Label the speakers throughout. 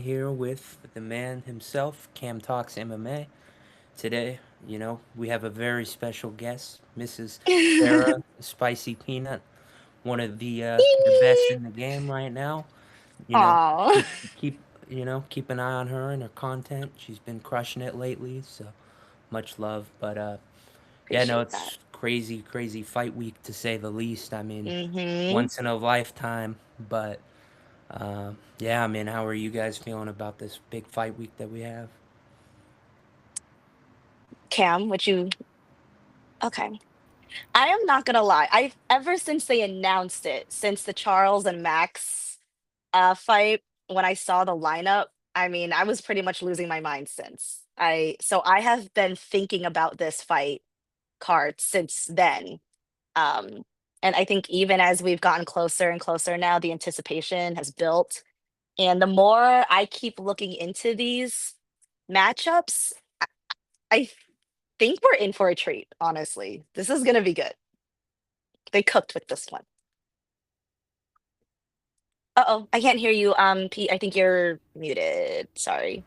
Speaker 1: here with the man himself, Cam Talks MMA. Today, we have a very special guest, Mrs. Sarah Spicy Peanut, one of the best in the game right now. You know,
Speaker 2: Aw,
Speaker 1: keep keep keep an eye on her and her content. She's been crushing it lately, so much love. But yeah, no,
Speaker 2: appreciate that.
Speaker 1: it's crazy, crazy fight week to say the least. I mean,
Speaker 2: Mm-hmm.
Speaker 1: once in a lifetime, but yeah, I mean, how are you guys feeling about this big fight week that we have?
Speaker 2: Cam, would you? Okay. I am not gonna lie. I've ever since they announced it, since the Charles and Max fight, when I saw the lineup, I mean, I was pretty much losing my mind since. I have been thinking about this fight card since then. Um, and I think even as we've gotten closer and closer now, the anticipation has built. And the more I keep looking into these matchups, I think we're in for a treat, honestly. This is gonna be good. They cooked with this one. Uh-oh, I can't hear you, Pete. I think you're muted. Sorry.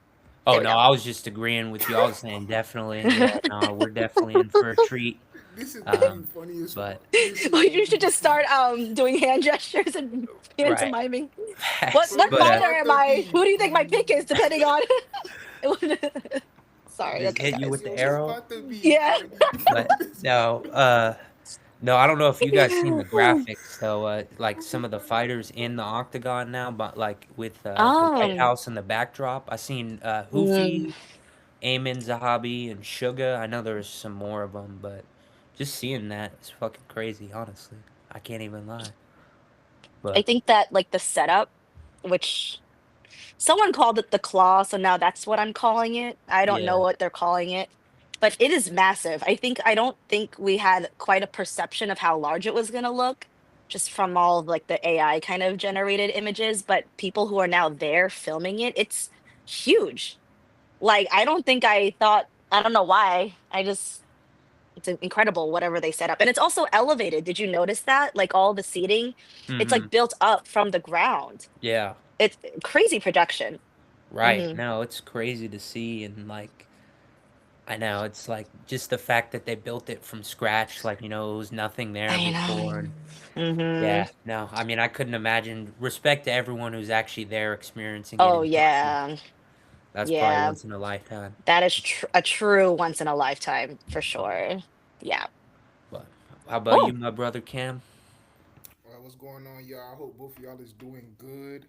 Speaker 1: Oh
Speaker 2: There we
Speaker 1: no,
Speaker 2: go.
Speaker 1: I was just agreeing with you. I was saying definitely, yeah, no, we're definitely in for a treat.
Speaker 3: This is gonna be
Speaker 1: Um,
Speaker 3: funny as
Speaker 1: but
Speaker 3: fuck. This is
Speaker 2: Well,
Speaker 3: gonna
Speaker 2: you
Speaker 3: be
Speaker 2: should just
Speaker 3: funny.
Speaker 2: start doing hand gestures and
Speaker 1: right,
Speaker 2: pantomiming. What
Speaker 1: facts.
Speaker 3: Bro,
Speaker 2: what
Speaker 1: But
Speaker 3: this
Speaker 2: fighter
Speaker 3: about
Speaker 2: am
Speaker 3: to
Speaker 2: I?
Speaker 3: be.
Speaker 2: Who do you think my pick is, depending on Sorry,
Speaker 1: just
Speaker 2: okay,
Speaker 1: hit you
Speaker 2: guys.
Speaker 1: with the
Speaker 3: Yo, this
Speaker 1: arrow.
Speaker 3: about to be
Speaker 2: Yeah.
Speaker 3: funny.
Speaker 1: But no, no, I don't know if you guys seen the graphics though. Like some of the fighters in the octagon now, but like with the White
Speaker 2: Um,
Speaker 1: House in the backdrop. I seen
Speaker 2: mm,
Speaker 1: Hoofy, Amin Zahabi, and Suga. I know there's some more of them, but just seeing that is fucking crazy. Honestly, I can't even lie.
Speaker 2: I
Speaker 1: But
Speaker 2: think that like the setup, which someone called it the claw, so now that's what I'm calling it. I don't know
Speaker 1: yeah,
Speaker 2: what they're calling it, but it is massive. I don't think we had quite a perception of how large it was going to look just from all of like the AI kind of generated images, but people who are now there filming it, it's huge. Like I don't think I thought, I don't know why. It's incredible whatever they set up. And it's also elevated. Did you notice that? Like all the seating, it's
Speaker 1: mm-hmm.
Speaker 2: like built up from the ground.
Speaker 1: Yeah,
Speaker 2: It's crazy production.
Speaker 1: right.
Speaker 2: Hmm.
Speaker 1: No, it's crazy to see, and like I know it's like just the fact that they built it from scratch. Like it was nothing there
Speaker 2: I
Speaker 1: before, and
Speaker 2: know. Hmm.
Speaker 1: yeah, no, I mean, I couldn't imagine. Respect to everyone who's actually there experiencing it
Speaker 2: Oh
Speaker 1: in person.
Speaker 2: yeah.
Speaker 1: That's probably
Speaker 2: Yeah.
Speaker 1: once in a lifetime.
Speaker 2: That is a true once in a lifetime for sure. Yeah.
Speaker 1: But how about you,
Speaker 2: Oh.
Speaker 1: my brother Cam?
Speaker 3: What's going on, y'all? I hope both of y'all is doing good.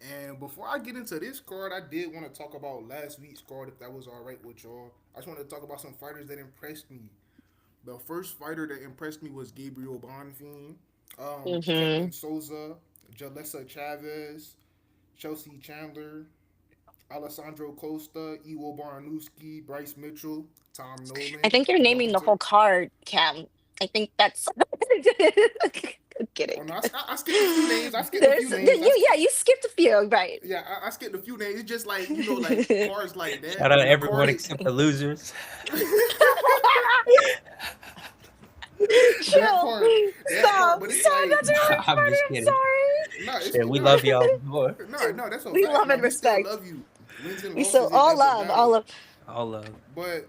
Speaker 3: And before I get into this card, I did want to talk about last week's card, if that was all right with y'all. I just wanted to talk about some fighters that impressed me. The first fighter that impressed me was Gabriel Bonfim,
Speaker 2: Hmm.
Speaker 3: Kevin Souza, Jalessa Chavez, Chelsea Chandler, Alessandro Costa, Iwo Barnowski, Bryce Mitchell, Tom
Speaker 2: I
Speaker 3: Nolan,
Speaker 2: think you're naming the
Speaker 3: Walter.
Speaker 2: whole card, Cam. I think that's I'm
Speaker 3: Oh
Speaker 2: kidding.
Speaker 3: no, I skipped a few names. I skipped a few
Speaker 2: There's
Speaker 3: names. I
Speaker 2: yeah,
Speaker 3: skipped.
Speaker 2: you skipped a few, right.
Speaker 3: Yeah, I skipped a few names. It's just like like cars like
Speaker 1: Shout
Speaker 3: that.
Speaker 1: out to
Speaker 3: The car
Speaker 1: everyone
Speaker 3: that
Speaker 1: except the losers.
Speaker 3: that
Speaker 2: Chill.
Speaker 3: part, that part.
Speaker 2: Stop.
Speaker 3: But it's
Speaker 2: Stop.
Speaker 3: like
Speaker 2: That's really
Speaker 1: I'm
Speaker 2: funny.
Speaker 1: just
Speaker 2: I'm
Speaker 1: kidding.
Speaker 2: sorry.
Speaker 3: no, it's
Speaker 1: Shit, we
Speaker 3: no,
Speaker 1: love y'all more.
Speaker 3: no. That's a
Speaker 2: We
Speaker 3: fact.
Speaker 2: love
Speaker 3: No,
Speaker 2: and
Speaker 3: we still
Speaker 2: respect.
Speaker 3: love you. Wins and
Speaker 2: We still
Speaker 3: losses, it
Speaker 2: all
Speaker 3: doesn't
Speaker 2: love,
Speaker 3: matter.
Speaker 2: all of.
Speaker 1: All love.
Speaker 3: But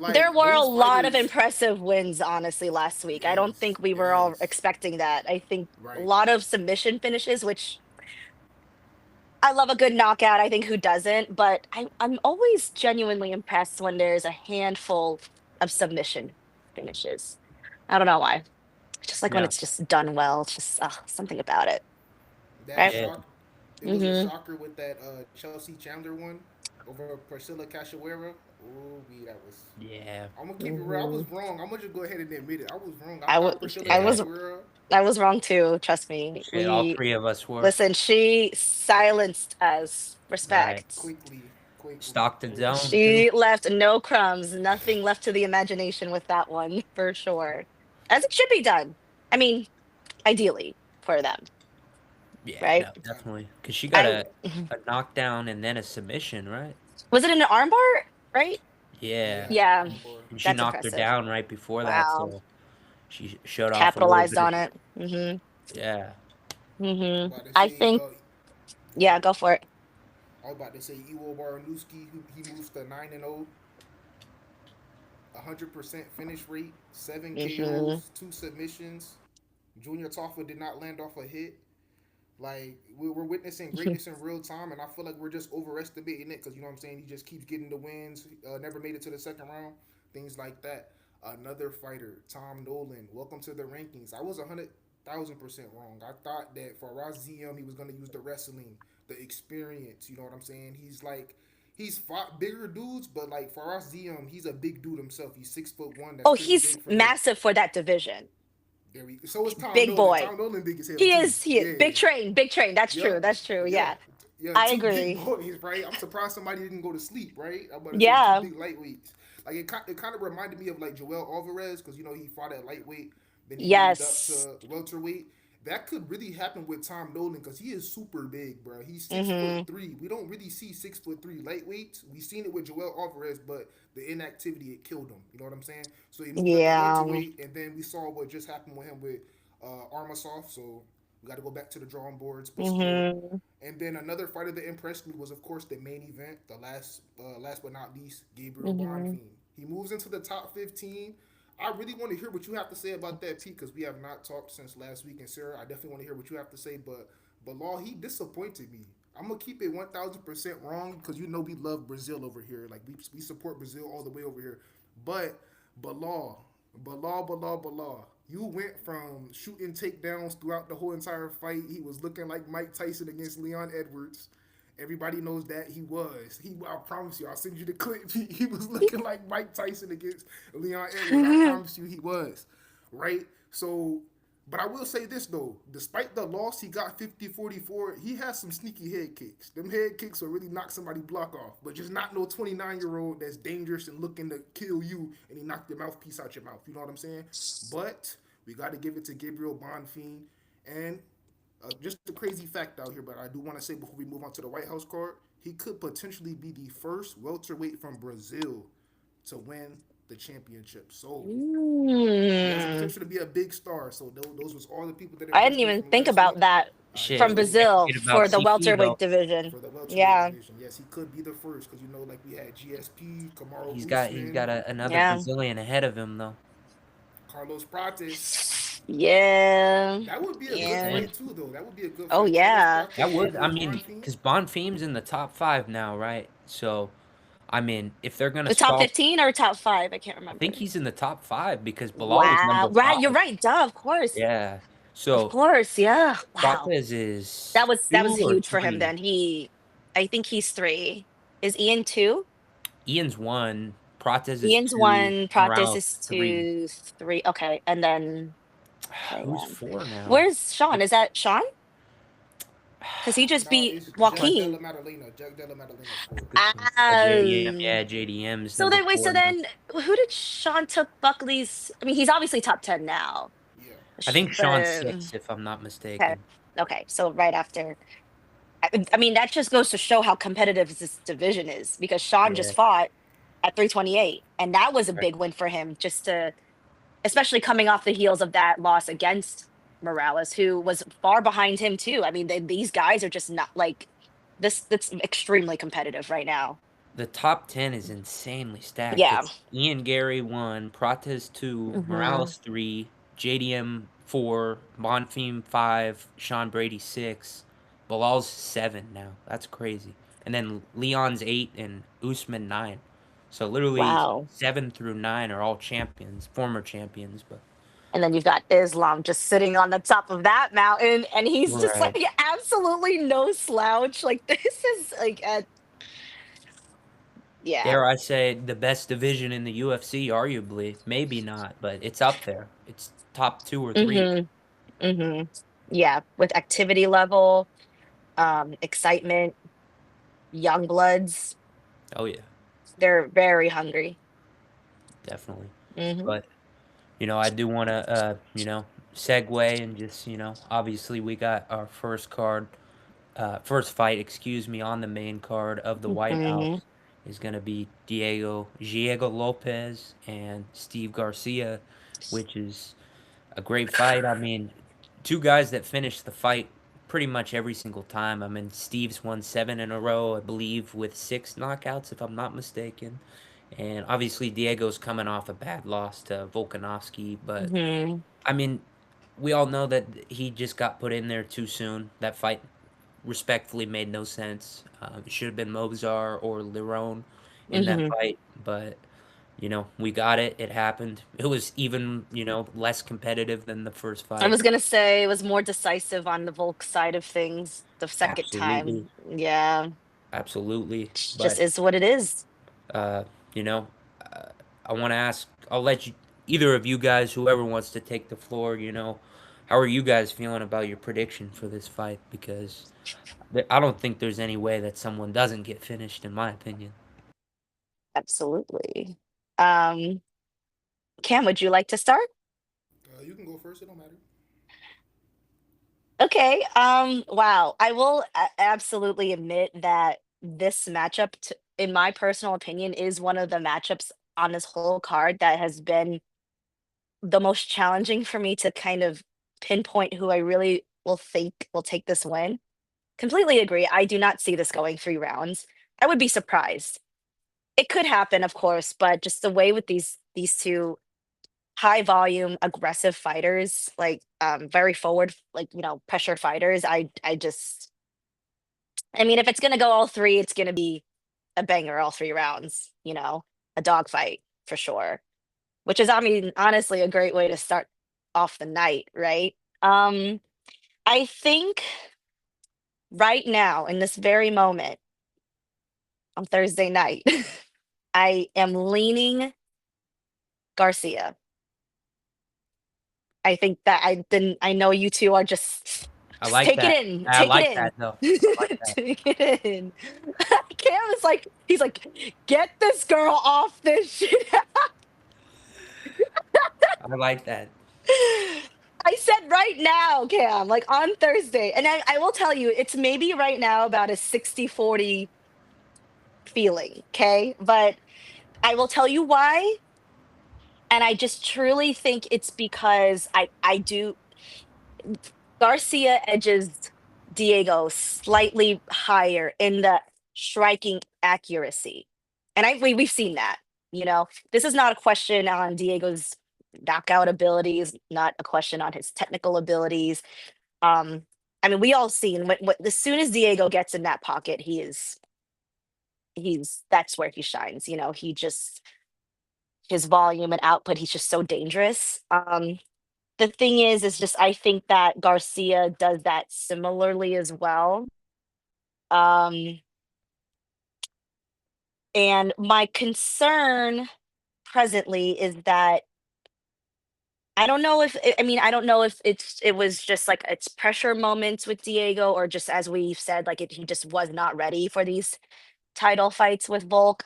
Speaker 2: There
Speaker 3: like
Speaker 2: were a
Speaker 3: those
Speaker 2: lot of
Speaker 3: fighters,
Speaker 2: impressive wins, honestly, last week. I don't
Speaker 3: yes,
Speaker 2: think we were all
Speaker 3: yes,
Speaker 2: expecting that. I think a
Speaker 3: right.
Speaker 2: lot of submission finishes, which I love a good knockout. I think who doesn't? But I'm always genuinely impressed when there's a handful of submission finishes. I don't know why. Just like when
Speaker 1: Yeah,
Speaker 2: it's just done well. It's just something about it,
Speaker 3: That
Speaker 2: right?
Speaker 1: yeah,
Speaker 3: shock, it was a
Speaker 2: Hmm.
Speaker 3: shocker with that Chelsea Chandler one over Priscilla Cachoeira. Oh, that was.
Speaker 1: yeah.
Speaker 3: I'm gonna keep it real. I was
Speaker 2: Hmm.
Speaker 3: wrong. I'm gonna just go ahead and admit it. I was wrong. I
Speaker 2: I was
Speaker 3: thought Priscilla
Speaker 2: I
Speaker 1: Yeah.
Speaker 2: was
Speaker 3: Cachoeira.
Speaker 2: I was wrong too. Trust me.
Speaker 1: Shit, all
Speaker 2: We
Speaker 1: three of us were.
Speaker 2: listen. She silenced us.
Speaker 1: Right.
Speaker 2: Respect.
Speaker 3: Quickly.
Speaker 1: Stockton's own too.
Speaker 2: She left no crumbs, nothing left to the imagination with that one for sure. As it should be done. I mean, ideally for them,
Speaker 1: Yeah,
Speaker 2: right?
Speaker 1: no, definitely. Because she got
Speaker 2: I
Speaker 1: a knockdown and then a submission, right?
Speaker 2: was it an armbar, right?
Speaker 1: Yeah.
Speaker 3: Yeah,
Speaker 2: Yeah,
Speaker 3: armbar.
Speaker 1: And she
Speaker 2: that's
Speaker 1: knocked her
Speaker 2: impressive.
Speaker 1: down right before that,
Speaker 2: Wow.
Speaker 1: so she showed off a little
Speaker 2: Capitalized
Speaker 1: bit of,
Speaker 2: on it. Hmm.
Speaker 1: yeah.
Speaker 2: Hmm.
Speaker 3: About to
Speaker 2: I
Speaker 3: say,
Speaker 2: think, yeah, go for it.
Speaker 3: I was about to say Iwo Baranuski, who he moves to 9-0, 100% finish rate, 7 KOs, 2 submissions. Junior Toffa did not land off a hit. Like we're witnessing greatness in real time, and I feel like we're just overestimating it because you know what I'm saying. He just keeps getting the wins. Never made it to the second round. Things like that. Another fighter, Tom Nolan. Welcome to the rankings. I was 100,000% wrong. I thought that for Raziem he was gonna use the wrestling, the experience. You know what I'm saying? He's fought bigger dudes, but like for Raziem, he's a big dude himself. He's 6'1". That's
Speaker 2: Oh,
Speaker 3: pretty
Speaker 2: he's
Speaker 3: big for the.
Speaker 2: massive for that division.
Speaker 3: There we. So is Tom
Speaker 2: Big
Speaker 3: Nolan.
Speaker 2: boy.
Speaker 3: Tom Nolan big as hell
Speaker 2: He
Speaker 3: too.
Speaker 2: is. He is.
Speaker 3: Yeah.
Speaker 2: Big train. Big train. That's true.
Speaker 3: Yep.
Speaker 2: That's true.
Speaker 3: Yeah.
Speaker 2: Yeah,
Speaker 3: Yeah.
Speaker 2: I
Speaker 3: Two big
Speaker 2: agree.
Speaker 3: boys, right? I'm surprised somebody didn't go to sleep, right? I'm about to say two
Speaker 2: Yeah.
Speaker 3: big lightweights. Like it kind of reminded me of like Joel Alvarez because you know he fought at lightweight, then he moved up
Speaker 2: Yes.
Speaker 3: to welterweight. That could really happen with Tom Nolan because he is super big, bro. He's six foot
Speaker 2: Mhm.
Speaker 3: three. We don't really see 6'3" lightweights. We seen it with Joel Alvarez, but the inactivity it killed him. You know what I'm saying? So he moved up to
Speaker 2: Yeah.
Speaker 3: welterweight, and then we saw what just happened with him with Armasoft. So we got to go back to the drawing boards, but still.
Speaker 2: Mhm.
Speaker 3: And then another fighter that impressed me was, of course, the main event, the last but not least, Gabriel
Speaker 2: Mhm.
Speaker 3: Bonfim. He moves into the top 15. I really want to hear what you have to say about that, Pete, because we have not talked since last week. And Sarah, I definitely want to hear what you have to say. But Law, he disappointed me. I'm gonna keep it 1,000% wrong because you know we love Brazil over here. Like we support Brazil all the way over here. But but Law, but Law. You went from shooting takedowns throughout the whole entire fight. He was looking like Mike Tyson against Leon Edwards. Everybody knows that he was. I promise you. I'll send you the clip. He was looking like Mike Tyson against Leon Edwards. I promise you, he was. Right. So, but I will say this though. Despite the loss, he got 50-44. He has some sneaky head kicks. Them head kicks will really knock somebody block off. But just not no 29-year-old that's dangerous and looking to kill you, and he knocked your mouthpiece out your mouth. You know what I'm saying? But we got to give it to Gabriel Bonfim. And just a crazy fact out here, but I do want to say before we move on to the White House card, he could potentially be the first welterweight from Brazil to win the championship. So he has a
Speaker 2: Mm.
Speaker 3: potential to be a big star. So those was all the people that
Speaker 2: I didn't
Speaker 3: impressed me
Speaker 2: even
Speaker 3: from
Speaker 2: think
Speaker 3: last week.
Speaker 2: about that
Speaker 3: Yeah,
Speaker 1: Shit,
Speaker 2: from
Speaker 1: we
Speaker 3: so
Speaker 1: can't
Speaker 2: Brazil
Speaker 1: forget about
Speaker 2: for the
Speaker 1: CP
Speaker 2: welterweight
Speaker 1: though.
Speaker 2: division.
Speaker 3: for the welterweight
Speaker 2: Yeah.
Speaker 3: division, yes, he could be the first because you know, like we had GSP,
Speaker 1: He's
Speaker 3: Kamaru
Speaker 1: got he's
Speaker 3: Usman,
Speaker 1: got another
Speaker 2: Yeah.
Speaker 1: Brazilian ahead of him though.
Speaker 3: Carlos Prates.
Speaker 2: Yeah.
Speaker 3: That would be a good
Speaker 2: Yeah.
Speaker 1: Saying
Speaker 3: fight too, though. That would be a good
Speaker 2: Oh
Speaker 3: fight. Carlos
Speaker 2: yeah.
Speaker 1: that
Speaker 3: Prates,
Speaker 1: would, I
Speaker 3: Gabriel
Speaker 1: mean,
Speaker 3: Bonfim.
Speaker 1: because Bonfim's in the top five now, right? So, I mean, if they're gonna
Speaker 2: The top
Speaker 1: stall,
Speaker 2: 15 or top 5? I can't
Speaker 1: I think
Speaker 2: remember.
Speaker 1: he's in the top five because Bilal was
Speaker 2: Wow.
Speaker 1: number
Speaker 2: Right. You're
Speaker 1: five.
Speaker 2: right. Duh. Of course.
Speaker 1: Yeah.
Speaker 2: Of
Speaker 1: So
Speaker 2: course. Yeah. Wow.
Speaker 1: Prates is
Speaker 2: That was
Speaker 1: two or
Speaker 2: huge for him
Speaker 1: three.
Speaker 2: then. I think he's 3. Is Ian 2?
Speaker 1: Ian's one, Prates is
Speaker 2: Ian's
Speaker 1: two,
Speaker 2: 1, Pratis
Speaker 1: Morales
Speaker 2: is
Speaker 1: three.
Speaker 2: 2, 3. Okay. And then okay,
Speaker 1: Who's
Speaker 2: yeah.
Speaker 1: four now?
Speaker 2: Where's Sean? Is that Sean? Because he just
Speaker 3: Nah,
Speaker 2: beat
Speaker 3: it's
Speaker 1: Good
Speaker 3: Jack
Speaker 1: question.
Speaker 3: Della
Speaker 2: Joaquin.
Speaker 3: Maddalena. Jack Della Maddalena's four.
Speaker 1: Good question. JDM,
Speaker 2: Um,
Speaker 1: yeah, JDM's
Speaker 2: so
Speaker 1: number
Speaker 2: then wait,
Speaker 1: four
Speaker 2: so
Speaker 1: now.
Speaker 2: then who did Sean took Buckley's? I mean, he's obviously top 10 now.
Speaker 3: Yeah.
Speaker 1: I think Sean's
Speaker 2: But
Speaker 1: six, if I'm not
Speaker 2: okay.
Speaker 1: mistaken.
Speaker 2: Okay, so right after. I mean, that just goes to show how competitive this division is because Sean
Speaker 1: Yeah.
Speaker 2: just fought at 328, and that was a
Speaker 1: Right.
Speaker 2: big win for him, just to, especially coming off the heels of that loss against Morales, who was far behind him too. I mean, these guys are just not like this. That's extremely competitive right now.
Speaker 1: The top 10 is insanely stacked.
Speaker 2: Yeah.
Speaker 1: It's Ian Gary 1, Prates 2,
Speaker 2: Hmm.
Speaker 1: Morales 3, JDM 4, Bonfim 5, Sean Brady 6, Bilal's 7 now. That's crazy. And then Leon's 8 and Usman 9. So literally
Speaker 2: Wow.
Speaker 1: 7 through 9 are all champions, former champions, but
Speaker 2: And then you've got Islam just sitting on the top of that mountain, and he's just
Speaker 1: right.
Speaker 2: like absolutely no slouch. Like this is like a yeah.
Speaker 1: Dare I say the best division in the UFC, arguably. Maybe not, but it's up there. It's top 2 or 3.
Speaker 2: Hmm. Hmm. Yeah, with activity level, excitement, young bloods,
Speaker 1: Oh yeah,
Speaker 2: they're very hungry.
Speaker 1: definitely.
Speaker 2: Hmm.
Speaker 1: But I do want to, segue and just, obviously we got our first fight, excuse me, on the main card of the White
Speaker 2: Hmm.
Speaker 1: House is going to be Diego Lopez and Steve Garcia, which is a great fight. I mean, two guys that finished the fight pretty much every single time. I mean, Steve's won 7 in a row, I believe, with 6 knockouts, if I'm not mistaken. And obviously, Diego's coming off a bad loss to Volkanovski, but
Speaker 2: Hmm.
Speaker 1: I mean, we all know that he just got put in there too soon. That fight, respectfully, made no sense. It should have been Mozar or Lerone in that
Speaker 2: Hmm.
Speaker 1: fight, but we got it. It happened. It was even, less competitive than the first
Speaker 2: I
Speaker 1: fight.
Speaker 2: was gonna say it was more decisive on the Volk side of things the second
Speaker 1: Absolutely,
Speaker 2: time. Yeah,
Speaker 1: absolutely.
Speaker 2: just
Speaker 1: But
Speaker 2: is what it is.
Speaker 1: uh, you know, uh, I want to ask. I'll let you, either of you guys, whoever wants to take the floor. How are you guys feeling about your prediction for this fight? Because I don't think there's any way that someone doesn't get finished, in my opinion.
Speaker 2: Absolutely. Um, Cam, would you like to start?
Speaker 3: You can go first. It don't matter.
Speaker 2: Okay. Wow. I will absolutely admit that this matchup, in my personal opinion, is one of the matchups on this whole card that has been the most challenging for me to kind of pinpoint who I really will think will take this win. Completely agree. I do not see this going 3 rounds. I would be surprised. It could happen, of course, but just the way with these two high volume, aggressive fighters, like very forward, like pressure fighters. I just, I mean, if it's gonna go all three, it's gonna be a banger all 3 rounds. A dogfight for sure. Which is, I mean, honestly, a great way to start off the night, right? Um, I think right now, in this very moment, on Thursday night, I am leaning Garcia. I think that I know you two are
Speaker 1: I
Speaker 2: just
Speaker 1: like
Speaker 2: take it
Speaker 1: that.
Speaker 2: in.
Speaker 1: I
Speaker 2: Take it
Speaker 1: like
Speaker 2: in.
Speaker 1: that though. I like that.
Speaker 2: Take it in. Cam is like, he's like, get this girl off this shit.
Speaker 1: I like that.
Speaker 2: I said right now, Cam, like on Thursday. And I will tell you, it's maybe right now about a 60-40 feeling. Okay. But I will tell you why. And I just truly think it's because I do Garcia edges Diego slightly higher in the striking accuracy. And we've seen that, This is not a question on Diego's knockout abilities, not a question on his technical abilities. Um, I mean, we all seen as soon as Diego gets in that pocket, he's that's where he shines. He just his volume and output, he's just so dangerous. The thing is just I think that Garcia does that similarly as well. Um, and my concern presently is that I don't know if I mean I don't know if it was just like it's pressure moments with Diego or just as we've said like he just was not ready for these title fights with Volk.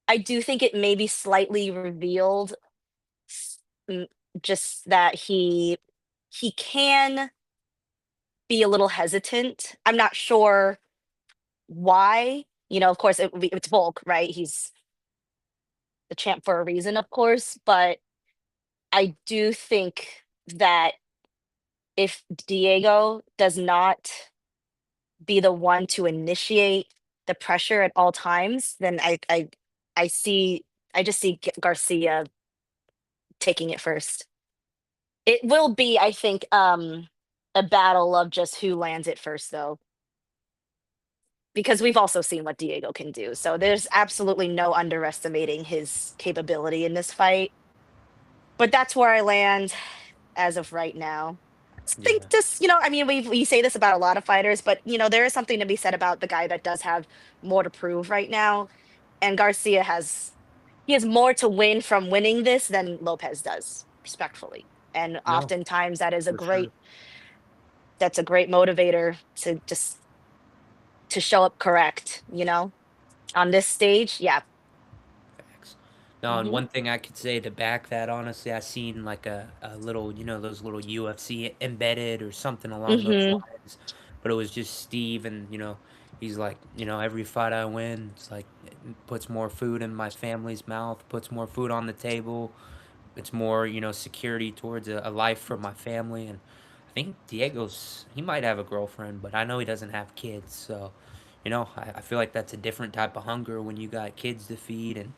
Speaker 2: I do think it maybe slightly revealed s- m- just that he can be a little hesitant. I'm not sure why. Of course, it's Volk, right? He's the champ for a reason, of course. But I do think that if Diego does not be the one to initiate the pressure at all times, then I see, I just see Garcia taking it first. It will be, I think, a battle of just who lands it first, though, because we've also seen what Diego can do. So there's absolutely no underestimating his capability in this fight. But that's where I land as of right now. I think
Speaker 1: Yeah.
Speaker 2: this, I mean, we say this about a lot of fighters, but there is something to be said about the guy that does have more to prove right now. And Garcia he has more to win from winning this than Lopez does, respectfully. And
Speaker 1: No,
Speaker 2: oftentimes
Speaker 1: for sure.
Speaker 2: that's a great motivator to show up correct, on this stage. Yeah.
Speaker 1: Facts. No, and
Speaker 2: Hmm.
Speaker 1: one thing I could say to back that, honestly, I seen like a little, those little UFC embedded or something along those
Speaker 2: Hmm.
Speaker 1: lines. But it was just Steve, and he's like, every fight I win, it's like it puts more food in my family's mouth, puts more food on the table. It's more, security towards a life for my family, and I think Diego's he might have a girlfriend, but I know he doesn't have kids. So, I feel like that's a different type of hunger when you got kids to feed. And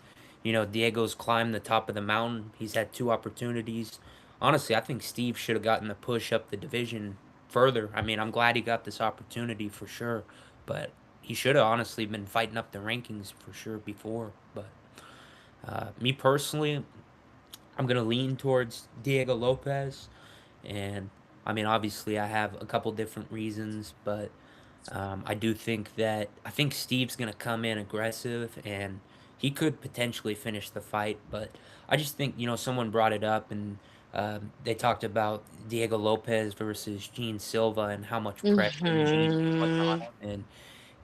Speaker 1: Diego's climbed the top of the mountain. He's had two opportunities. Honestly, I think Steve should have gotten the push up the division further. I mean, I'm glad he got this opportunity for sure, but he should have honestly been fighting up the rankings for sure before. But me personally, I'm gonna lean towards Diego Lopez, and I mean, obviously, I have a couple different reasons, but I think Steve's gonna come in aggressive, and he could potentially finish the fight. But I just think someone brought it up, and they talked about Diego Lopez versus Gene Silva and how much pressure Gene puts on
Speaker 2: Hmm.
Speaker 1: him, and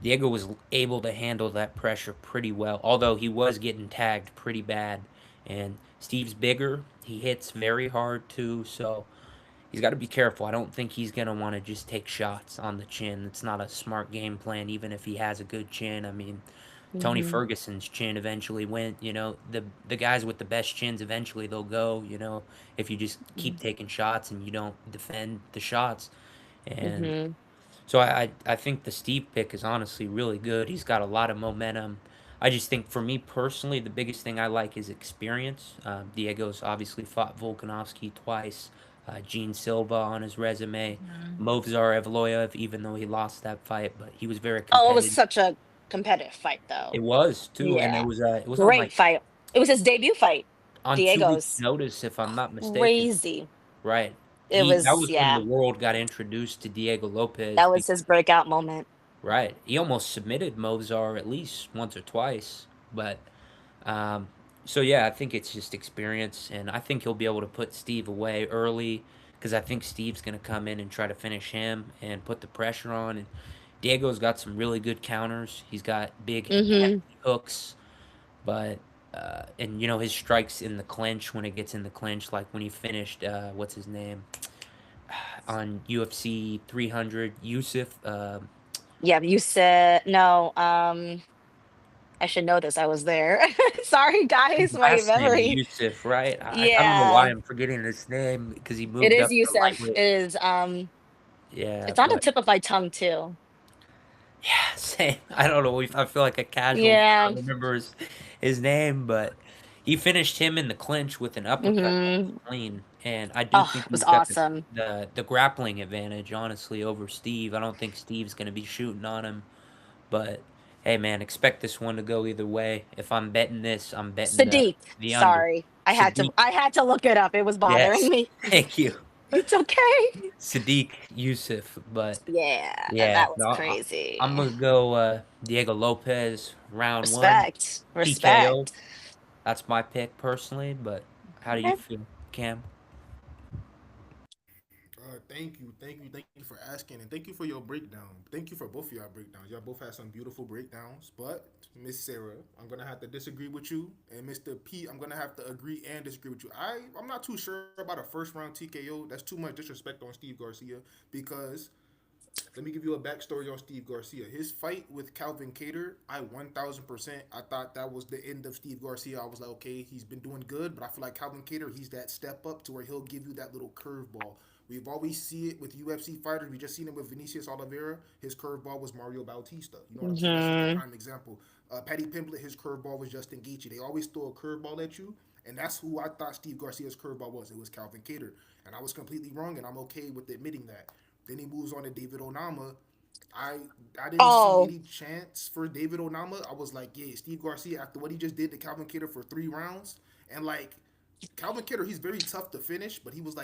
Speaker 1: Diego was able to handle that pressure pretty well, although he was getting tagged pretty bad. And Steve's bigger. He hits very hard too, so he's got to be careful. I don't think he's going to want to just take shots on the chin. It's not a smart game plan, even if he has a good chin. I mean, Tony
Speaker 2: Hmm.
Speaker 1: Ferguson's chin eventually went. The guys with the best chins eventually they'll go. If you just keep taking shots and you don't defend the shots. And
Speaker 2: Hmm.
Speaker 1: so I think the Steve pick is honestly really good. He's got a lot of momentum. I just think for me personally, the biggest thing I like is experience. Diego's obviously fought Volkanovski twice. Gene Silva on his resume. Movsar Evloev, even though he lost that fight, but he was very
Speaker 2: Oh, it was
Speaker 1: competitive.
Speaker 2: such a competitive fight,
Speaker 1: It
Speaker 2: though.
Speaker 1: was too, and
Speaker 2: Yeah,
Speaker 1: it was on
Speaker 2: great
Speaker 1: like
Speaker 2: fight. It was his debut fight.
Speaker 1: on 2 weeks'
Speaker 2: Diego's
Speaker 1: notice, if I'm not mistaken.
Speaker 2: crazy.
Speaker 1: Right.
Speaker 2: It
Speaker 1: That
Speaker 2: was,
Speaker 1: was when the
Speaker 2: yeah,
Speaker 1: world got introduced to Diego Lopez.
Speaker 2: that was his breakout moment.
Speaker 1: Right. He almost submitted Movsar at least once or twice. But um, so yeah, I think it's just experience, and I think he'll be able to put Steve away early because I think Steve's going to come in and try to finish him and put the pressure on. And Diego's got some really good counters. He's got big
Speaker 2: Hmm.
Speaker 1: hefty hooks, but and his strikes in the clinch when it gets in the clinch, like when he finished what's his name on UFC 300, Yusuf.
Speaker 2: Yeah, you said no. I should know this. I was there. Sorry,
Speaker 1: His
Speaker 2: guys. My
Speaker 1: last name is
Speaker 2: memory.
Speaker 1: Yusuf, right? I don't know why
Speaker 2: Yeah,
Speaker 1: I'm forgetting his name because he
Speaker 2: it
Speaker 1: moved
Speaker 2: is
Speaker 1: up to
Speaker 2: Youssef.
Speaker 1: lightweight.
Speaker 2: It is.
Speaker 1: Yeah,
Speaker 2: It's on the
Speaker 1: but
Speaker 2: tip of my tongue too.
Speaker 1: yeah, same. I don't know. I feel like a casual
Speaker 2: Yeah.
Speaker 1: trying to remember his name, but he finished him in the clinch with an uppercut that was
Speaker 2: Hmm.
Speaker 1: clean, and I do
Speaker 2: Oh,
Speaker 1: think
Speaker 2: it was
Speaker 1: he's got
Speaker 2: awesome.
Speaker 1: the grappling advantage, honestly, over Steve. I don't think Steve's going to be shooting on him, but hey, man, expect this one to go either way. If I'm betting this, I'm betting
Speaker 2: Sadiq.
Speaker 1: the under.
Speaker 2: Sorry, I had to.
Speaker 1: Sadiq,
Speaker 2: I had to look it up. It was bothering
Speaker 1: yes,
Speaker 2: me.
Speaker 1: thank you.
Speaker 2: It's okay.
Speaker 1: Sadiq Yusuf, but
Speaker 2: Yeah,
Speaker 1: yeah,
Speaker 2: that was
Speaker 1: no, I'm
Speaker 2: crazy.
Speaker 1: gonna go Diego Lopez round one
Speaker 2: Respect.
Speaker 1: TKO.
Speaker 2: Respect.
Speaker 1: That's my pick personally, but how do you
Speaker 2: Okay.
Speaker 1: feel, Cam?
Speaker 3: Thank you for asking, and thank you for your breakdown. Thank you for both of y'all breakdowns. Y'all both had some beautiful breakdowns. But Miss Sarah, I'm gonna have to disagree with you, and Mr. P, I'm gonna have to agree and disagree with you. I'm not too sure about a first round TKO. That's too much disrespect on Steve Garcia because let me give you a backstory on Steve Garcia. His fight with Calvin Cater, I 1000%. I thought that was the end of Steve Garcia. I was like, okay, he's been doing good, but I feel like Calvin Cater, he's that step up to where he'll give you that little curveball. We've always see it with UFC fighters. We just seen it with Vinicius Oliveira. His curveball was Mario Bautista. You know what I'm saying? That's just a
Speaker 2: Hmm.
Speaker 3: prime example. Paddy Pimblett, his curveball was Justin Gaethje. They always throw a curveball at you, and that's who I thought Steve Garcia's curveball was. It was Calvin Cater, and I was completely wrong, and I'm okay with admitting that. Then he moves on to David Onama. I I didn't see
Speaker 2: Oh.
Speaker 3: any chance for David Onama. I was like, yeah, Steve Garcia after what he just did to Calvin Kattar for 3 rounds, and like Calvin Kattar, he's very tough to finish, but he was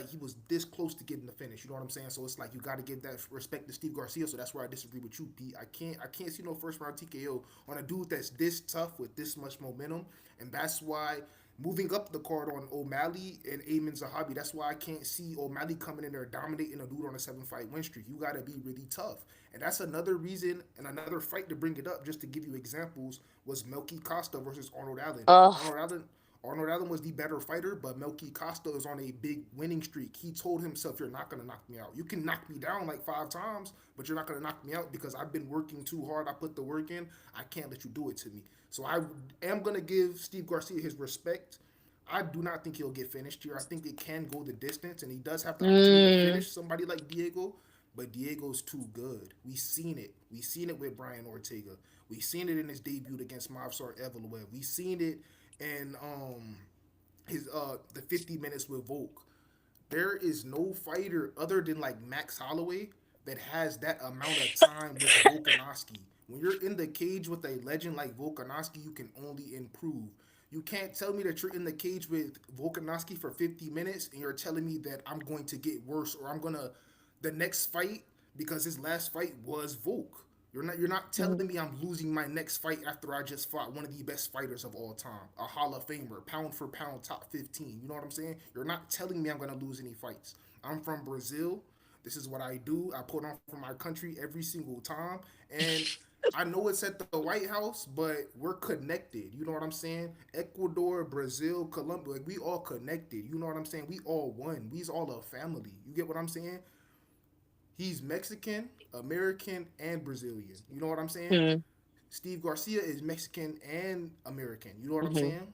Speaker 3: this close to getting the finish. You know what I'm saying? So it's like you got to give that respect to Steve Garcia. So that's where I disagree with you, Pete. I can't see no first round TKO on a dude that's this tough with this much momentum, and that's why moving up the card on O'Malley and Ayman Zahabi. That's why I can't see O'Malley coming in there dominating a dude on a 7 fight win streak. You got to be really tough. And that's another reason and another fight to bring it up, just to give you examples, was Melky Costa versus Arnold Allen.
Speaker 2: Oh.
Speaker 3: Arnold Allen Arnold Allen was the better fighter, but Melky Costa is on a big winning streak. He told himself, "You're not gonna knock me out. You can knock me down like 5 times, but you're not gonna knock me out because I've been working too hard. I put the work in. I can't let you do it to me." So I am gonna give Steve Garcia his respect. I do not think he'll get finished here. I think it can go the distance, and he does have the opportunity to
Speaker 2: Mm,
Speaker 3: finish somebody like Diego. But Diego's too good. We seen it. We seen it with Brian Ortega. We seen it in his debut against Movsar Evloev. We seen it in his the 50 minutes with Volk. There is no fighter other than like Max Holloway that has that amount of time with Volkanovski. When you're in the cage with a legend like Volkanovski, you can only improve. You can't tell me that you're in the cage with Volkanovski for 50 minutes and you're telling me that I'm going to get worse or I'm gonna the next fight because his last fight was Volk. You're not telling
Speaker 2: mm,
Speaker 3: me I'm losing my next fight after I just fought one of the best fighters of all time, a Hall of Famer, pound for pound top 15. You know what I'm saying? You're not telling me I'm gonna lose any fights. I'm from Brazil. This is what I do. I put on for my country every single time, and I know it's at the White House, but we're connected. You know what I'm saying? Ecuador, Brazil, Colombia, like we all connected. You know what I'm saying? We all one. We's all a family. You get what I'm saying? He's Mexican, American, and Brazilian. You know what I'm saying?
Speaker 2: mm,
Speaker 3: Steve Garcia is Mexican and American. You know what I'm
Speaker 2: mhm.
Speaker 3: saying?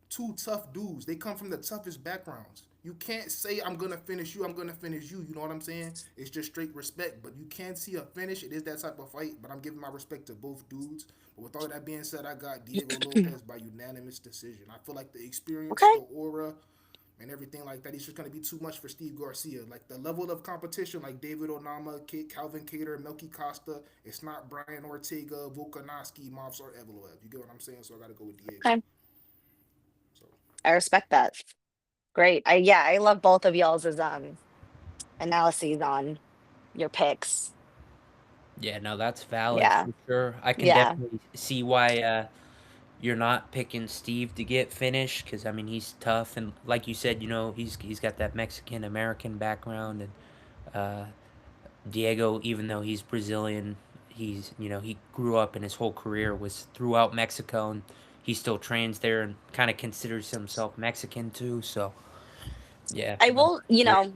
Speaker 3: Two tough dudes. They come from the toughest backgrounds. You can't say I'm gonna finish you. I'm gonna finish you. You know what I'm saying? It's just straight respect. But you can see a finish. It is that type of fight. But I'm giving my respect to both dudes. But with all that being said, I got Diego Lopez by unanimous decision. I feel like the experience,
Speaker 2: Okay.
Speaker 3: the aura, and everything like that. He's just going to be too much for Steve Garcia. Like the level of competition, like David Onama, Calvin Cater, Melky Costa, it's not Brian Ortega, Volkanovski, Mavs, or Evloev. You get what I'm saying? So I got to go with Diego.
Speaker 2: Okay.
Speaker 3: So
Speaker 2: I respect that. Great. I love both of y'all's analyses on your picks.
Speaker 1: Yeah, no, that's valid
Speaker 2: Yeah.
Speaker 1: for sure. I can
Speaker 2: Yeah.
Speaker 1: definitely see why you're not picking Steve to get finished because I mean he's tough and like you said, he's got that Mexican American background and uh, Diego, even though he's Brazilian, he grew up and his whole career was throughout Mexico and he still trains there and kind of considers himself Mexican too. So yeah,
Speaker 2: I
Speaker 1: no,
Speaker 2: will,
Speaker 1: great.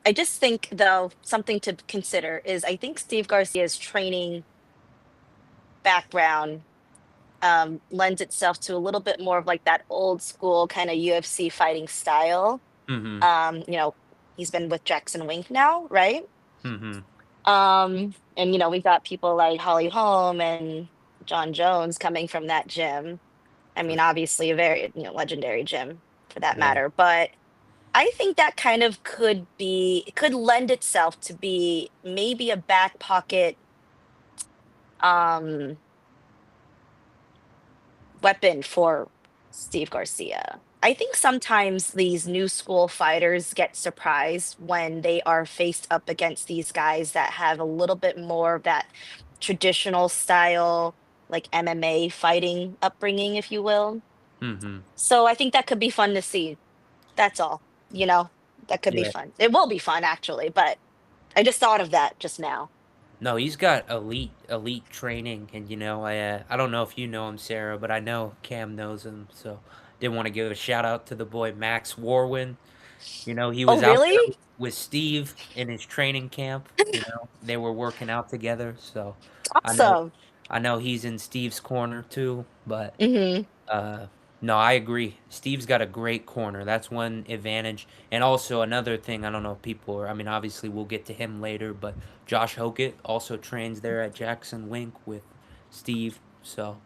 Speaker 2: I just think though something to consider is I think Steve Garcia's training background lends itself to a little bit more of like that old school kind of UFC fighting style.
Speaker 1: Mm-hmm.
Speaker 2: You know, he's been with Jackson Wink now, right?
Speaker 1: Mm-hmm.
Speaker 2: And we've got people like Holly Holm and John Jones coming from that gym. I
Speaker 1: For
Speaker 2: mean,
Speaker 1: sure.
Speaker 2: obviously a very, legendary gym for that
Speaker 1: Yeah.
Speaker 2: matter, but I think that kind of could lend itself to be maybe a back pocket um weapon for Steve Garcia. I think sometimes these new school fighters get surprised when they are faced up against these guys that have a little bit more of that traditional style, like MMA fighting upbringing, if you will.
Speaker 1: Mm-hmm.
Speaker 2: So I think that could be fun to see. That's all. You know, that could be
Speaker 1: Yeah.
Speaker 2: fun. It will be fun actually, but I just thought of that just now.
Speaker 1: No, he's got elite training, and I don't know if you know him, Sarah, but I know Cam knows him, so did want to give a shout out to the boy Max Warwin. He
Speaker 2: Oh,
Speaker 1: was out there
Speaker 2: really?
Speaker 1: with Steve in his training camp. They were working out together, so I know
Speaker 2: Awesome.
Speaker 1: I know he's in Steve's corner too, but
Speaker 2: Hmm.
Speaker 1: uh, no, I agree. Steve's got a great corner. That's one advantage. And also another thing, I don't know if people are, I mean, obviously we'll get to him later, but Josh Hokett also trains there at Jackson Wink with Steve. So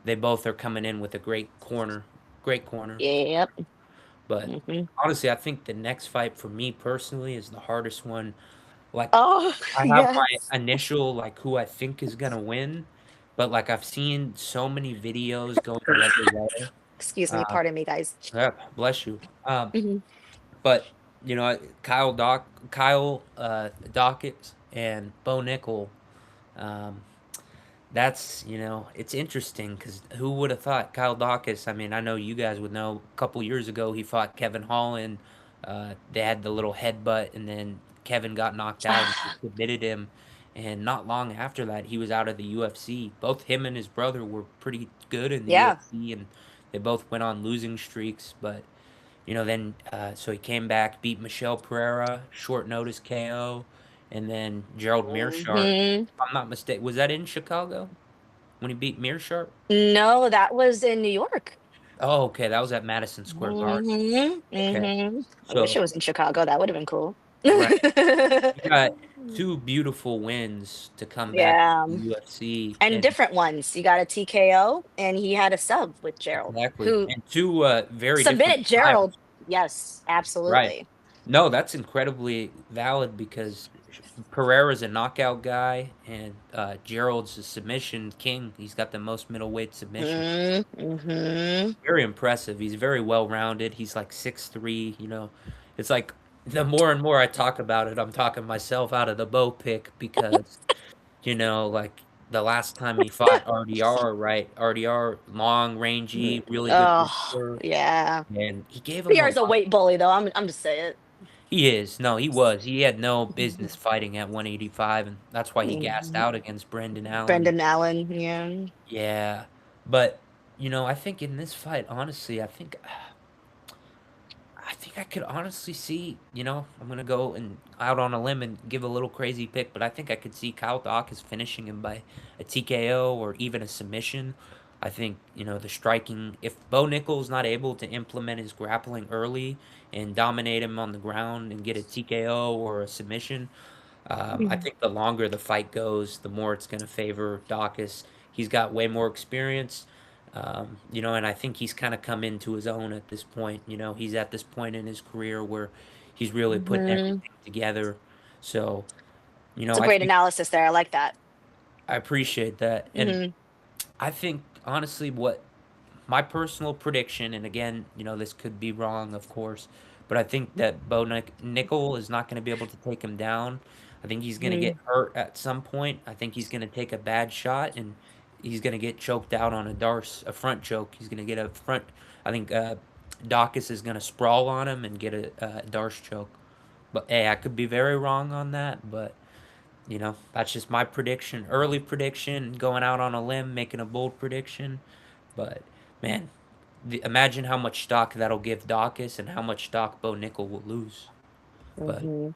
Speaker 1: they both are coming in with a great corner. Great corner.
Speaker 2: Yep.
Speaker 1: But
Speaker 2: Hmm.
Speaker 1: honestly, I think the next fight for me personally is the hardest one. Like,
Speaker 2: Oh,
Speaker 1: I have
Speaker 2: yes.
Speaker 1: my initial, like, who I think is going to win. But, like, I've seen so many videos go the other way.
Speaker 2: Excuse me,
Speaker 1: Uh,
Speaker 2: pardon me, guys.
Speaker 1: Yeah, bless you.
Speaker 2: Hmm.
Speaker 1: But Kyle Dockett and Bo Nickel. Um, it's interesting because who would have thought Kyle Dawkins? I mean, I know you guys would know. A couple years ago, he fought Kevin Holland. They had the little headbutt, and then Kevin got knocked out and he submitted him. And not long after that, he was out of the UFC. Both him and his brother were pretty good in the
Speaker 2: Yeah.
Speaker 1: UFC, and they both went on losing streaks. But then so he came back, beat Michelle Pereira, short notice KO, and then Gerald Meerschaert.
Speaker 2: Hmm.
Speaker 1: If I'm not mistaken, was that in Chicago when he beat Meerschaert?
Speaker 2: No, that was in New York.
Speaker 1: Oh, okay, that was at Madison Square Garden.
Speaker 2: Mhm,
Speaker 1: Okay,
Speaker 2: mhm. I wish
Speaker 1: so
Speaker 2: it was in Chicago, that would've been cool.
Speaker 1: right, you got 2 beautiful wins to come back to
Speaker 2: Yeah,
Speaker 1: the UFC,
Speaker 2: and
Speaker 1: and
Speaker 2: different ones. You got a TKO, and he had a sub with Gerald,
Speaker 1: exactly,
Speaker 2: who
Speaker 1: and 2, very different
Speaker 2: submitted
Speaker 1: styles.
Speaker 2: Gerald. Yes,
Speaker 1: Right.
Speaker 2: absolutely.
Speaker 1: No, that's incredibly valid because Pereira's a knockout guy and Gerald's a submission king. He's got the most middleweight submission.
Speaker 2: Mhm, mhm,
Speaker 1: Very impressive. He's very well rounded. He's like 6'3", you know. It's like the more and more I talk about it, I'm talking myself out of the bow pick because, like the last time he fought RDR, right? RDR, long,
Speaker 2: mm.
Speaker 1: rangy, really good
Speaker 2: Oh,
Speaker 1: wrestler,
Speaker 2: yeah.
Speaker 1: and he gave him a
Speaker 2: PR's a
Speaker 1: lot.
Speaker 2: weight bully, though, I'm just saying.
Speaker 1: He is. No, he was. He had no
Speaker 2: Mhm,
Speaker 1: business fighting at 185, and that's why he gassed
Speaker 2: mhm.
Speaker 1: out against Brendan Allen.
Speaker 2: Brendan Allen, yeah.
Speaker 1: Yeah. But, I think in this fight, honestly, I think I could honestly see, I'm gonna go and out on a limb and give a little crazy pick, but I think I could see Kyle Dawkins finishing him by a TKO or even a submission. I think, the striking, if Bo Nickel's not able to implement his grappling early and dominate him on the ground and get a TKO or a submission, I
Speaker 2: Mhm,
Speaker 1: think the longer the fight goes, the more it's going to favor Dawkins. He's got way more experience, and I think he's kind of come into his own at this point. He's at this point in his career where he's really put
Speaker 2: mhm.
Speaker 1: everything together. So,
Speaker 2: It's a
Speaker 1: I
Speaker 2: great
Speaker 1: think
Speaker 2: analysis there, I like that.
Speaker 1: I appreciate that. And
Speaker 2: Mhm,
Speaker 1: I think, honestly, what my personal prediction, and again, this could be wrong, of course, but I think that Nickel is not going to be able to take him down. I think he's going to get
Speaker 2: mhm,
Speaker 1: hurt at some point. I think he's going to take a bad shot and he's going to get choked out on a front choke. He's going to get a front. I think Dawkins is going to sprawl on him and get a Darce choke. But hey, I could be very wrong on that, but that's just my prediction, early prediction, going out on a limb, making a bold prediction. But man, imagine how much stock that'll give Dawkins and how much stock Bo Nickel will lose. But
Speaker 2: mhm.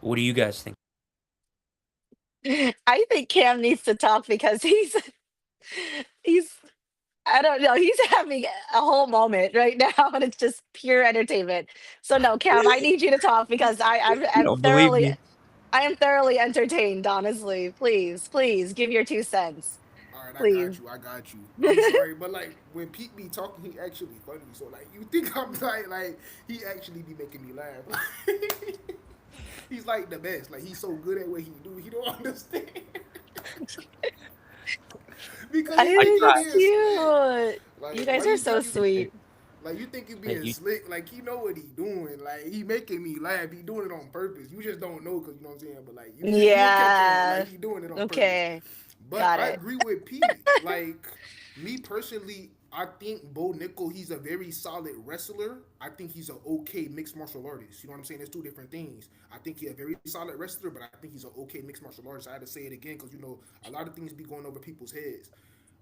Speaker 1: what do you guys think?
Speaker 2: I think Cam needs to talk because he's I don't know, he's having a whole moment right now, and it's just pure entertainment. So no, Cam, I need you to talk because
Speaker 1: You don't believe me?
Speaker 2: I am thoroughly entertained, honestly. Please, please give your 2 cents.
Speaker 3: All right, I got
Speaker 2: Please.
Speaker 3: you. I got you. I'm sorry, but like when Pete be talking, he actually funny. So like you think I'm like he actually be making me laugh. He's like the best. Like he's so good at what he do. He don't understand because
Speaker 2: I
Speaker 3: he
Speaker 1: I
Speaker 3: be
Speaker 2: think
Speaker 1: try.
Speaker 2: it's
Speaker 3: being slick.
Speaker 2: cute. You
Speaker 3: Like why
Speaker 2: guys are
Speaker 3: you
Speaker 2: so
Speaker 3: think you?
Speaker 2: sweet.
Speaker 3: Like you think you
Speaker 1: Hey,
Speaker 3: being slick? Like he know what he doing. Like he making me laugh. He doing it on purpose. You just don't know because you know what I'm saying. But like you'll catch on. Like
Speaker 2: Yeah.
Speaker 3: he doing it on purpose.
Speaker 2: Okay.
Speaker 3: But
Speaker 2: Got
Speaker 3: I
Speaker 2: it.
Speaker 3: agree with Pete. Like me personally, I think Bo Nickel, he's a very solid wrestler. I think he's an okay mixed martial artist. You know what I'm saying? There's two different things. I think he's a very solid wrestler, but I think he's an okay mixed martial artist. I had to say it again because a lot of things be going over people's heads.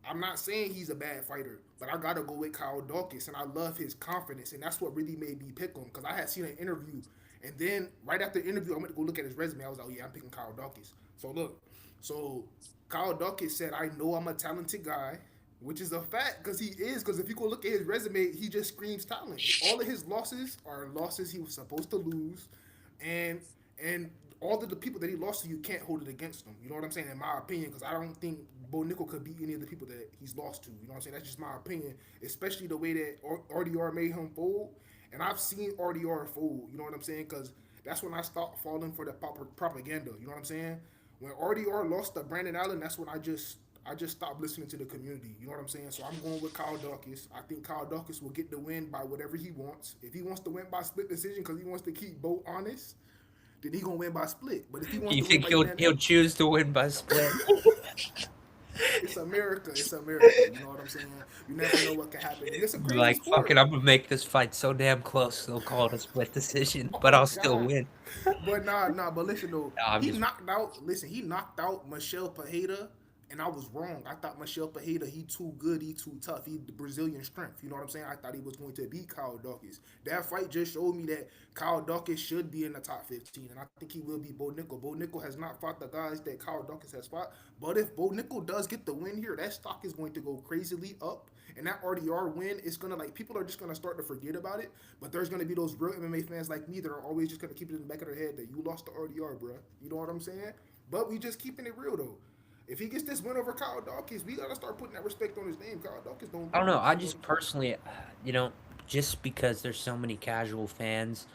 Speaker 3: I'm not saying he's a bad fighter, but I gotta go with Kyle Dawkins, and I love his confidence, and that's what really made me pick him because I had seen an interview, and then right after the interview, I went to go look at his resume. I was like, oh yeah, I'm picking Kyle Dawkins. So look, so Kyle Dawkins said, I know I'm a talented guy, which is a fact because he is. Because if you go look at his resume, he just screams talent. All of his losses are losses he was supposed to lose, and and all of the people that he lost to, you can't hold it against him. You know what I'm saying? In my opinion, because I don't think Bo Nickel could beat any of the people that he's lost to. You know what I'm saying? That's just my opinion. Especially the way that RDR made him fold, and I've seen RDR fold. You know what I'm saying? Because that's when I stopped falling for the propaganda. You know what I'm saying? When RDR lost to Brandon Allen, that's when I just stopped listening to the community. You know what I'm saying? So I'm going with Kyle Dawkins. I think Kyle Dawkins will get the win by whatever he wants. If he wants to win by split decision because he wants to keep Bo honest, then he gonna win by split. But if he wants
Speaker 1: You
Speaker 3: to win
Speaker 1: think
Speaker 3: by
Speaker 1: he'll choose to win by split?
Speaker 3: it's America. It's America. You know what I'm saying? You never know what can happen, and it's a
Speaker 1: Be
Speaker 3: crazy
Speaker 1: like, fuck it,
Speaker 3: sport.
Speaker 1: I'm gonna make this fight so damn close they'll call it a split decision, but
Speaker 3: Oh
Speaker 1: I'll still
Speaker 3: God.
Speaker 1: win.
Speaker 3: But nah. But listen though,
Speaker 1: No, I'm
Speaker 3: he
Speaker 1: just
Speaker 3: knocked out. Listen, he knocked out Michelle Pajeda and I was wrong. I thought Michelle Pereira, he too good, he too tough, he the Brazilian strength. You know what I'm saying? I thought he was going to beat Kyle Dawkins. That fight just showed me that Kyle Dawkins should be in the top 15, and I think he will be Bo Nickel. Bo Nickel has not fought the guys that Kyle Dawkins has fought, but if Bo Nickel does get the win here, that stock is going to go crazily up. And that RDR win is gonna, like, people are just gonna start to forget about it. But there's gonna be those real MMA fans like me that are always just gonna keep it in the back of their head that you lost the RDR, bro. You know what I'm saying? But we just keeping it real though. If he gets this win over Kyle Dawkins, we gotta start putting that respect on his name. Kyle Dawkins don't
Speaker 1: I don't know.
Speaker 3: lose.
Speaker 1: I
Speaker 3: You know what
Speaker 1: just
Speaker 3: I'm saying?
Speaker 1: personally, you know, just because there's so many casual fans,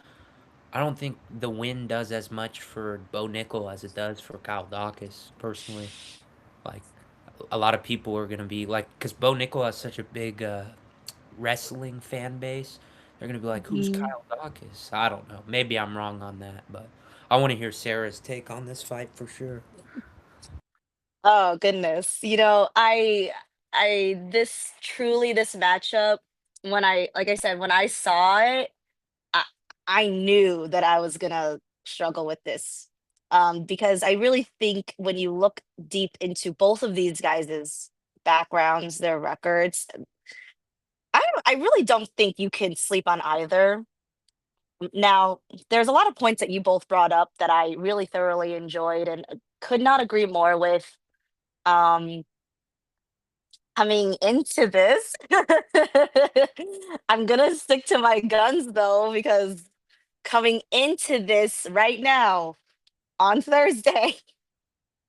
Speaker 1: I don't think the win does as much for Bo Nickel as it does for Kyle Dawkins. Personally, like a lot of people are gonna be like, because Bo Nickel has such a big wrestling fan base, they're gonna be like, "Who's
Speaker 2: Mhm.
Speaker 1: Kyle Dawkins?" I don't know. Maybe I'm wrong on that, but I want to hear Sarah's take on this fight for sure.
Speaker 2: Oh goodness. This truly this matchup, when I like I said, when I saw it, I I knew that I was gonna struggle with this. Because I really think when you look deep into both of these guys' backgrounds, their records, I really don't think you can sleep on either. Now, there's a lot of points that you both brought up that I really thoroughly enjoyed and could not agree more with. Um, Coming into this, I'm gonna stick to my guns though, because coming into this right now on Thursday,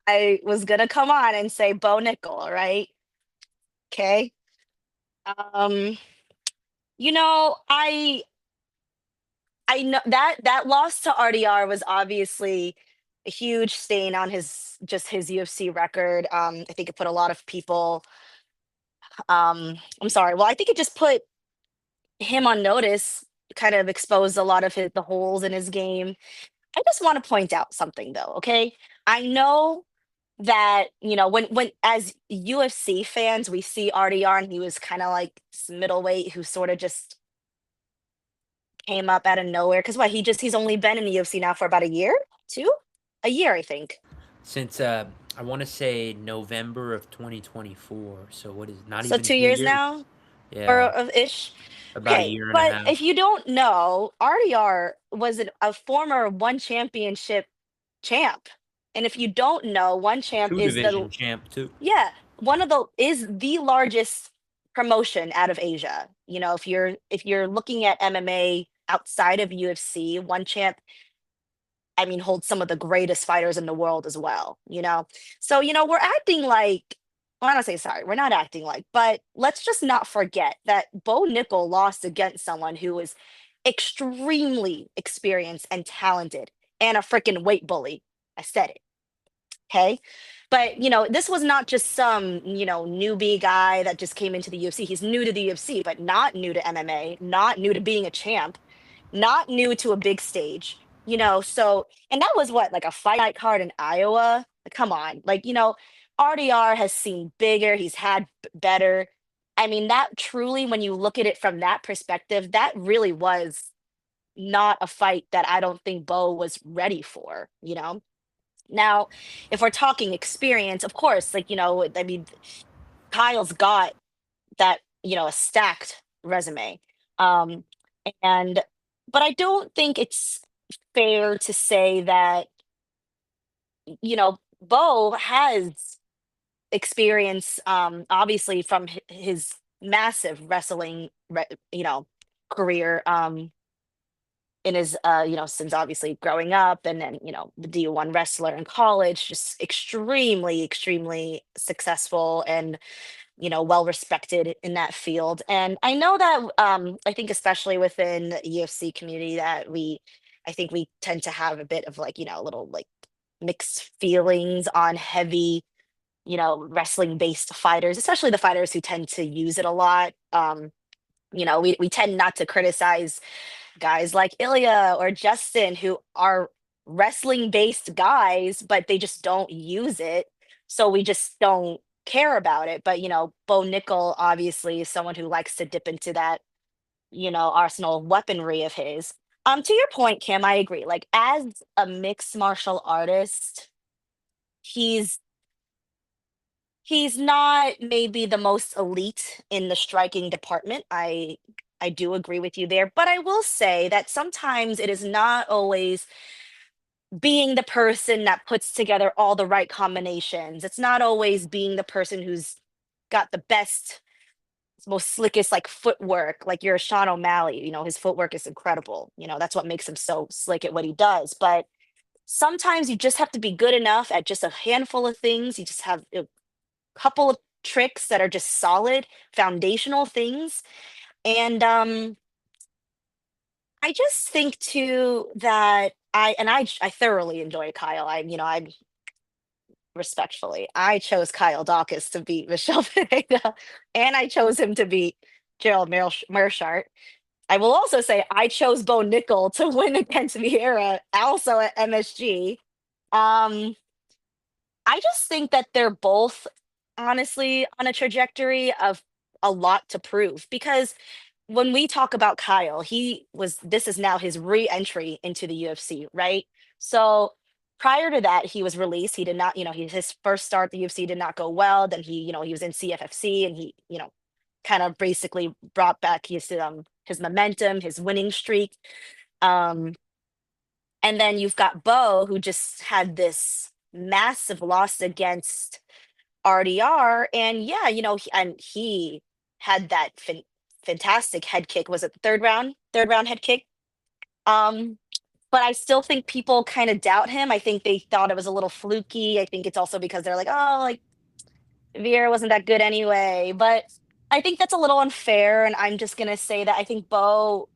Speaker 2: I was gonna come on and say Bo Nickel, right? Okay. Um, I know that that loss to RDR was obviously a huge stain on his UFC record. I think it put a lot of people. I'm sorry. Well, I think it just put him on notice, kind of exposed a lot of the holes in his game. I just want to point out something though, okay? I know that, when as UFC fans, we see RDR and he was kind of like this middleweight who sort of just came up out of nowhere. Because what, he's only been in the UFC now for about a year, two, a year, I think.
Speaker 1: Since I want to say November of 2024, so what is it, not
Speaker 2: So
Speaker 1: even
Speaker 2: 2 years
Speaker 1: 2 years?
Speaker 2: now, or
Speaker 1: Yeah,
Speaker 2: of ish.
Speaker 1: about a
Speaker 2: Okay,
Speaker 1: year and a
Speaker 2: but
Speaker 1: half.
Speaker 2: if you don't know, RDR was a former one championship champ. And if you don't know, one champ
Speaker 1: Two
Speaker 2: is the
Speaker 1: division champ too.
Speaker 2: yeah, one of the is the largest promotion out of Asia. If you're looking at MMA outside of UFC, one champ, I mean, holds some of the greatest fighters in the world as well. So, we're acting like, well, I don't say sorry, we're not acting like, but let's just not forget that Bo Nickel lost against someone who was extremely experienced and talented and a freaking weight bully. I said it. Okay. But, this was not just some, newbie guy that just came into the UFC. He's new to the UFC, but not new to MMA, not new to being a champ, not new to a big stage. So, and that was what, like a fight night card in Iowa? Like, come on. Like, RDR has seen bigger, he's had better. I mean, that truly, when you look at it from that perspective, that really was not a fight that I don't think Bo was ready for. Now, if we're talking experience, of course, like, I mean, Kyle's got that, a stacked resume. Um, and, but I don't think it's fair to say that, Bo has experience, obviously from his massive wrestling, career. In his since obviously growing up, and then the D1 wrestler in college, just extremely successful and well respected in that field. And I know that, I think especially within the UFC community, that I think we tend to have a bit of like, a little like mixed feelings on heavy, wrestling based fighters, especially the fighters who tend to use it a lot. We tend not to criticize guys like Ilya or Justin, who are wrestling based guys, but they just don't use it. So we just don't care about it. But, Bo Nickel obviously is someone who likes to dip into that, arsenal of weaponry of his. To your point, Cam, I agree. Like, as a mixed martial artist, he's He's not maybe the most elite in the striking department. I do agree with you there, but I will say that sometimes it is not always being the person that puts together all the right combinations. It's not always being the person who's got the best, most slickest like footwork. Like you're Sean O'Malley, his footwork is incredible. That's what makes him so slick at what he does. But sometimes you just have to be good enough at just a handful of things. You just have a couple of tricks that are just solid foundational things. And I just think too that I thoroughly enjoy Kyle. I respectfully, I chose Kyle Dawkins to beat Michelle Pineda, and I chose him to beat Gerald Mearshart. I will also say I chose Bo Nickel to win against Vieira, also at MSG. Um, I just think that they're both honestly on a trajectory of a lot to prove because when we talk about Kyle, this is now his re-entry into the UFC, right? So prior to that, he was released. He did not, his first start at the UFC did not go well. Then he was in CFFC and he, kind of basically brought back his momentum, his winning streak. Um, and then you've got Bo, who just had this massive loss against RDR, and yeah, he had that fantastic head kick. Was it the third round? Third round head kick. Um, but I still think people kind of doubt him. I think they thought it was a little fluky. I think it's also because they're like, oh, like Vieira wasn't that good anyway. But I think that's a little unfair, and I'm just gonna say that I think Bo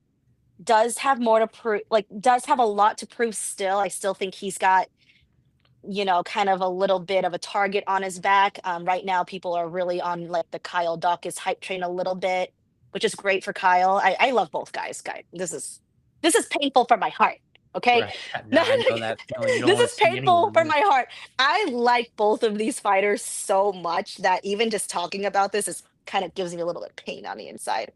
Speaker 2: does have more to prove. Like, does have a lot to prove still. I still think he's got kind of a little bit of a target on his back. Right now, people are really on like the Kyle Dawkins hype train a little bit, which is great for Kyle. I love both guys. Guy, this is painful for my heart. Okay,
Speaker 1: Right. No, I know that feeling. You don't
Speaker 2: this
Speaker 1: want
Speaker 2: is
Speaker 1: to see
Speaker 2: painful
Speaker 1: anyone
Speaker 2: for
Speaker 1: lose.
Speaker 2: my heart. I like both of these fighters so much that even just talking about this is kind of gives me a little bit of pain on the inside.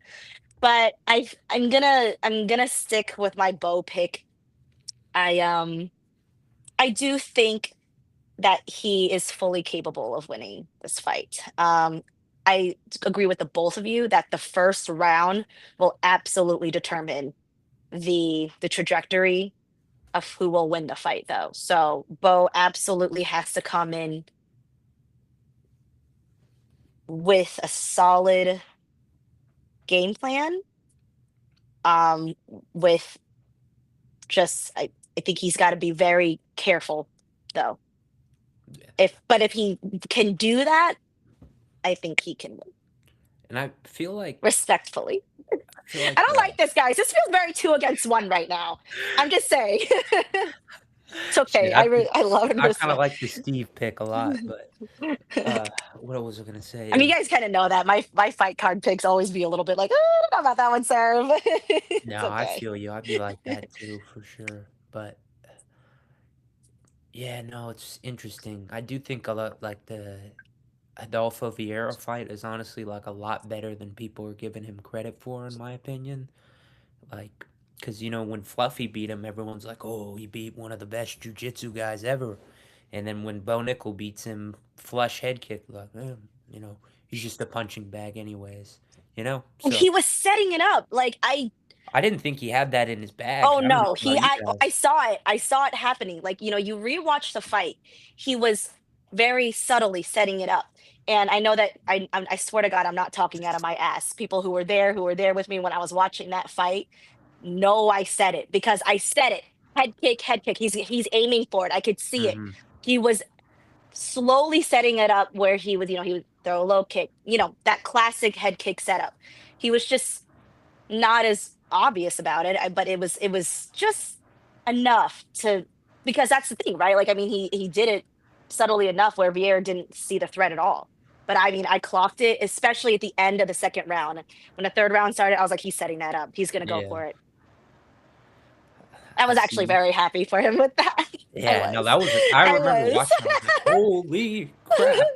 Speaker 2: But I'm gonna stick with my Bo pick. I do think that he is fully capable of winning this fight. I agree with the both of you that the first round will absolutely determine the trajectory of who will win the fight, though. So Bo absolutely has to come in with a solid game plan. Um, with just I think he's got to be very careful, though.
Speaker 1: Yeah.
Speaker 2: If he can do that, I think he can win
Speaker 1: And
Speaker 2: respectfully.
Speaker 1: I feel
Speaker 2: I
Speaker 1: like,
Speaker 2: don't like this, guys. This feels very two against one right now. I'm just saying. It's
Speaker 1: shit.
Speaker 2: okay. I love and
Speaker 1: I kind of
Speaker 2: respect.
Speaker 1: like the Steve pick a lot, but what was I gonna say
Speaker 2: I mean, you
Speaker 1: is
Speaker 2: guys kind of know that my fight card picks always be a little bit like, oh, I don't know about that one, sir. But it's
Speaker 1: no, I
Speaker 2: okay.
Speaker 1: feel you. I'd be like that too for sure. But yeah, no, it's interesting. I do think a lot like the Adolfo Vieira fight is honestly like a lot better than people are giving him credit for, in my opinion. Like, because when Fluffy beat him, everyone's like, "Oh, he beat one of the best jujitsu guys ever." And then when Bo Nickel beats him, flush head kick, like, you know, he's just a punching bag, anyways.
Speaker 2: And
Speaker 1: So
Speaker 2: he was setting it up. Like
Speaker 1: I didn't think he had that in his bag.
Speaker 2: oh
Speaker 1: I don't know
Speaker 2: no,
Speaker 1: about you
Speaker 2: I
Speaker 1: guys.
Speaker 2: saw it. I saw it happening. Like, you rewatch the fight. He was very subtly setting it up. And I know that I swear to God, I'm not talking out of my ass. People who were there with me when I was watching that fight, know I said it because I said it. Head kick, head kick. He's aiming for it. I could see it.
Speaker 1: Hmm.
Speaker 2: He was slowly setting it up where he would throw a low kick, that classic head kick setup. He was just not as obvious about it, but it was just enough to because that's the thing, right? Like I mean, he did it subtly enough where Vieira didn't see the threat at all. But I mean, I clocked it, especially at the end of the second round. When the third round started, I was like, he's setting that up. He's gonna go
Speaker 1: Yeah,
Speaker 2: for it. I
Speaker 1: I
Speaker 2: was actually
Speaker 1: see.
Speaker 2: very happy for him with that. I
Speaker 1: Yeah, no,
Speaker 2: was.
Speaker 1: that was. I
Speaker 2: I
Speaker 1: remember
Speaker 2: was.
Speaker 1: watching. I was like, "Holy crap,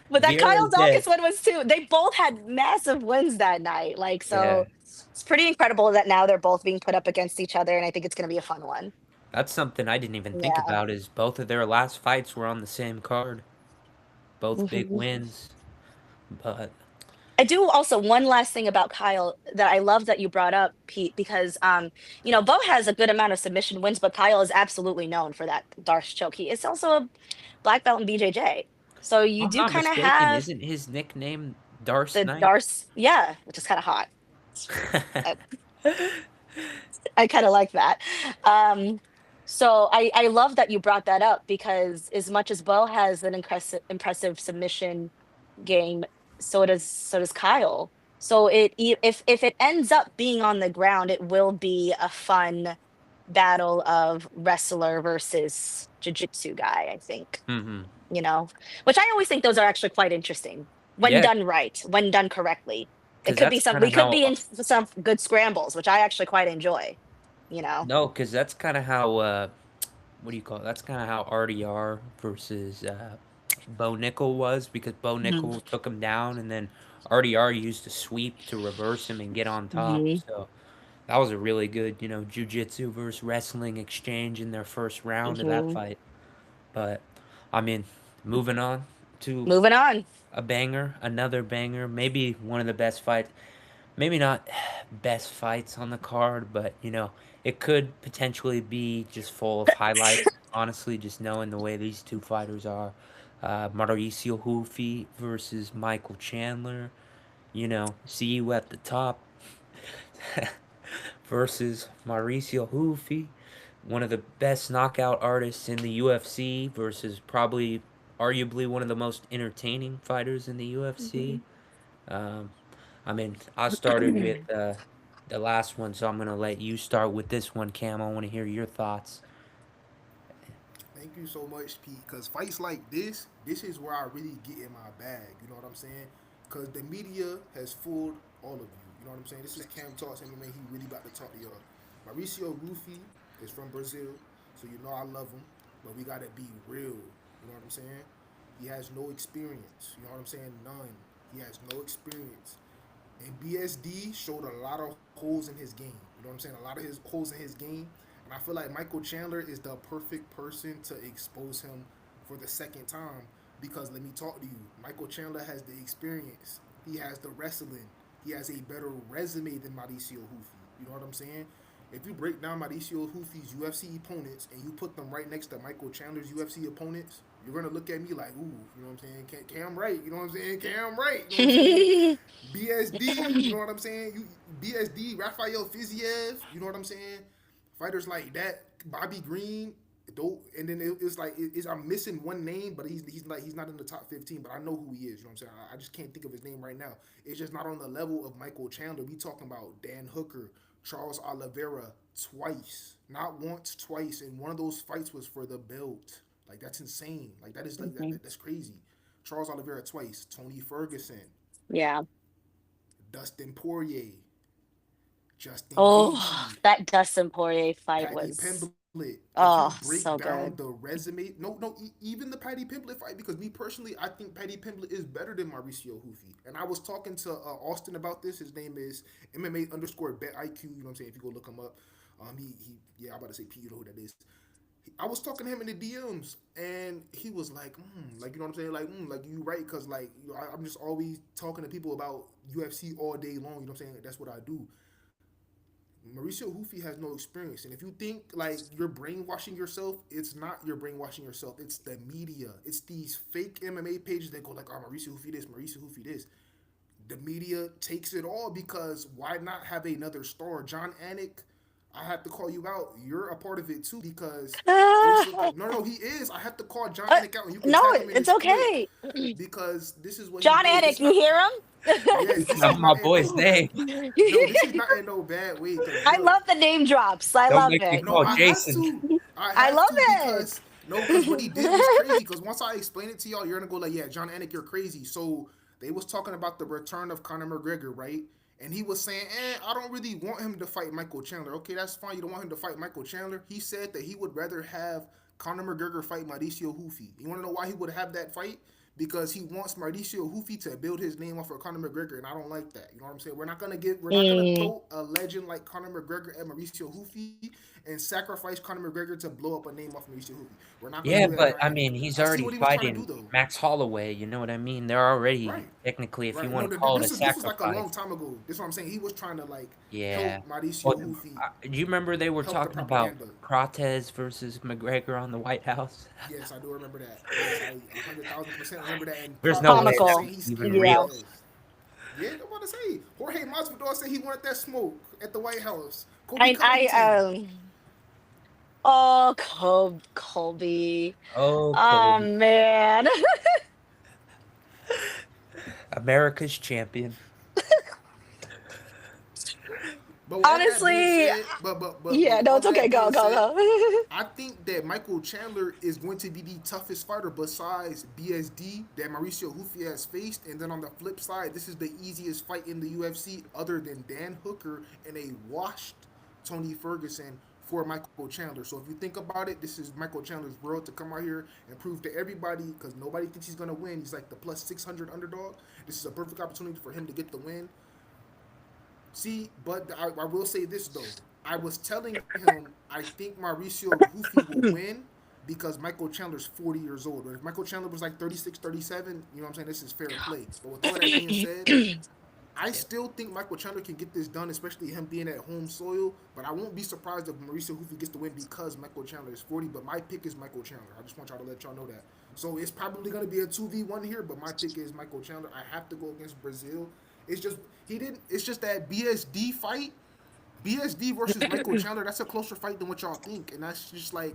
Speaker 2: But that Kyle
Speaker 1: Vieira's dead."
Speaker 2: Dawkins one was too. They both had massive wins that night. Like,
Speaker 1: Yeah,
Speaker 2: so it's pretty incredible that now they're both being put up against each other, and I think it's going to be a fun one.
Speaker 1: that's something I didn't even think
Speaker 2: Yeah.
Speaker 1: about. Is both of their last fights were on the same card. Both big
Speaker 2: Mhm.
Speaker 1: wins, but
Speaker 2: I do also one last thing about Kyle that I love that you brought up, Pete, because Bo has a good amount of submission wins, but Kyle is absolutely known for that Darce choke. He is also a black belt in BJJ. So
Speaker 1: if
Speaker 2: you
Speaker 1: I'm
Speaker 2: do
Speaker 1: not
Speaker 2: kind of
Speaker 1: mistaken,
Speaker 2: have
Speaker 1: isn't his nickname Darce
Speaker 2: the
Speaker 1: Knight?
Speaker 2: Darce, yeah, which is kind of hot. I, I kind of like that. Um, so I love that you brought that up because as much as Bo has an impressive submission game, so does Kyle. So if it ends up being on the ground, it will be a fun battle of wrestler versus jiu-jitsu guy, I think.
Speaker 1: Mm-hmm.
Speaker 2: You know, which I always think those are actually quite interesting when
Speaker 1: Yeah,
Speaker 2: done right, when done correctly. It
Speaker 1: because
Speaker 2: could be
Speaker 1: that's
Speaker 2: some
Speaker 1: kind
Speaker 2: we
Speaker 1: of
Speaker 2: could
Speaker 1: how.
Speaker 2: be in some good scrambles, which I actually quite enjoy, you know.
Speaker 1: No, because that's kind of how. What do you call it? That's kind of how RDR versus Bo Nickel was, because Bo
Speaker 2: Mhm.
Speaker 1: Nickel took him down, and then RDR used a sweep to reverse him and get on top.
Speaker 2: Mhm.
Speaker 1: So that was a really good, jujitsu versus wrestling exchange in their first round of that
Speaker 2: Mhm.
Speaker 1: fight. But I mean, moving on to
Speaker 2: Moving on.
Speaker 1: a banger, another banger, maybe one of the best fights. Maybe not best fights on the card, but it could potentially be just full of highlights. Honestly, just knowing the way these two fighters are. Mauricio Hufi versus Michael Chandler. See you at the top versus Mauricio Hufi, one of the best knockout artists in the UFC versus probably arguably one of the most entertaining fighters in the UFC.
Speaker 2: Mhm.
Speaker 1: Um, I mean, I started with the last one, so I'm gonna let you start with this one, Cam. I want to hear your thoughts.
Speaker 3: Thank you so much, Pete. Because fights like this is where I really get in my bag. You know what I'm saying? Because the media has fooled all of you. You know what I'm saying? This is Cam Talks MMA. He really about to talk to y'all. Mauricio Rufy is from Brazil, so you know I love him. But we gotta be real. You know what I'm saying? He has no experience. You know what I'm saying? None. He has no experience. And BSD showed a lot of holes in his game. You know what I'm saying? A lot of his holes in his game. And I feel like Michael Chandler is the perfect person to expose him for the second time. Because let me talk to you. Michael Chandler has the experience. He has the wrestling. He has a better resume than Mauricio Hufi. You know what I'm saying? If you break down Mauricio Hufi's UFC opponents and you put them right next to Michael Chandler's UFC opponents, you're gonna look at me like, ooh, you know what I'm saying? Cam right, you know what I'm saying? Cam right, you know what I'm saying? BSD, you know what I'm saying? BSD, Rafael Fiziev, you know what I'm saying? Fighters like that, Bobby Green, and then it's like I'm missing one name, but he's not in the top 15, but I know who he is. You know what I'm saying? I just can't think of his name right now. It's just not on the level of Michael Chandler. We talking about Dan Hooker, Charles Oliveira twice, not once, twice, and one of those fights was for the belt. Like that's insane. Like that is like
Speaker 2: Mhm.
Speaker 3: that's crazy. Charles Oliveira twice, Tony Ferguson,
Speaker 2: Yeah.
Speaker 3: Dustin Poirier, Justin
Speaker 2: Oh,
Speaker 3: Gaethje,
Speaker 2: that Dustin Poirier fight
Speaker 3: Patty
Speaker 2: was
Speaker 3: Pimblett. If you break
Speaker 2: so
Speaker 3: down
Speaker 2: good.
Speaker 3: the resume, no, even the Patty Pimblett fight, because me personally, I think Patty Pimblett is better than Mauricio Hufi. And I was talking to Austin about this. His name is MMA underscore bet IQ. You know what I'm saying? If you go look him up, yeah, I'm about to say P. You know who that is. I was talking to him in the DMs, and he was like, like you know what I'm saying, like you right, cause like I'm just always talking to people about UFC all day long. You know what I'm saying? That's what I do. Mauricio Hufi has no experience, and if you think like you're brainwashing yourself, it's not you're brainwashing yourself. It's the media. It's these fake MMA pages that go like, "Oh, Mauricio Hufi this, Mauricio Hufi this." The media takes it all because why not have another star? John Anik, I have to call you out. You're a part of it too because it's just like no, he is. I have to call John
Speaker 2: Uh,
Speaker 3: Anik out, and you can
Speaker 2: no,
Speaker 3: tag him in
Speaker 2: it's
Speaker 3: this clip
Speaker 2: okay.
Speaker 3: because this is what he
Speaker 2: John
Speaker 3: did.
Speaker 2: Anik,
Speaker 3: It's
Speaker 2: you
Speaker 3: not.
Speaker 2: hear
Speaker 3: Yes,
Speaker 1: It's
Speaker 3: this is
Speaker 1: not my
Speaker 3: not in
Speaker 1: boy's
Speaker 3: no.
Speaker 1: name.
Speaker 3: No, this is not in no bad way. Cause
Speaker 2: I
Speaker 3: look,
Speaker 2: love the name drops. I
Speaker 1: Don't
Speaker 2: love
Speaker 1: make me
Speaker 2: it.
Speaker 3: no,
Speaker 1: call
Speaker 3: I have
Speaker 1: Jason.
Speaker 3: to. I
Speaker 2: I
Speaker 3: have
Speaker 2: love
Speaker 3: to
Speaker 2: it.
Speaker 3: because no, because what he did was crazy. Because once I explain it to y'all, you're gonna go like, yeah, John Anik, you're crazy. So they was talking about the return of Conor McGregor, right? And he was saying, I don't really want him to fight Michael Chandler. Okay, that's fine. You don't want him to fight Michael Chandler. He said that he would rather have Conor McGregor fight Mauricio Hufi. You want to know why he would have that fight? because he wants Mauricio Hoofy to build his name off of Conor McGregor, and I don't like that. You know what I'm saying? We're not gonna
Speaker 2: Mm.
Speaker 3: tote a legend like Conor McGregor and Mauricio Hoofy and sacrifice Conor McGregor to blow up a name off Mauricio Hoofy. We're not gonna
Speaker 1: Yeah,
Speaker 3: do that.
Speaker 1: but I mean, he's
Speaker 3: I see
Speaker 1: already
Speaker 3: what he was trying to
Speaker 1: fighting
Speaker 3: do though.
Speaker 1: Max Holloway. You know what I mean? They're already
Speaker 3: Right.
Speaker 1: technically, if you
Speaker 3: Right.
Speaker 1: want
Speaker 3: No,
Speaker 1: to call it a
Speaker 3: this was like a long
Speaker 1: sacrifice.
Speaker 3: time ago. This is what I'm saying. He was trying to like
Speaker 1: Yeah.
Speaker 3: help Mauricio
Speaker 1: Well,
Speaker 3: Hoofy
Speaker 1: do you remember they were
Speaker 3: help the
Speaker 1: talking about
Speaker 3: propaganda.
Speaker 1: Prates versus McGregor on the White House?
Speaker 3: Yes, I do remember that. Yes, I 100,000% remember that. And
Speaker 1: There's no way
Speaker 3: Prates was
Speaker 1: that
Speaker 2: Comical.
Speaker 3: saying he's
Speaker 1: even
Speaker 3: scared.
Speaker 1: real.
Speaker 2: Yeah.
Speaker 3: Yes. Yeah, I'm about to say. Jorge Masvidal said he wanted that smoke at the White House. Kobe
Speaker 2: I
Speaker 3: Covington.
Speaker 2: oh, Colby.
Speaker 1: Oh,
Speaker 2: Oh
Speaker 1: Kobe,
Speaker 2: man.
Speaker 1: America's champion.
Speaker 3: But with that being
Speaker 2: Honestly,
Speaker 3: said, but
Speaker 2: yeah,
Speaker 3: with
Speaker 2: no,
Speaker 3: all
Speaker 2: it's okay.
Speaker 3: that
Speaker 2: Go,
Speaker 3: being
Speaker 2: go,
Speaker 3: said,
Speaker 2: go.
Speaker 3: I think that Michael Chandler is going to be the toughest fighter besides BSD that Mauricio Hoofy has faced. And then on the flip side, this is the easiest fight in the UFC other than Dan Hooker and a washed Tony Ferguson for Michael Chandler. So if you think about it, this is Michael Chandler's world to come out here and prove to everybody, because nobody thinks he's going to win. He's like the plus 600 underdog. This is a perfect opportunity for him to get the win. See, but I will say this though. I was telling him I think Mauricio Hoofy will win because Michael Chandler's 40 years old. But if Michael Chandler was like 36, 37, you know what I'm saying? This is fair play. But with all that being said, I
Speaker 1: Yeah.
Speaker 3: still think Michael Chandler can get this done, especially him being at home soil. But I won't be surprised if Mauricio Hoofy gets the win because Michael Chandler is 40. But my pick is Michael Chandler. I just want y'all to let y'all know that. So it's probably going to be a 2v1 here, but my pick is Michael Chandler. I have to go against Brazil. It's just he didn't. It's just that BSD fight, BSD versus Michael Chandler. That's a closer fight than what y'all think, and that's just like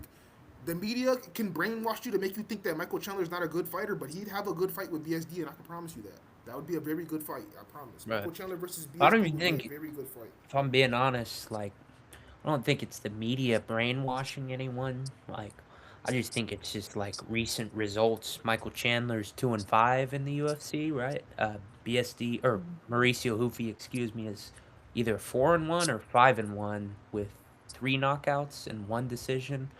Speaker 3: the media can brainwash you to make you think that Michael Chandler is not a good fighter, but he'd have a good fight with BSD, and I can promise you that. That would be a very good fight. I promise.
Speaker 1: Right.
Speaker 3: Michael Chandler versus
Speaker 1: I don't
Speaker 3: BSD
Speaker 1: even
Speaker 3: would be a
Speaker 1: think,
Speaker 3: very good fight.
Speaker 1: if I'm being honest, like I don't think it's the media brainwashing anyone. Like, I just think it's just like recent results. Michael Chandler's 2-5 in the UFC, right? BSD or Mauricio Hoofy, excuse me, is either 4-1 or 5-1 with 3 knockouts and 1 decision.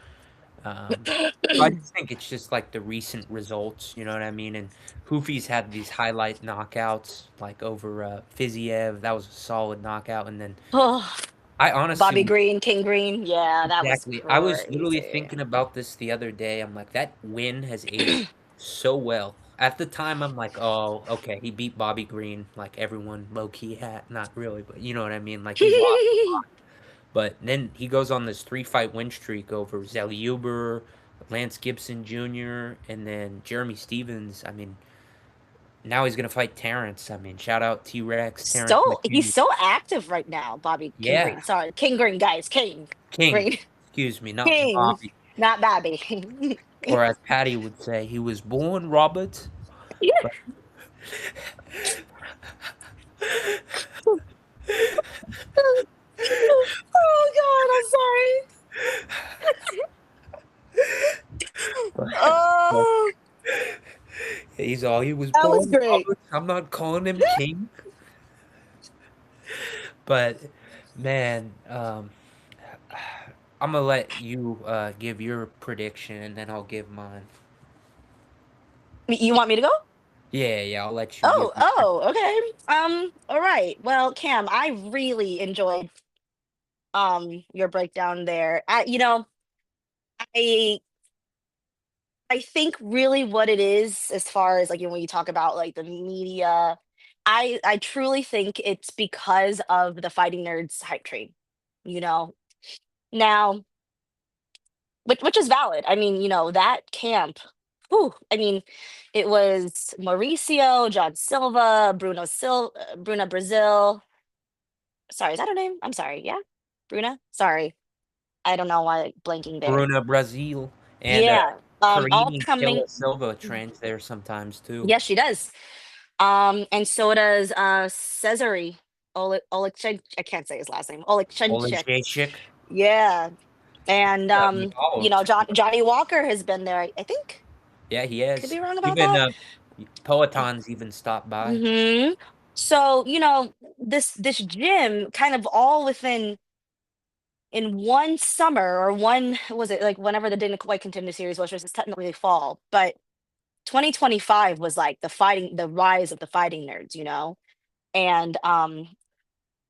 Speaker 1: Um, so I just think it's just like the recent results, you know what I mean? And Hoofy's had these highlight knockouts, like over Fiziev. That was a solid knockout, and then
Speaker 2: Oh,
Speaker 1: I
Speaker 2: Bobby
Speaker 1: honestly.
Speaker 2: Green, King Green. Yeah, that was
Speaker 1: Exactly. I was literally
Speaker 2: crazy.
Speaker 1: thinking about this the other day. I'm like, that win has aged so well. At the time, I'm like, oh, okay, he beat Bobby Green, like everyone low key had. Not really, but you know what I mean. Like he lost. But then he goes on this 3 fight win streak over Zellhuber, Lance Gibson Jr., and then Jeremy Stevens. I mean, now he's gonna fight Terrence. I mean, shout out T Rex, Terrence
Speaker 2: He's
Speaker 1: McKinney.
Speaker 2: so active right now, Bobby King
Speaker 1: Yeah,
Speaker 2: Green. Sorry, King Green, guys. King
Speaker 1: King.
Speaker 2: Green.
Speaker 1: Excuse me, not
Speaker 2: King,
Speaker 1: Bobby.
Speaker 2: not Bobby.
Speaker 1: Or as Patty would say, he was born Robert. But
Speaker 2: Oh God, I'm sorry.
Speaker 1: but but
Speaker 2: Oh,
Speaker 1: he was
Speaker 2: that was
Speaker 1: born
Speaker 2: great.
Speaker 1: Robert. I'm not calling him king, but man, I'm gonna let you give your prediction and then I'll give mine.
Speaker 2: You want me to go?
Speaker 1: Yeah, yeah, I'll let you give
Speaker 2: Oh,
Speaker 1: yours.
Speaker 2: okay. All right. Well, Cam, I really enjoyed your breakdown there. I I think really what it is as far as like when you talk about like the media, I truly think it's because of the fighting nerds hype train. You know. Now, which is valid. I mean, that camp, whew, I mean, it was Mauricio, John Silva, Bruna Brazil. Sorry, is that her name? I'm sorry. Yeah. Bruna? Sorry. I don't know why blanking there.
Speaker 1: Bruna Brazil and
Speaker 2: Yeah. All
Speaker 1: Karine
Speaker 2: coming.
Speaker 1: Stella Silva trains there sometimes too.
Speaker 2: Yes, she does. And so does Cesare Oleg, I can't say his last name. Oleg.
Speaker 1: Olejniczak.
Speaker 2: Yeah. And Johnny Walker has been there, I think.
Speaker 1: Yeah, he
Speaker 2: Could
Speaker 1: is.
Speaker 2: be wrong about
Speaker 1: Even
Speaker 2: that.
Speaker 1: Peloton's even stopped by.
Speaker 2: Hmm. So, this gym kind of all within in one summer or one was it like whenever the didn't quite contender series was, which is technically fall, but 2025 was like the rise of the fighting nerds, you know? And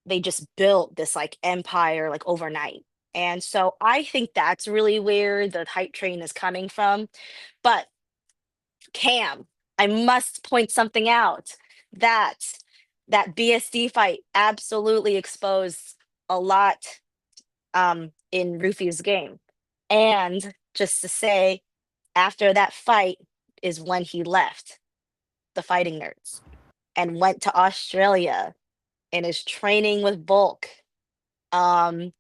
Speaker 2: they just built this like empire like overnight. And so I think that's really where the hype train is coming from. But Cam, I must point something out. That that BSD fight absolutely exposed a lot in Rufy's game. And just to say, after that fight is when he left the fighting nerds and went to Australia and is training with Bulk. Um,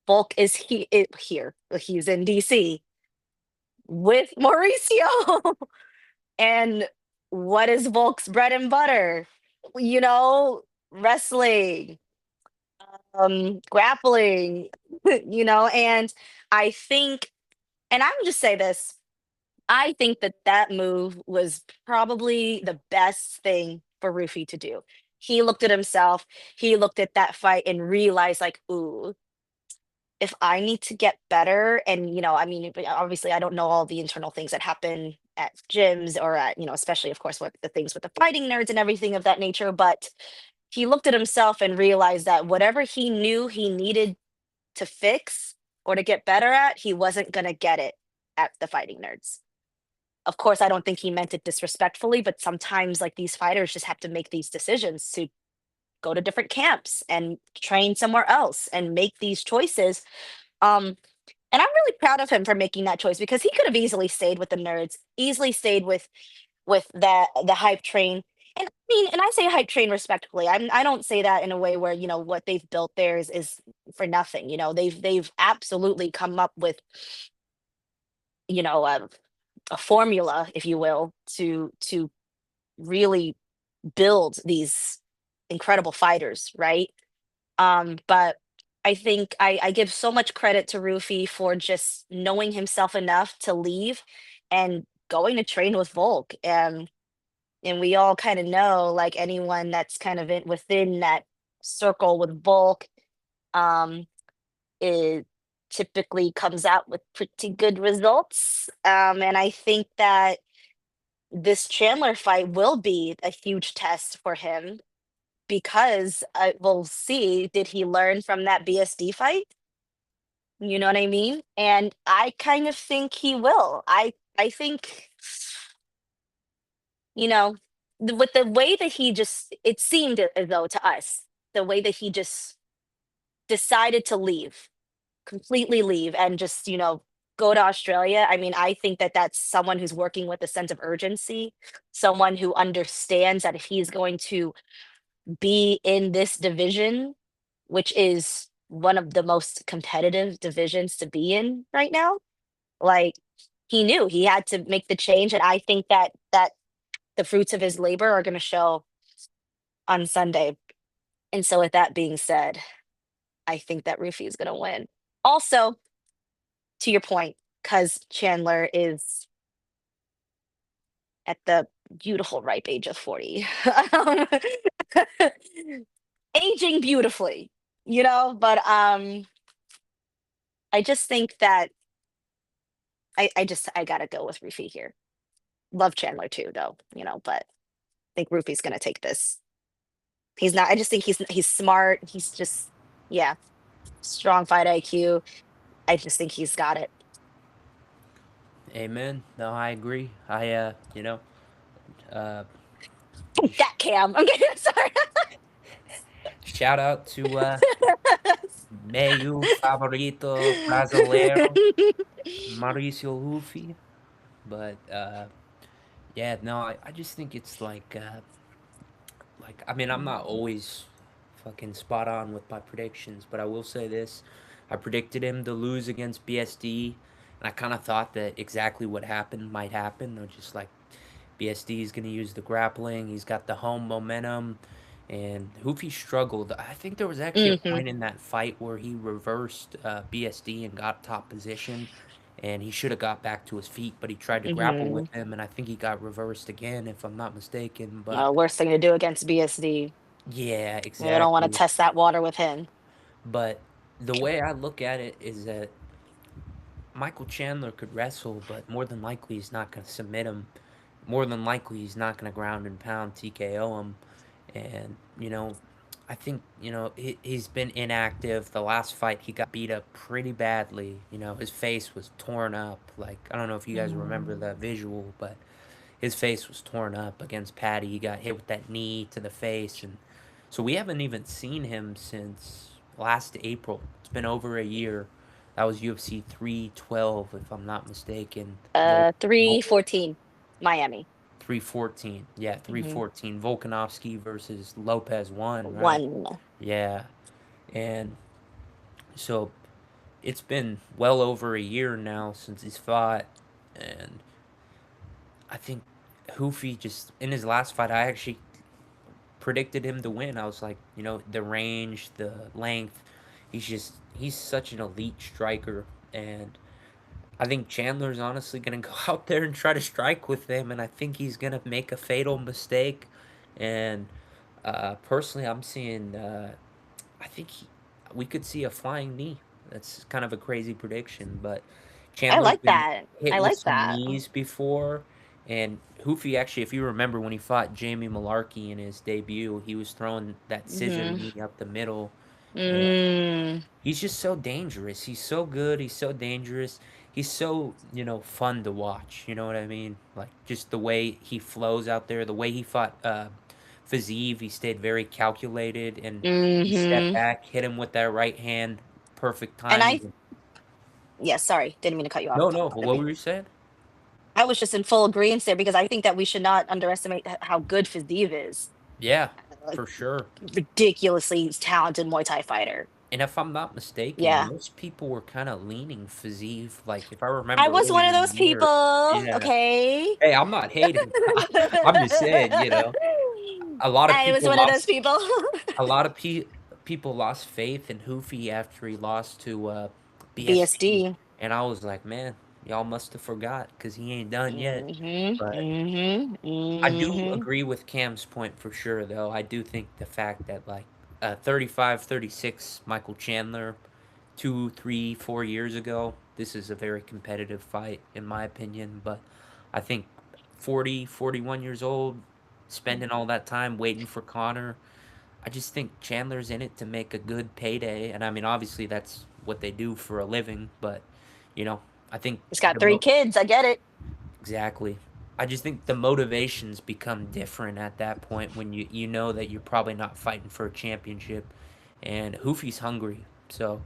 Speaker 2: Bulk is here. He's in DC with Mauricio. And what is Bulk's bread and butter? You know, wrestling, grappling, you know, and I think, and I would just say this, I think that that move was probably the best thing for Rufy to do. He looked at himself, he looked at that fight and realized, like, ooh, if I need to get better, and you know, I mean, obviously, I don't know all the internal things that happen at gyms or at, you know, especially, of course, what the things with the fighting nerds and everything of that nature. But he looked at himself and realized that whatever he knew he needed to fix or to get better at, he wasn't going to get it at the fighting nerds. Of course, I don't think he meant it disrespectfully, but sometimes like these fighters just have to make these decisions to go to different camps and train somewhere else and make these choices. Um, and I'm really proud of him for making that choice because he could have easily stayed with the nerds, easily stayed with the hype train. And I mean, and I say hype train respectfully. I don't say that in a way where, you know, what they've built there is for nothing. You know, they've absolutely come up with, you know, a formula, if you will, to really build these incredible fighters, right? But I think I give so much credit to Rufy for just knowing himself enough to leave and going to train with Volk. And we all kind of know, like anyone that's kind of within that circle with Volk, um, it typically comes out with pretty good results. And I think that this Chandler fight will be a huge test for him because we'll see, did he learn from that BSD fight? You know what I mean? And I kind of think he will. I think, you know, with the way that he just, it seemed as though to us, the way that he just decided to leave, completely leave and just, you know, go to Australia. I mean, I think that that's someone who's working with a sense of urgency, someone who understands that if he's going to be in this division, which is one of the most competitive divisions to be in right now, like he knew he had to make the change. And I think that the fruits of his labor are going to show on Sunday. And so with that being said, I think that Rufy is going to win. Also, to your point, because Chandler is at the beautiful ripe age of 40. um, Aging beautifully, you know, but I just think that I gotta go with Rufy here. Love Chandler too, though, you know, but I think Rufy's gonna take this. He's not. I just think he's smart. He's just, yeah, strong fight IQ. I just think he's got it.
Speaker 1: Amen. No, I agree. You know, uh, sh-
Speaker 2: That Cam. I'm kidding. Sorry.
Speaker 1: shout out to meu favorito brasileiro, Mauricio Luffy. But yeah, no, I just think it's like I mean, I'm not always fucking spot on with my predictions, but I will say this: I predicted him to lose against BSD, and I kind of thought that exactly what happened might happen. They're just like BSD is gonna use the grappling. He's got the home momentum, and Hoofy struggled. I think there was actually a
Speaker 2: Hmm.
Speaker 1: point in that fight where he reversed BSD and got top position, and he should have got back to his feet, but he tried to grapple
Speaker 2: Hmm.
Speaker 1: with him, and I think he got reversed again, if I'm not mistaken. But
Speaker 2: Worst thing to do against BSD.
Speaker 1: yeah,
Speaker 2: We don't want to
Speaker 1: exactly.
Speaker 2: test that water with him.
Speaker 1: But the way I look at it is that Michael Chandler could wrestle, but more than likely he's not going to submit him. more than likely he's not going to ground and pound TKO him. And, I think, he's been inactive. The last fight, he got beat up pretty badly. His face was torn up. Like, I don't know if you guys remember
Speaker 2: Mm.
Speaker 1: that visual, but his face was torn up against Patty. He got hit with that knee to the face. And so we haven't even seen him since last April. It's been over a year. That was UFC 312, if I'm not mistaken.
Speaker 2: 314, Miami.
Speaker 1: 314. Yeah,
Speaker 2: Hmm.
Speaker 1: 314. Volkanovski versus Lopez won, right?
Speaker 2: One.
Speaker 1: Yeah. And so it's been well over a year now since he's fought. And I think Hoofy just, in his last fight, I actually predicted him to win. I was like, the range, the length. He's such an elite striker. And I think Chandler's honestly going to go out there and try to strike with him. And I think he's going to make a fatal mistake. And personally, I'm seeing, I think we could see a flying knee. That's kind of a crazy prediction, but
Speaker 2: I
Speaker 1: Chandler's
Speaker 2: like
Speaker 1: been
Speaker 2: that.
Speaker 1: hit
Speaker 2: I
Speaker 1: with
Speaker 2: like
Speaker 1: some
Speaker 2: that.
Speaker 1: knees before, and Hoofy actually, if you remember when he fought Jamie Malarkey in his debut, he was throwing that scissor
Speaker 2: Hmm.
Speaker 1: knee up the middle, and
Speaker 2: Mm.
Speaker 1: he's just so dangerous. He's so good. He's so dangerous. He's so, fun to watch. You know what I mean? Like, just the way he flows out there, the way he fought Fazeev, he stayed very calculated and he stepped
Speaker 2: Hmm.
Speaker 1: back, hit him with that right hand, perfect
Speaker 2: And I,
Speaker 1: timing.
Speaker 2: yeah, sorry, didn't mean to cut you off.
Speaker 1: No, no. What were you saying?
Speaker 2: I was just in full agreement there because I think that we should not underestimate how good Fiziev is.
Speaker 1: Yeah,
Speaker 2: Like,
Speaker 1: for sure.
Speaker 2: ridiculously talented Muay Thai fighter.
Speaker 1: And if I'm not mistaken,
Speaker 2: Yeah.
Speaker 1: most people were kind of leaning Fazeev. Like, if I
Speaker 2: I
Speaker 1: remember
Speaker 2: was one
Speaker 1: earlier
Speaker 2: of
Speaker 1: in
Speaker 2: those
Speaker 1: the year,
Speaker 2: people,
Speaker 1: yeah.
Speaker 2: okay?
Speaker 1: Hey, I'm not hating. I'm just saying, a lot of
Speaker 2: I was
Speaker 1: people
Speaker 2: one of those
Speaker 1: lost
Speaker 2: people.
Speaker 1: a lot of people lost faith in Hoofy after he lost to BSD,
Speaker 2: BSD.
Speaker 1: and I was like, man, y'all must have forgot because he ain't done yet.
Speaker 2: Hmm.
Speaker 1: But
Speaker 2: Hmm.
Speaker 1: I do
Speaker 2: Hmm.
Speaker 1: agree with Cam's point for sure, though. I do think the fact that, like, 35, 36 Michael Chandler 2, 3, 4 years ago, this is a very competitive fight, in my opinion. But I think 40, 41 years old, spending all that time waiting for Connor, I just think Chandler's in it to make a good payday. And I mean, obviously, that's what they do for a living. But, you know, I think
Speaker 2: He's got
Speaker 1: the
Speaker 2: three kids. I get it.
Speaker 1: exactly. I just think the motivations become different at that point when you know that you're probably not fighting for a championship, and Hoofy's hungry. So,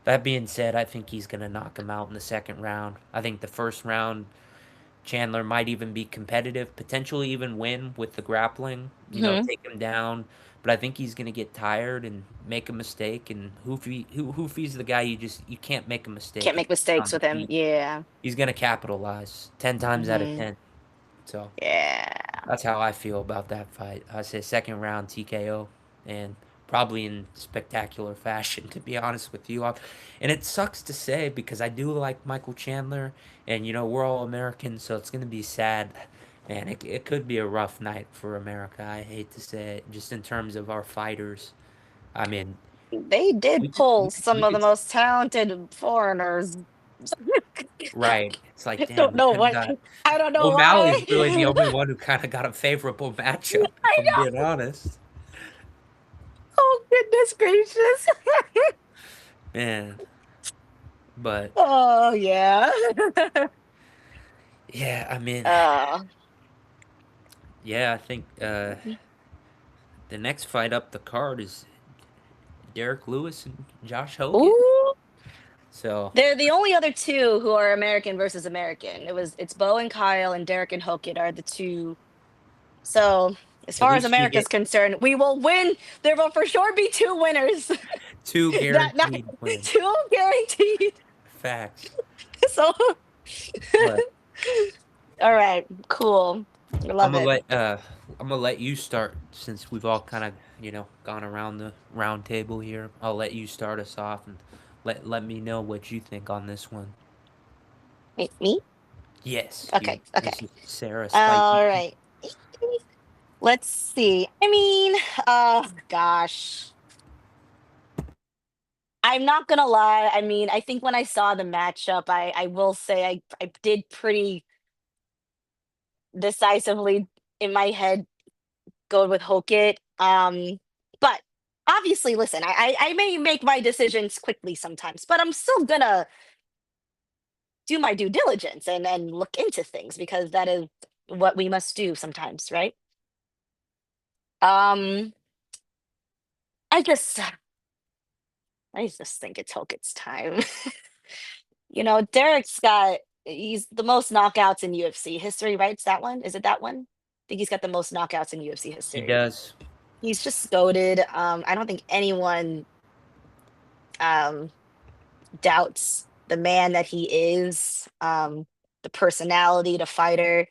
Speaker 1: that being said, I think he's gonna knock him out in the second round. I think the first round, Chandler might even be competitive, potentially even win with the grappling.
Speaker 2: Hmm.
Speaker 1: Take him down. But I think he's gonna get tired and make a mistake. And Hoofy's the guy you can't make a mistake
Speaker 2: Can't
Speaker 1: if
Speaker 2: make
Speaker 1: he's
Speaker 2: mistakes
Speaker 1: on the
Speaker 2: with him.
Speaker 1: feet.
Speaker 2: Yeah.
Speaker 1: He's gonna capitalize 10 times out of
Speaker 2: Hmm.
Speaker 1: 10. So
Speaker 2: Yeah.
Speaker 1: that's how I feel about that fight. I say second round TKO, and probably in spectacular fashion, to be honest with you. And it sucks to say because I do like Michael Chandler, and we're all Americans, so it's gonna be sad. And it could be a rough night for America. I hate to say it, just in terms of our fighters. I mean,
Speaker 2: They
Speaker 1: we
Speaker 2: did
Speaker 1: could
Speaker 2: pull
Speaker 1: we could, we
Speaker 2: some of the
Speaker 1: could
Speaker 2: most talented foreigners.
Speaker 1: right. It's like,
Speaker 2: I
Speaker 1: damn,
Speaker 2: don't
Speaker 1: we
Speaker 2: know
Speaker 1: could have
Speaker 2: what.
Speaker 1: got
Speaker 2: I don't know
Speaker 1: O'Malley's
Speaker 2: why.
Speaker 1: really the only one who kind of got a favorable matchup, if
Speaker 2: I
Speaker 1: I'm being
Speaker 2: know.
Speaker 1: honest.
Speaker 2: Oh goodness gracious.
Speaker 1: Man, but
Speaker 2: Oh yeah.
Speaker 1: yeah, I mean,
Speaker 2: Uh,
Speaker 1: yeah, I think the next fight up the card is Derek Lewis and Josh Hogan.
Speaker 2: ooh.
Speaker 1: So
Speaker 2: They're the only other two who are American versus American. It's Bo and Kyle and Derek and Hokiet are the two. So as
Speaker 1: at
Speaker 2: far as
Speaker 1: least we
Speaker 2: America's
Speaker 1: get
Speaker 2: concerned, we will win. There will for sure be two winners.
Speaker 1: two
Speaker 2: That not
Speaker 1: guaranteed wins.
Speaker 2: two guaranteed.
Speaker 1: Facts.
Speaker 2: So
Speaker 1: But
Speaker 2: all right, cool. I
Speaker 1: I'm
Speaker 2: love
Speaker 1: gonna
Speaker 2: it.
Speaker 1: let uh I'm gonna let you start since we've all kind of gone around the round table here. I'll let you start us off and let me know what you think on this one.
Speaker 2: Wait, me?
Speaker 1: Yes, you.
Speaker 2: Okay, okay.
Speaker 1: This is Sarah Spicy.
Speaker 2: All right. Let's see. I mean, gosh. I'm not gonna lie. I mean, I think when I saw the matchup, I will say I did pretty decisively in my head go with Hokit. But obviously, listen, I may make my decisions quickly sometimes, but I'm still gonna do my due diligence and look into things because that is what we must do sometimes, right? Um, I just I just think it's Hokit's time. Derek's got he's the most knockouts in UFC history, right? It's that one? Is it that one? I think he's got the most knockouts in UFC
Speaker 1: He
Speaker 2: history.
Speaker 1: does.
Speaker 2: He's just goated. I don't think anyone um doubts the man that he is, the personality, the fighter.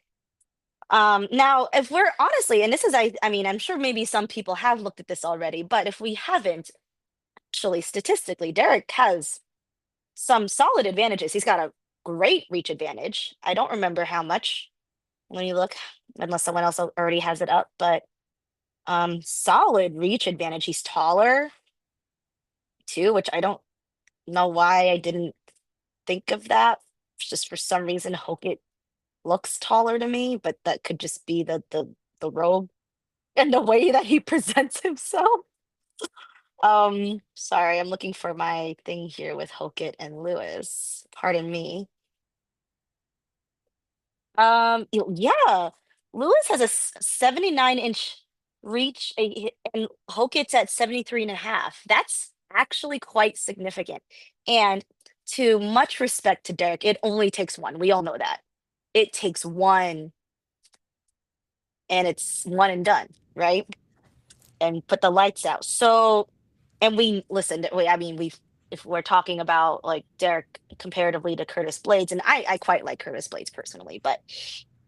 Speaker 2: Now, if we're honestly, and this is, I mean, I'm sure maybe some people have looked at this already, but if we haven't, actually, statistically, Derek has some solid advantages. He's got a great reach advantage. I don't remember how much when you look, unless someone else already has it up, but solid reach advantage. He's taller too, which I don't know why I didn't think of that. Just for some reason, Hokit looks taller to me, but that could just be the robe and the way that he presents himself. Sorry, I'm looking for my thing here with Hokit and Lewis. Pardon me. Yeah, Lewis has a 79-inch reach, and Hokit's at 73 and a half. That's actually quite significant. And to much respect to Derek, it only takes one. We all know that. It takes one, and it's one and done, right? And put the lights out. So, and we listen. I mean, if we're talking about like Derek comparatively to Curtis Blades, and I quite like Curtis Blades personally, but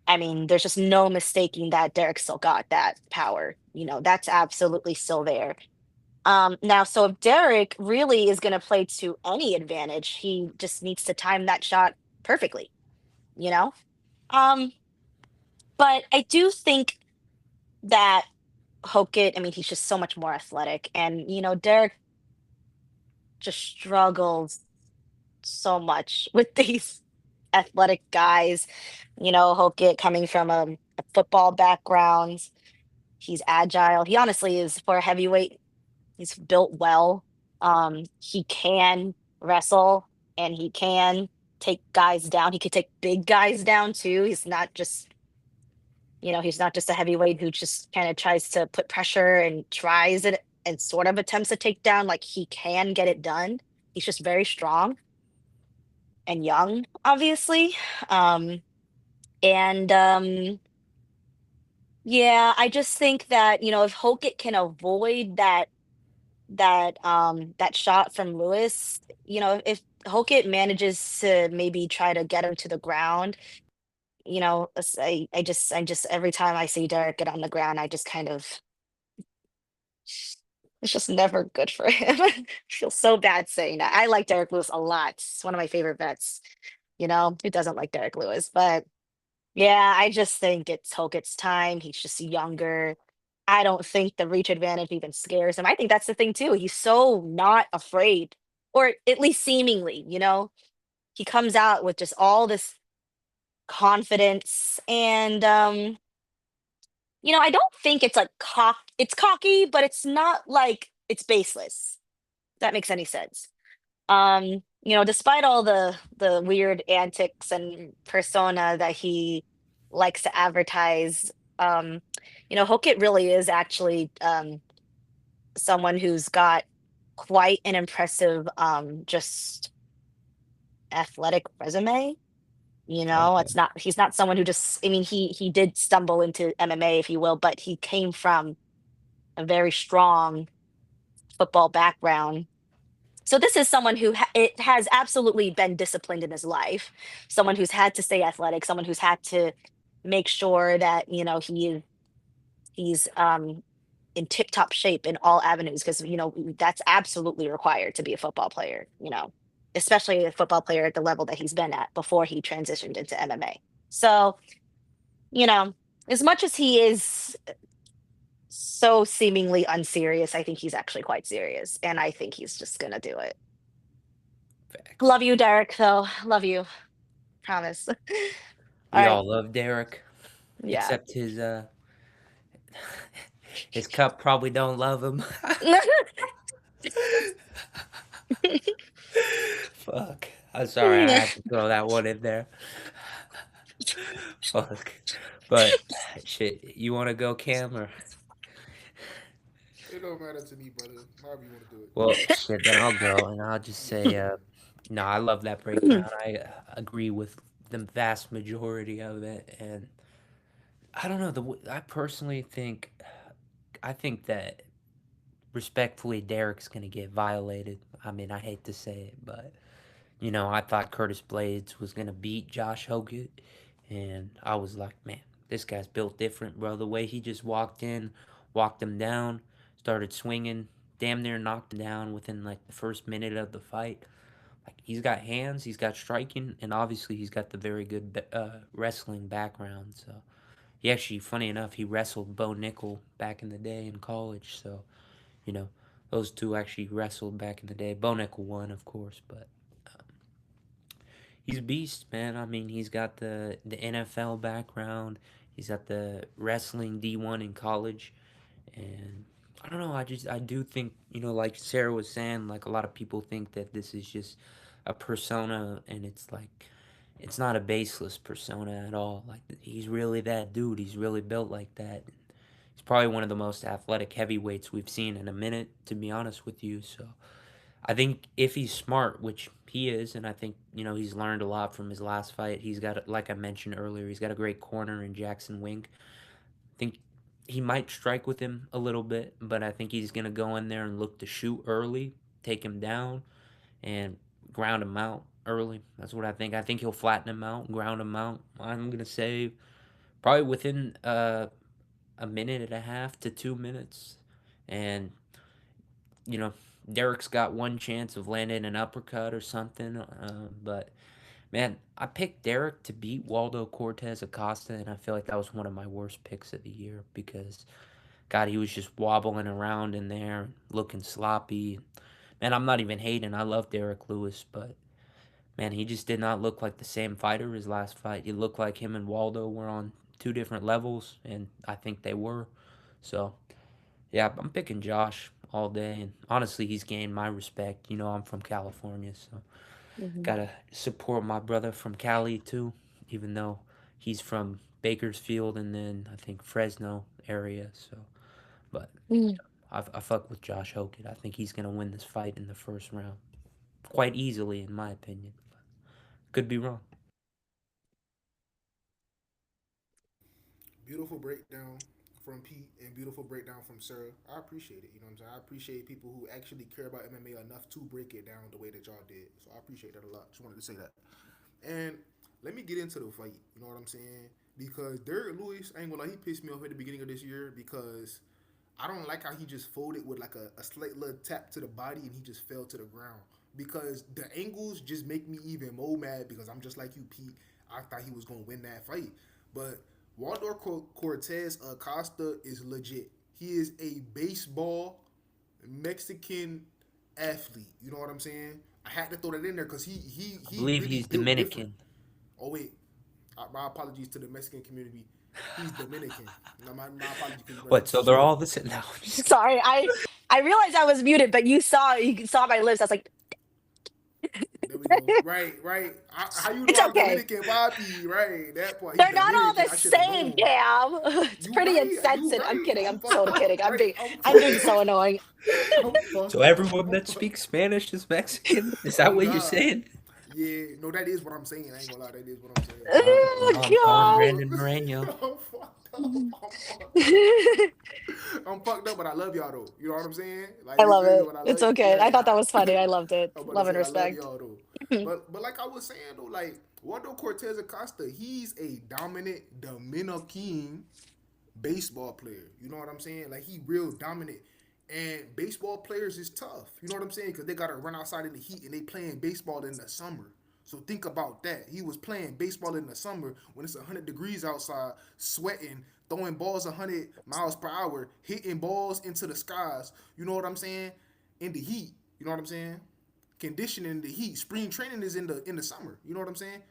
Speaker 2: I mean, there's just no mistaking that Derek still got that power. That's absolutely still there. Now, so if Derek really is going to play to any advantage, he just needs to time that shot perfectly, you know? Um, but I do think that Hokit, I mean, he's just so much more athletic. And, Derek just struggles so much with these athletic guys. Hokit coming from a football background. He's agile. He honestly is for a heavyweight. He's built well. He can wrestle and he can take guys down. He could take big guys down too. He's not just a heavyweight who just kind of tries to put pressure and tries it and sort of attempts to take down. Like he can get it done. He's just very strong and young, obviously. Um, and yeah, I just think that, if Hokit can avoid that shot from Lewis, if Hokit manages to maybe try to get him to the ground, I just every time I see Derek get on the ground, I just kind of it's just never good for him. I feel so bad saying that. I like Derek Lewis a lot. It's one of my favorite vets. Who doesn't like Derek Lewis? But yeah, I just think it's Hoket's time. He's just younger. I don't think the reach advantage even scares him. I think that's the thing too. He's so not afraid, or at least seemingly, he comes out with just all this confidence. And I don't think it's like it's cocky, but it's not like it's baseless. If that makes any sense. Despite all the weird antics and persona that he likes to advertise, Hokit really is actually someone who's got quite an impressive just athletic resume.
Speaker 1: Okay.
Speaker 2: It's not he's not someone who just I mean he did stumble into MMA, if you will, but he came from a very strong football background. So this is someone who it has absolutely been disciplined in his life, someone who's had to stay athletic, someone who's had to make sure that he's in tip top shape in all avenues because that's absolutely required to be a football player. Especially a football player at the level that he's been at before he transitioned into MMA. So you know, as much as he is so seemingly unserious, I think he's actually quite serious, and I think he's just gonna do it.
Speaker 1: Facts.
Speaker 2: Love you, Derek, though. Love you. Promise. All
Speaker 1: We
Speaker 2: right.
Speaker 1: all love Derek.
Speaker 2: Yeah.
Speaker 1: except his cup probably don't love him. Fuck. I'm sorry, I had to throw that one in there. Fuck. But shit, you want to go, Cam, or
Speaker 3: It don't matter to me, brother. However you want to do it.
Speaker 1: well, shit, then I'll go and I'll just
Speaker 3: Yeah.
Speaker 1: say, no, I love that breakdown. I agree with the vast majority of it, and I don't know. I personally think, I think that respectfully, Derek's gonna get violated. I mean, I hate to say it, but I thought Curtis Blades was gonna beat Josh Hogan, and I was like, man, this guy's built different, bro. The way he just walked in, walked him down, started swinging, damn near knocked him down within like the first minute of the fight. Like he's got hands, he's got striking, and obviously he's got the very good wrestling background. So he actually, funny enough, he wrestled Bo Nickel back in the day in college. So you know, those two actually wrestled back in the day. Bo Nickel won, of course, but he's a beast, man. I mean, he's got the NFL background. He's got the wrestling D1 in college, and I don't know. I do think like Sarah was saying, like a lot of people think that this is just a persona, and it's like it's not a baseless persona at all. Like he's really that dude. He's really built like that. He's probably one of the most athletic heavyweights we've seen in a minute, to be honest with you. So I think if he's smart, which he is, and I think he's learned a lot from his last fight. He's got, like I mentioned earlier, he's got a great corner in Jackson Wink. I think he might strike with him a little bit, but I think he's gonna go in there and look to shoot early, take him down, and ground him out early. That's what I think. I think he'll flatten him out, ground him out. I'm gonna say probably within a minute and a half to 2 minutes, and you know, Derek's got one chance of landing an uppercut or something. But man, I picked Derek to beat Waldo Cortez Acosta, and I feel like that was one of my worst picks of the year because, God, he was just wobbling around in there, looking sloppy. Man, I'm not even hating. I love Derek Lewis, but man, he just did not look like the same fighter his last fight. He looked like him and Waldo were on two different levels, and I think they were. So yeah, I'm picking Josh all day, and honestly, he's gained my respect. I'm from California, so
Speaker 2: Mhm.
Speaker 1: gotta support my brother from Cali too, even though he's from Bakersfield and then I think Fresno area. So, but
Speaker 2: Mm.
Speaker 1: I fuck with Josh Hogan. I think he's gonna win this fight in the first round, quite easily, in my opinion. Could be wrong.
Speaker 3: Beautiful breakdown from Pete and beautiful breakdown from Sarah. I appreciate it. You know what I'm saying? I appreciate people who actually care about MMA enough to break it down the way that y'all did. So I appreciate that a lot. Just wanted to say that. And let me get into the fight. You know what I'm saying? Because Derek Lewis, I ain't gonna lie, he pissed me off at the beginning of this year because I don't like how he just folded with like a slight little tap to the body and he just fell to the ground. Because the angles just make me even more mad because I'm just like you, Pete. I thought he was gonna win that fight. But Waldor Cortez Acosta is legit. He is a baseball Mexican athlete. You know what I'm saying? I had to throw that in there because
Speaker 1: I
Speaker 3: he
Speaker 1: believe
Speaker 3: really
Speaker 1: he's
Speaker 3: built different.
Speaker 1: Dominican.
Speaker 3: Oh wait, my apologies to the Mexican community. He's Dominican. No, my apologies, brother.
Speaker 1: What? So they're all the same? No, I'm just kidding.
Speaker 2: Sorry, I realized I was muted, but you saw my lips. I was like,
Speaker 3: There we go. Right, right. How you know
Speaker 2: it's
Speaker 3: I'm
Speaker 2: okay.
Speaker 3: Dominican, Papi? Right, that part. He's
Speaker 2: They're not all
Speaker 3: Dominican.
Speaker 2: the
Speaker 3: I should have
Speaker 2: same,
Speaker 3: known.
Speaker 2: Cam. It's
Speaker 3: You
Speaker 2: pretty
Speaker 3: right. You
Speaker 2: insensitive. I'm
Speaker 3: right.
Speaker 2: kidding.
Speaker 3: I'm
Speaker 2: I'm
Speaker 3: fucked
Speaker 2: totally
Speaker 3: up.
Speaker 2: kidding. I'm
Speaker 3: Right.
Speaker 2: being
Speaker 3: I'm
Speaker 2: I'm being
Speaker 3: fucked
Speaker 2: so
Speaker 3: up.
Speaker 2: annoying.
Speaker 3: I'm
Speaker 1: So
Speaker 3: fucked
Speaker 1: everyone
Speaker 3: up.
Speaker 1: that speaks Spanish is Mexican? Is that
Speaker 3: Oh
Speaker 1: what you're
Speaker 3: God.
Speaker 1: saying?
Speaker 3: Yeah. No, that is what I'm saying. I ain't gonna lie. That is what I'm saying.
Speaker 1: Well, I'm calling
Speaker 2: God.
Speaker 1: Brandon Moreno.
Speaker 3: I'm fucked up. I'm fucked up. I'm fucked up, but I love y'all though. You know what I'm saying? Like
Speaker 2: I
Speaker 3: you
Speaker 2: love
Speaker 3: feel me?
Speaker 2: it.
Speaker 3: When I love
Speaker 2: It's
Speaker 3: you,
Speaker 2: okay. I thought
Speaker 3: yeah.
Speaker 2: that was funny. I loved it.
Speaker 3: I'm about to
Speaker 2: Love and
Speaker 3: say I love
Speaker 2: respect.
Speaker 3: y'all though. But like I was saying though, like Waldo Cortez Acosta, he's a dominant Dominican baseball player. You know what I'm saying? Like he real dominant. And baseball players is tough. You know what I'm saying? Because they gotta run outside in the heat and they playing baseball in the summer. So think about that. He was playing baseball in the summer when it's 100 degrees outside, sweating, throwing balls 100 miles per hour, hitting balls into the skies. You know what I'm saying? In the heat. You know what I'm saying? Conditioning in the heat. Spring training is in the summer. You know what I'm saying?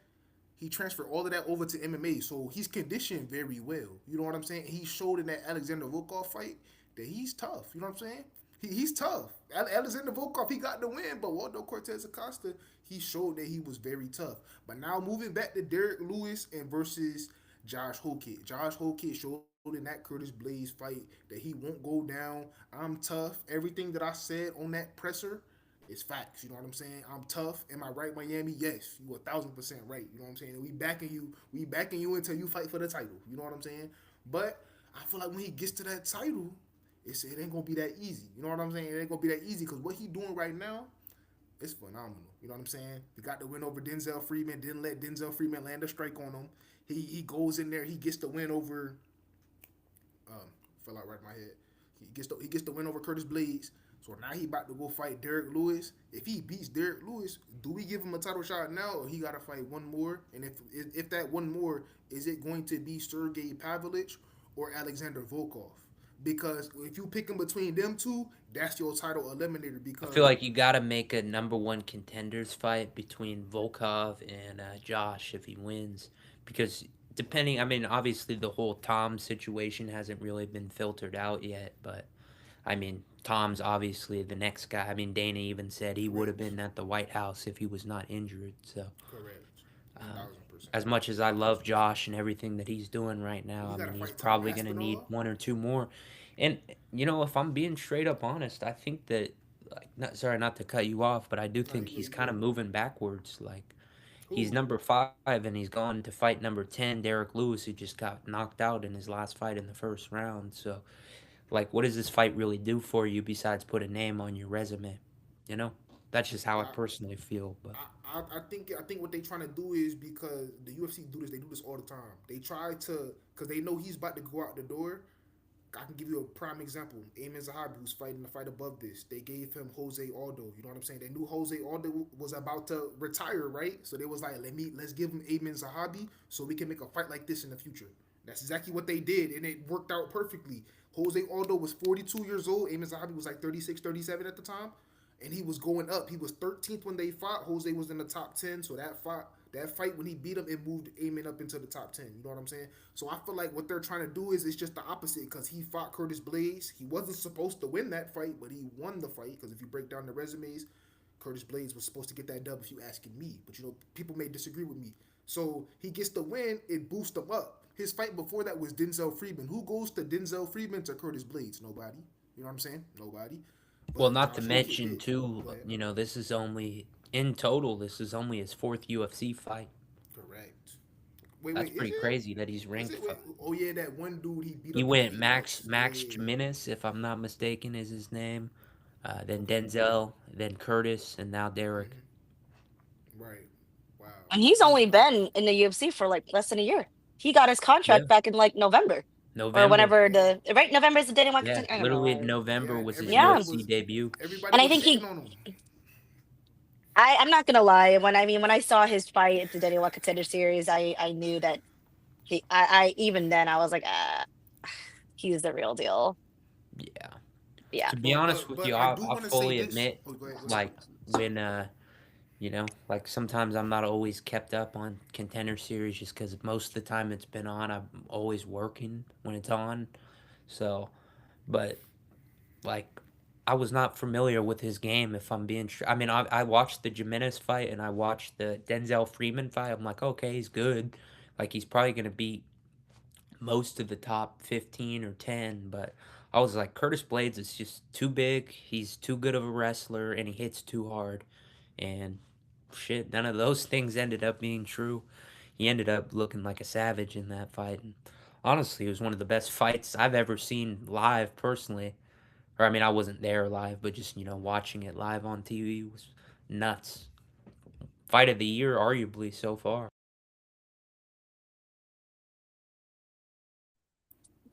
Speaker 3: he transferred all of that over to MMA, so he's conditioned very well. You know what I'm saying? He showed in that Alexander Volkov fight that he's tough. You know what I'm saying? He's tough. Alexander Volkov, he got the win, but Waldo Cortez Acosta, he showed that he was very tough. But now moving back to Derek Lewis and versus Josh Hokit. Josh Hokit showed in that Curtis Blaze fight that he won't go down. I'm tough. Everything that I said on that presser is facts. You know what I'm saying? I'm tough. Am I right, Miami? Yes, you 1,000% right. You know what I'm saying? We backing you. We backing you until you fight for the title. You know what I'm saying? But I feel like when he gets to that title, it ain't gonna be that easy. You know what I'm saying? It ain't gonna be that easy because what he doing right now, it's phenomenal. You know what I'm saying? He got the win over Denzel Freeman. Didn't let Denzel Freeman land a strike on him. He goes in there. He gets the win over. Um, fell out right in my head. He gets the win over Curtis Blades. So now he about to go fight Derek Lewis. If he beats Derek Lewis, do we give him a title shot now, or he got to fight one more? And if that one more, is it going to be Sergey Pavlovich or Alexander Volkov? Because if you pick him between them two, that's your title eliminator.
Speaker 1: I feel
Speaker 3: Because
Speaker 1: like you gotta make a number one contenders fight between Volkov and Josh if he wins, because depending, I mean, obviously the whole Tom situation hasn't really been filtered out yet, but I mean, Tom's obviously the next guy. I mean, Dana even said he would have
Speaker 3: correct,
Speaker 1: been at the White House if he was not injured. So,
Speaker 3: correct, one
Speaker 1: um,
Speaker 3: thousand percent,
Speaker 1: as much as I love Josh and everything that he's doing right
Speaker 3: and
Speaker 1: now,
Speaker 3: he
Speaker 1: I
Speaker 3: got to
Speaker 1: mean, he's
Speaker 3: fight Tom
Speaker 1: probably gonna need
Speaker 3: Aspinall.
Speaker 1: one or two more. And if I'm being straight up honest, I think that, like, not sorry, not to cut you off, but I do
Speaker 3: Nah,
Speaker 1: think
Speaker 3: you good,
Speaker 1: he's
Speaker 3: you
Speaker 1: kind
Speaker 3: good.
Speaker 1: of moving backwards. Like, he's
Speaker 3: Who?
Speaker 1: number 5 and he's gone to fight number 10, Derek Lewis, who just got knocked out in his last fight in the first round. So, like, what does this fight really do for you besides put a name on your resume? You know, that's just how I
Speaker 3: I,
Speaker 1: personally feel. But
Speaker 3: I think what they trying to do is because the UFC do this, they do this all the time. They try to because they know he's about to go out the door. I can give you a prime example. Amin Zahabi, who's fighting the fight above this, they gave him Jose Aldo. You know what I'm saying? They knew Jose Aldo was about to retire, right? So they was like, let's give him Amin Zahabi so we can make a fight like this in the future. That's exactly what they did, and it worked out perfectly. Jose Aldo was 42 years old. Amin Zahabi was like 36, 37 at the time, and he was going up. He was 13th when they fought. Jose was in the top 10, so that fight when he beat him, it moved Amin up into the top 10. You know what I'm saying? So I feel like what they're trying to do is it's just the opposite because he fought Curtis Blades. He wasn't supposed to win that fight, but he won the fight because if you break down the resumes, Curtis Blades was supposed to get that dub if you asking me. But people may disagree with me. So he gets the win, it boosts him up. His fight before that was Denzel Freeman. Who goes to Denzel Freeman to Curtis Blades? Nobody. You know what I'm saying? Nobody.
Speaker 1: well,
Speaker 3: But
Speaker 1: not to
Speaker 3: Josh Hokett
Speaker 1: mention
Speaker 3: did.
Speaker 1: too,
Speaker 3: Go ahead.
Speaker 1: this is only in total. This is only his fourth UFC fight.
Speaker 3: Correct. Wait,
Speaker 1: That's
Speaker 3: wait, is
Speaker 1: pretty
Speaker 3: it?
Speaker 1: crazy that he's
Speaker 3: Is
Speaker 1: ranked.
Speaker 3: it? Wait. Oh yeah, that one dude he beat
Speaker 1: He
Speaker 3: up in
Speaker 1: went
Speaker 3: Apex.
Speaker 1: Max
Speaker 3: Yeah.
Speaker 1: Jimenez, if I'm not mistaken, is his name. Then
Speaker 3: Okay.
Speaker 1: Denzel, then Curtis, and now Derek.
Speaker 3: Right. Wow.
Speaker 2: And he's
Speaker 3: He's
Speaker 2: only been in the UFC for like less than a year. He got his
Speaker 1: Yeah,
Speaker 2: contract back in like November or
Speaker 1: November.
Speaker 2: whenever
Speaker 3: yeah.
Speaker 2: the right November is the day. I
Speaker 1: Yeah,
Speaker 2: don't know
Speaker 1: literally
Speaker 2: why.
Speaker 1: November
Speaker 3: Yeah.
Speaker 1: was his
Speaker 2: Yeah,
Speaker 1: UFC debut.
Speaker 3: Everybody
Speaker 2: and I
Speaker 3: was
Speaker 2: think
Speaker 3: hating
Speaker 2: he.
Speaker 3: on him.
Speaker 2: I'm not gonna lie. When I saw his fight at the Daniel Contender Series, I knew that I even then I was like, he's the real deal.
Speaker 1: Yeah.
Speaker 2: Yeah.
Speaker 1: To be
Speaker 3: But
Speaker 1: honest
Speaker 3: but
Speaker 1: with
Speaker 3: but
Speaker 1: you,
Speaker 3: I
Speaker 1: I'll,
Speaker 3: do
Speaker 1: I'll
Speaker 3: want to say
Speaker 1: fully
Speaker 3: this.
Speaker 1: admit,
Speaker 3: Oh, go ahead. Go ahead.
Speaker 1: like, when like, sometimes I'm not always kept up on Contender Series just because most of the time it's been on, I'm always working when it's on. So, but, like, I was not familiar with his game. If I'm being, I mean, I watched the Jimenez fight and I watched the Denzel Freeman fight. I'm like, okay, he's good. Like, he's probably gonna beat most of the top 15 or 10, but I was like, Curtis Blades is just too big. He's too good of a wrestler and he hits too hard. And shit, none of those things ended up being true. He ended up looking like a savage in that fight. And honestly, it was one of the best fights I've ever seen live personally. Or I mean, I wasn't there live, but just, watching it live on TV was nuts. Fight of the year, arguably, so far.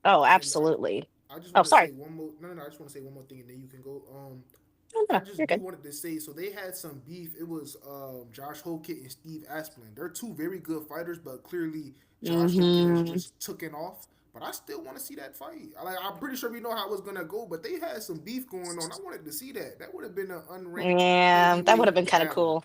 Speaker 2: Oh,
Speaker 3: And
Speaker 2: absolutely.
Speaker 3: I just
Speaker 2: Oh,
Speaker 3: want to
Speaker 2: sorry.
Speaker 3: say one more. No, no, no. I just want to say one more thing, and then you can go.
Speaker 2: No, no,
Speaker 3: I
Speaker 2: no, you're
Speaker 3: just do
Speaker 2: good.
Speaker 3: wanted to say so they had some beef. It was Josh Hokett and Steve Asplin. They're two very good fighters, but clearly Josh Hokett has
Speaker 2: Hmm.
Speaker 3: just taken off. But I still want to see that fight. I'm pretty sure we know how it was gonna go, but they had some beef going on. I wanted to see that. That would have been an unranked
Speaker 2: Yeah, that would have been
Speaker 3: heavyweight
Speaker 2: kind of
Speaker 3: battle.
Speaker 2: cool.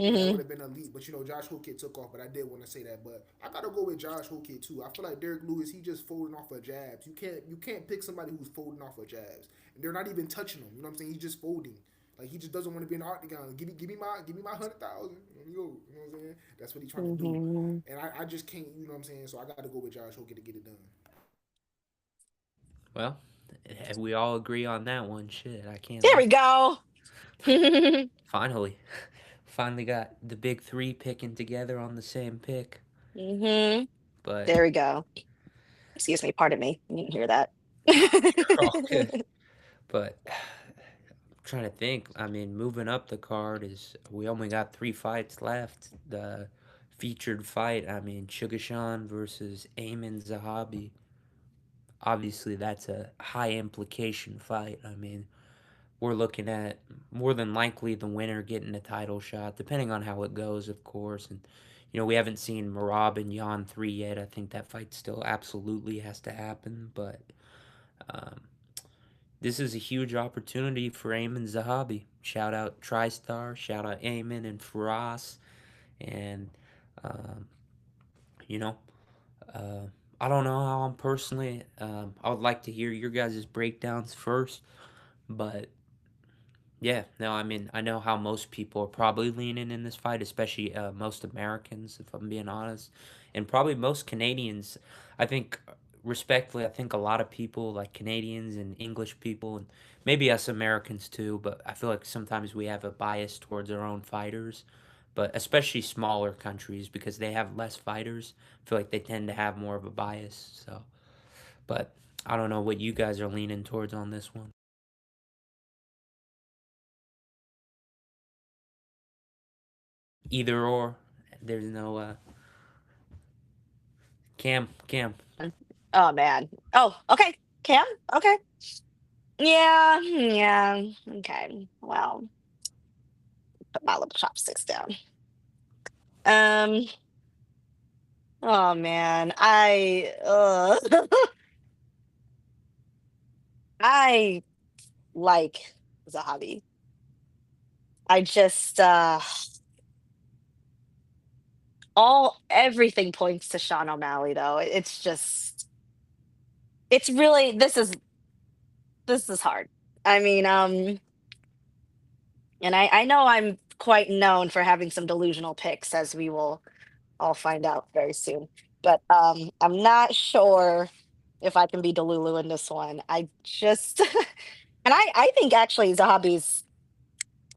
Speaker 3: and that would
Speaker 2: Hmm.
Speaker 3: have been elite. But Josh Hokit took off. But I did want to say that. But I gotta go with Josh Hokit too. I feel like Derek Lewis, he just folding off of jabs. You can't pick somebody who's folding off of jabs, and they're not even touching him. You know what I'm saying? He's just folding. Like he just doesn't want to be in the octagon. Give me my 100,000. Let me go. You know what I'm saying? That's what he's trying to do.
Speaker 2: Hmm.
Speaker 3: And I just can't. You know what I'm saying? So I got to go with Josh Hokit to get it done.
Speaker 1: Well, we all agree on that one. Shit, I can't
Speaker 2: There
Speaker 1: lie.
Speaker 2: we go.
Speaker 1: Finally, finally got the big three picking together on the same pick.
Speaker 2: Hmm.
Speaker 1: But
Speaker 2: There we go. Excuse me, pardon me. You didn't hear that.
Speaker 1: you're all good. But I'm trying to think. I mean, moving up the card is we only got three fights left. The featured fight. I mean, Sugashan versus Ayman Zahabi. Obviously, that's a high implication fight. I mean, we're looking at more than likely the winner getting a title shot, depending on how it goes, of course. And we haven't seen Marab and Yan 3 yet. I think that fight still absolutely has to happen. But um, this is a huge opportunity for Ayman Zahabi. Shout out TriStar, shout out Ayman and Faraz. And, um, you know, uh, I don't know how I'm personally. I would like to hear your guys' breakdowns first. But yeah, no, I mean, I know how most people are probably leaning in this fight, especially most Americans, if I'm being honest, and probably most Canadians. I think, respectfully, I think a lot of people, like Canadians and English people, and maybe us Americans too, but I feel like sometimes we have a bias towards our own fighters, but especially smaller countries because they have less fighters. I feel like they tend to have more of a bias. So, but I don't know what you guys are leaning towards on this one. Either or. There's no Cam.
Speaker 2: Oh man. Oh, okay. Cam? Okay. Yeah, yeah. Okay. Well, put my little chopsticks down. Um, oh man. I like Zahabi. I just all everything points to Sean O'Malley though. It's just it's really this is hard. I mean, and I know I'm quite known for having some delusional picks, as we will all find out very soon. But I'm not sure if I can be Delulu in this one. I just and I think actually Zahabi's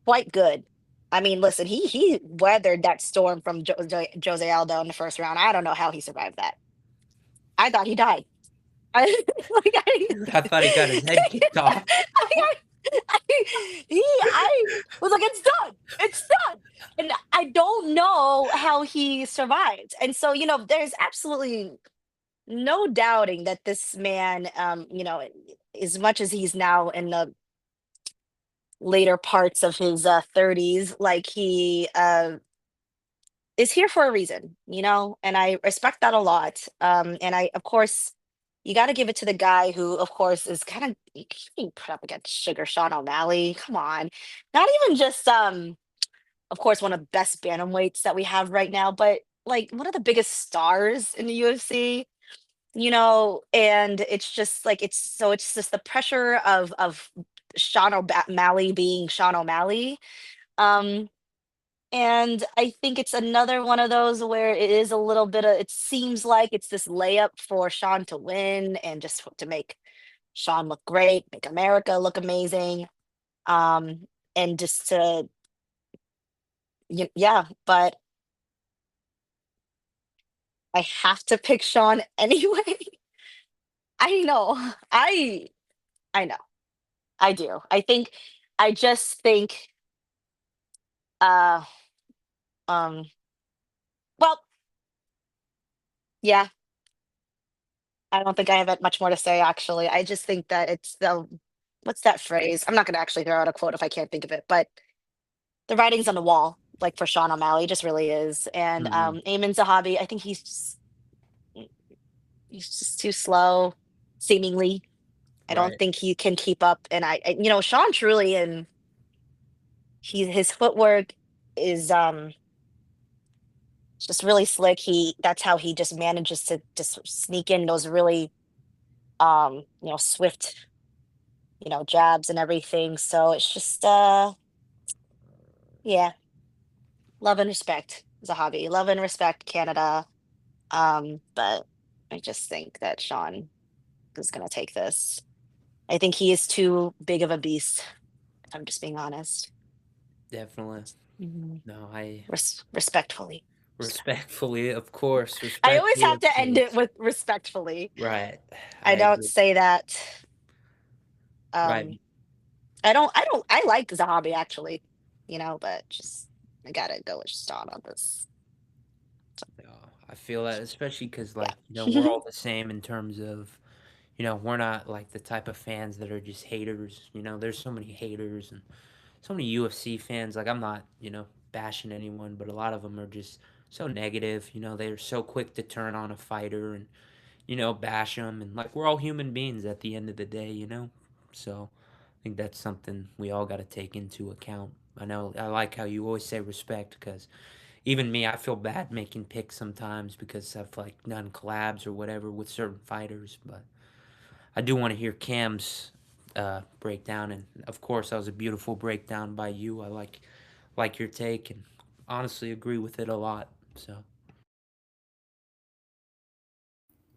Speaker 2: quite good. I mean, listen, he weathered that storm from Jose Aldo in the first round. I don't know how he survived that. I thought he died. I like
Speaker 1: I thought he got his head kicked off.
Speaker 2: I, I was like, it's done, it's done, and I don't know how he survived. And so, there's absolutely no doubting that this man, as much as he's now in the later parts of his 30s, like he is here for a reason, and I respect that a lot. And I, of course, you got to give it to the guy who, of course, is kind of being put up against Sugar Sean O'Malley. Come on, not even just, of course, one of the best bantamweights that we have right now, but like one of the biggest stars in the UFC. And it's just like it's just the pressure of Sean O'Malley being Sean O'Malley. Um, and I think it's another one of those where it is a little bit of, it seems like it's this layup for Sean to win and just to make Sean look great, make America look amazing. Um, and just to, yeah, but I have to pick Sean anyway. I know. I know. I do. I just think, uh, um, well, yeah, I don't think I have much more to say, actually. I just think that it's what's that phrase? I'm not going to actually throw out a quote if I can't think of it, but the writing's on the wall, like for Sean O'Malley, just really is. And
Speaker 1: Hmm.
Speaker 2: Eamon Zahabi, I think he's just too slow, seemingly. I don't
Speaker 1: Right.
Speaker 2: think he can keep up. And Sean truly, and his footwork. is just really slick. That's how he just manages to just sneak in those really swift, jabs and everything. So it's just yeah, love and respect is a hobby. Love and respect Canada. But I just think that Sean is gonna take this. I think he is too big of a beast, if I'm just being honest.
Speaker 1: Definitely.
Speaker 2: Mhm.
Speaker 1: No, I
Speaker 2: Respectfully.
Speaker 1: respectfully, of course,
Speaker 2: I always
Speaker 1: respectfully,
Speaker 2: have
Speaker 1: of
Speaker 2: to end it
Speaker 1: course.
Speaker 2: with respectfully.
Speaker 1: Right.
Speaker 2: I
Speaker 1: I
Speaker 2: don't
Speaker 1: agree.
Speaker 2: say that.
Speaker 1: Right.
Speaker 2: Um, I like Zahabi actually, but just I gotta go with Sean on this.
Speaker 1: Yeah, I feel that, especially because, like, we're
Speaker 2: Yeah.
Speaker 1: all the same in terms of, we're not like the type of fans that are just haters. There's so many haters and so many UFC fans. Like, I'm not, bashing anyone, but a lot of them are just so negative. They're so quick to turn on a fighter and, bash them. And, like, we're all human beings at the end of the day. So I think that's something we all got to take into account. I know I like how you always say respect because even me, I feel bad making picks sometimes because I've like done collabs or whatever with certain fighters, but I do want to hear Cam's breakdown, and of course, that was a beautiful breakdown by you. I like your take, and honestly agree with it a lot. So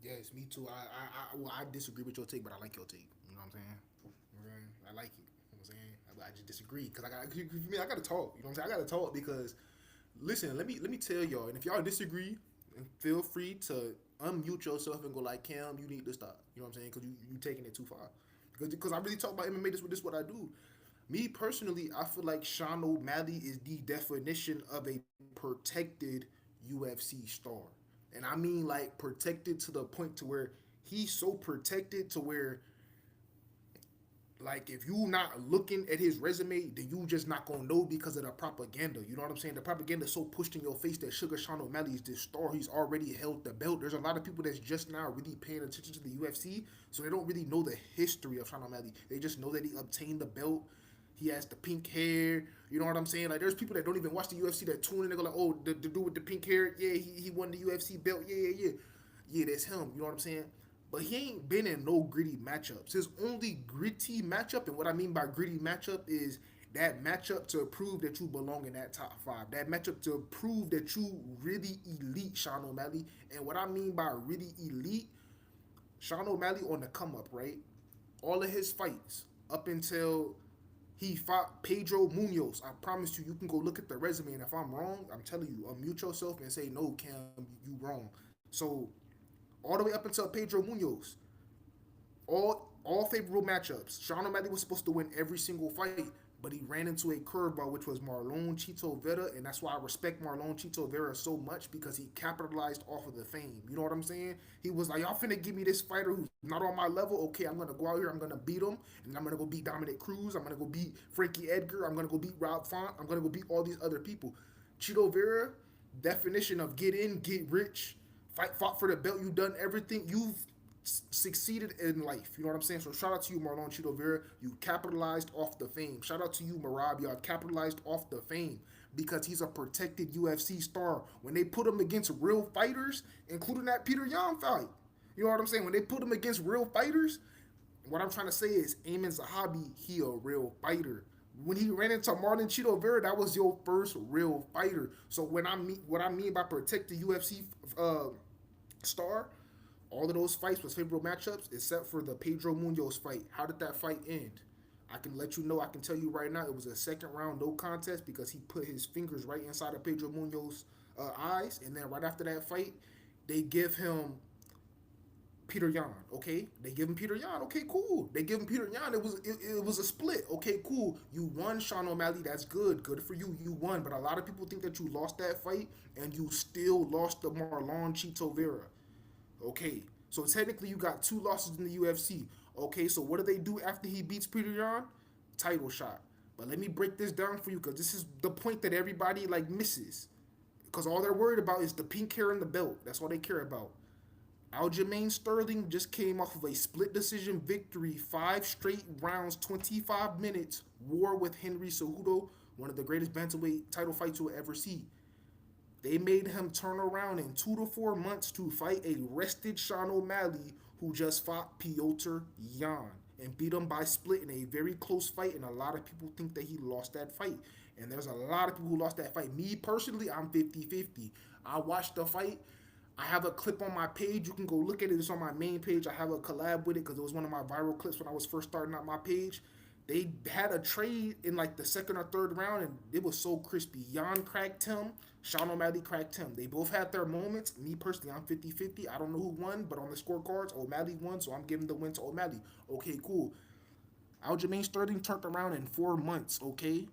Speaker 3: Yes, me too. I disagree with your take, but I like your take. You know what I'm saying? Right. I like it. You know what I'm saying? I just disagree because I got to talk. You know what I'm saying? I got to talk because listen. Let me tell y'all. And if y'all disagree, feel free to unmute yourself and go like Cam. You need to stop. You know what I'm saying? Because you taking it too far. Because I really talk about MMA. This what I do. Me personally, I feel like Sean O'Malley is the definition of a protected UFC star. And I mean like protected to the point to where he's so protected to where like if you not looking at his resume, then you just not gonna know because of the propaganda. You know what I'm saying? The propaganda is so pushed in your face that Sugar Sean O'Malley is this star. He's already held the belt. There's a lot of people that's just now really paying attention to the UFC, so they don't really know the history of Sean O'Malley. They just know that he obtained the belt. He has the pink hair. You know what I'm saying? Like there's people that don't even watch the UFC that tune in. They go like, oh, the dude with the pink hair, yeah, he won the UFC belt. Yeah, that's him. You know what I'm saying? But he ain't been in no gritty matchups. His only gritty matchup, and what I mean by gritty matchup is that matchup to prove that you belong in that top five. That matchup to prove that you really elite, Sean O'Malley. And what I mean by really elite, Sean O'Malley on the come up, right? All of his fights up until he fought Pedro Munoz. I promise you, you can go look at the resume, and if I'm wrong, I'm telling you, unmute yourself and say, no, Cam, you wrong. So all the way up until Pedro Munoz, all favorable matchups. Sean O'Malley was supposed to win every single fight, but he ran into a curveball, which was Marlon Chito Vera, and that's why I respect Marlon Chito Vera so much because he capitalized off of the fame. You know what I'm saying? He was like, y'all finna give me this fighter who's not on my level. Okay, I'm gonna go out here, I'm gonna beat him, and I'm gonna go beat Dominic Cruz. I'm gonna go beat Frankie Edgar. I'm gonna go beat Rob Font. I'm gonna go beat all these other people. Chito Vera, definition of get in, get rich, fought for the belt. You've done everything. You've succeeded in life. You know what I'm saying? So shout out to you, Marlon Chito Vera. You capitalized off the fame. Shout out to you, Marab. Y'all capitalized off the fame because he's a protected UFC star. When they put him against real fighters, including that Peter Yan fight, you know what I'm saying? When they put him against real fighters, what I'm trying to say is Amin Zahabi, he a real fighter. When he ran into Marlon Chito Vera, that was your first real fighter. So what I mean by protect the UFC star, all of those fights was favorable matchups except for the Pedro Munoz fight. How did that fight end? I can let you know. I can tell you right now. It was a second round no contest because he put his fingers right inside of Pedro Munoz's eyes, and then right after that fight, they give him Peter Yan. Okay, they give him Peter Yan. Okay, cool. They give him Peter Yan. It was a split. Okay, cool. You won, Sean O'Malley. That's good. Good for you. You won. But a lot of people think that you lost that fight, and you still lost to Marlon Chito Vera. Okay, so technically you got two losses in the UFC. Okay, so what do they do after he beats Peter Yan? Title shot. But let me break this down for you because this is the point that everybody like misses. Because all they're worried about is the pink hair and the belt. That's all they care about. Aljamain Sterling just came off of a split decision victory, 5 straight rounds, 25 minutes, war with Henry Cejudo, One of the greatest bantamweight title fights you'll ever see. They made him turn around in 2 to 4 months to fight a rested Sean O'Malley who just fought Piotr Yan and beat him by split in a very close fight. And a lot of people think that he lost that fight. And there's a lot of people who lost that fight. Me personally, I'm 50-50. I watched the fight. I have a clip on my page. You can go look at it. It's on my main page. I have a collab with it because it was one of my viral clips when I was first starting out my page. They had a trade in like the second or third round, and it was so crispy. Jan cracked him. Sean O'Malley cracked him. They both had their moments. Me personally, I'm 50-50. I don't know who won, but on the scorecards, O'Malley won, so I'm giving the win to O'Malley. Okay, cool. Aljamain Sterling turned around in 4 months, okay?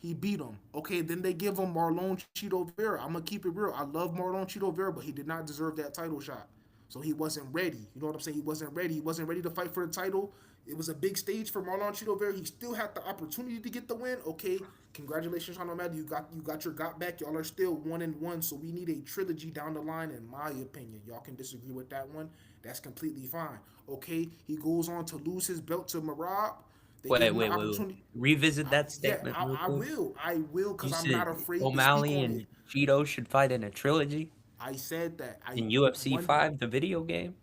Speaker 3: He beat him. Okay, then they give him Marlon Cheeto Vera. I'm gonna keep it real. I love Marlon Cheeto Vera, but he did not deserve that title shot. So he wasn't ready. You know what I'm saying? He wasn't ready. He wasn't ready to fight for the title. It was a big stage for Marlon Cheeto Vera. He still had the opportunity to get the win. Okay, congratulations, Sean O'Malley. You got your got back. Y'all are still 1-1. So we need a trilogy down the line, in my opinion. Y'all can disagree with that one. That's completely fine. Okay, he goes on to lose his belt to Marab. They
Speaker 1: Wait,
Speaker 3: give him the
Speaker 1: wait, wait, wait.
Speaker 3: opportunity.
Speaker 1: Revisit that
Speaker 3: Yeah,
Speaker 1: statement real
Speaker 3: I
Speaker 1: quick.
Speaker 3: will. I will,
Speaker 1: You
Speaker 3: because I'm
Speaker 1: said
Speaker 3: not afraid to speak
Speaker 1: O'Malley
Speaker 3: on it.
Speaker 1: and Cheeto should fight in a trilogy
Speaker 3: I said that. I
Speaker 1: in UFC
Speaker 3: one.
Speaker 1: 5, the video game.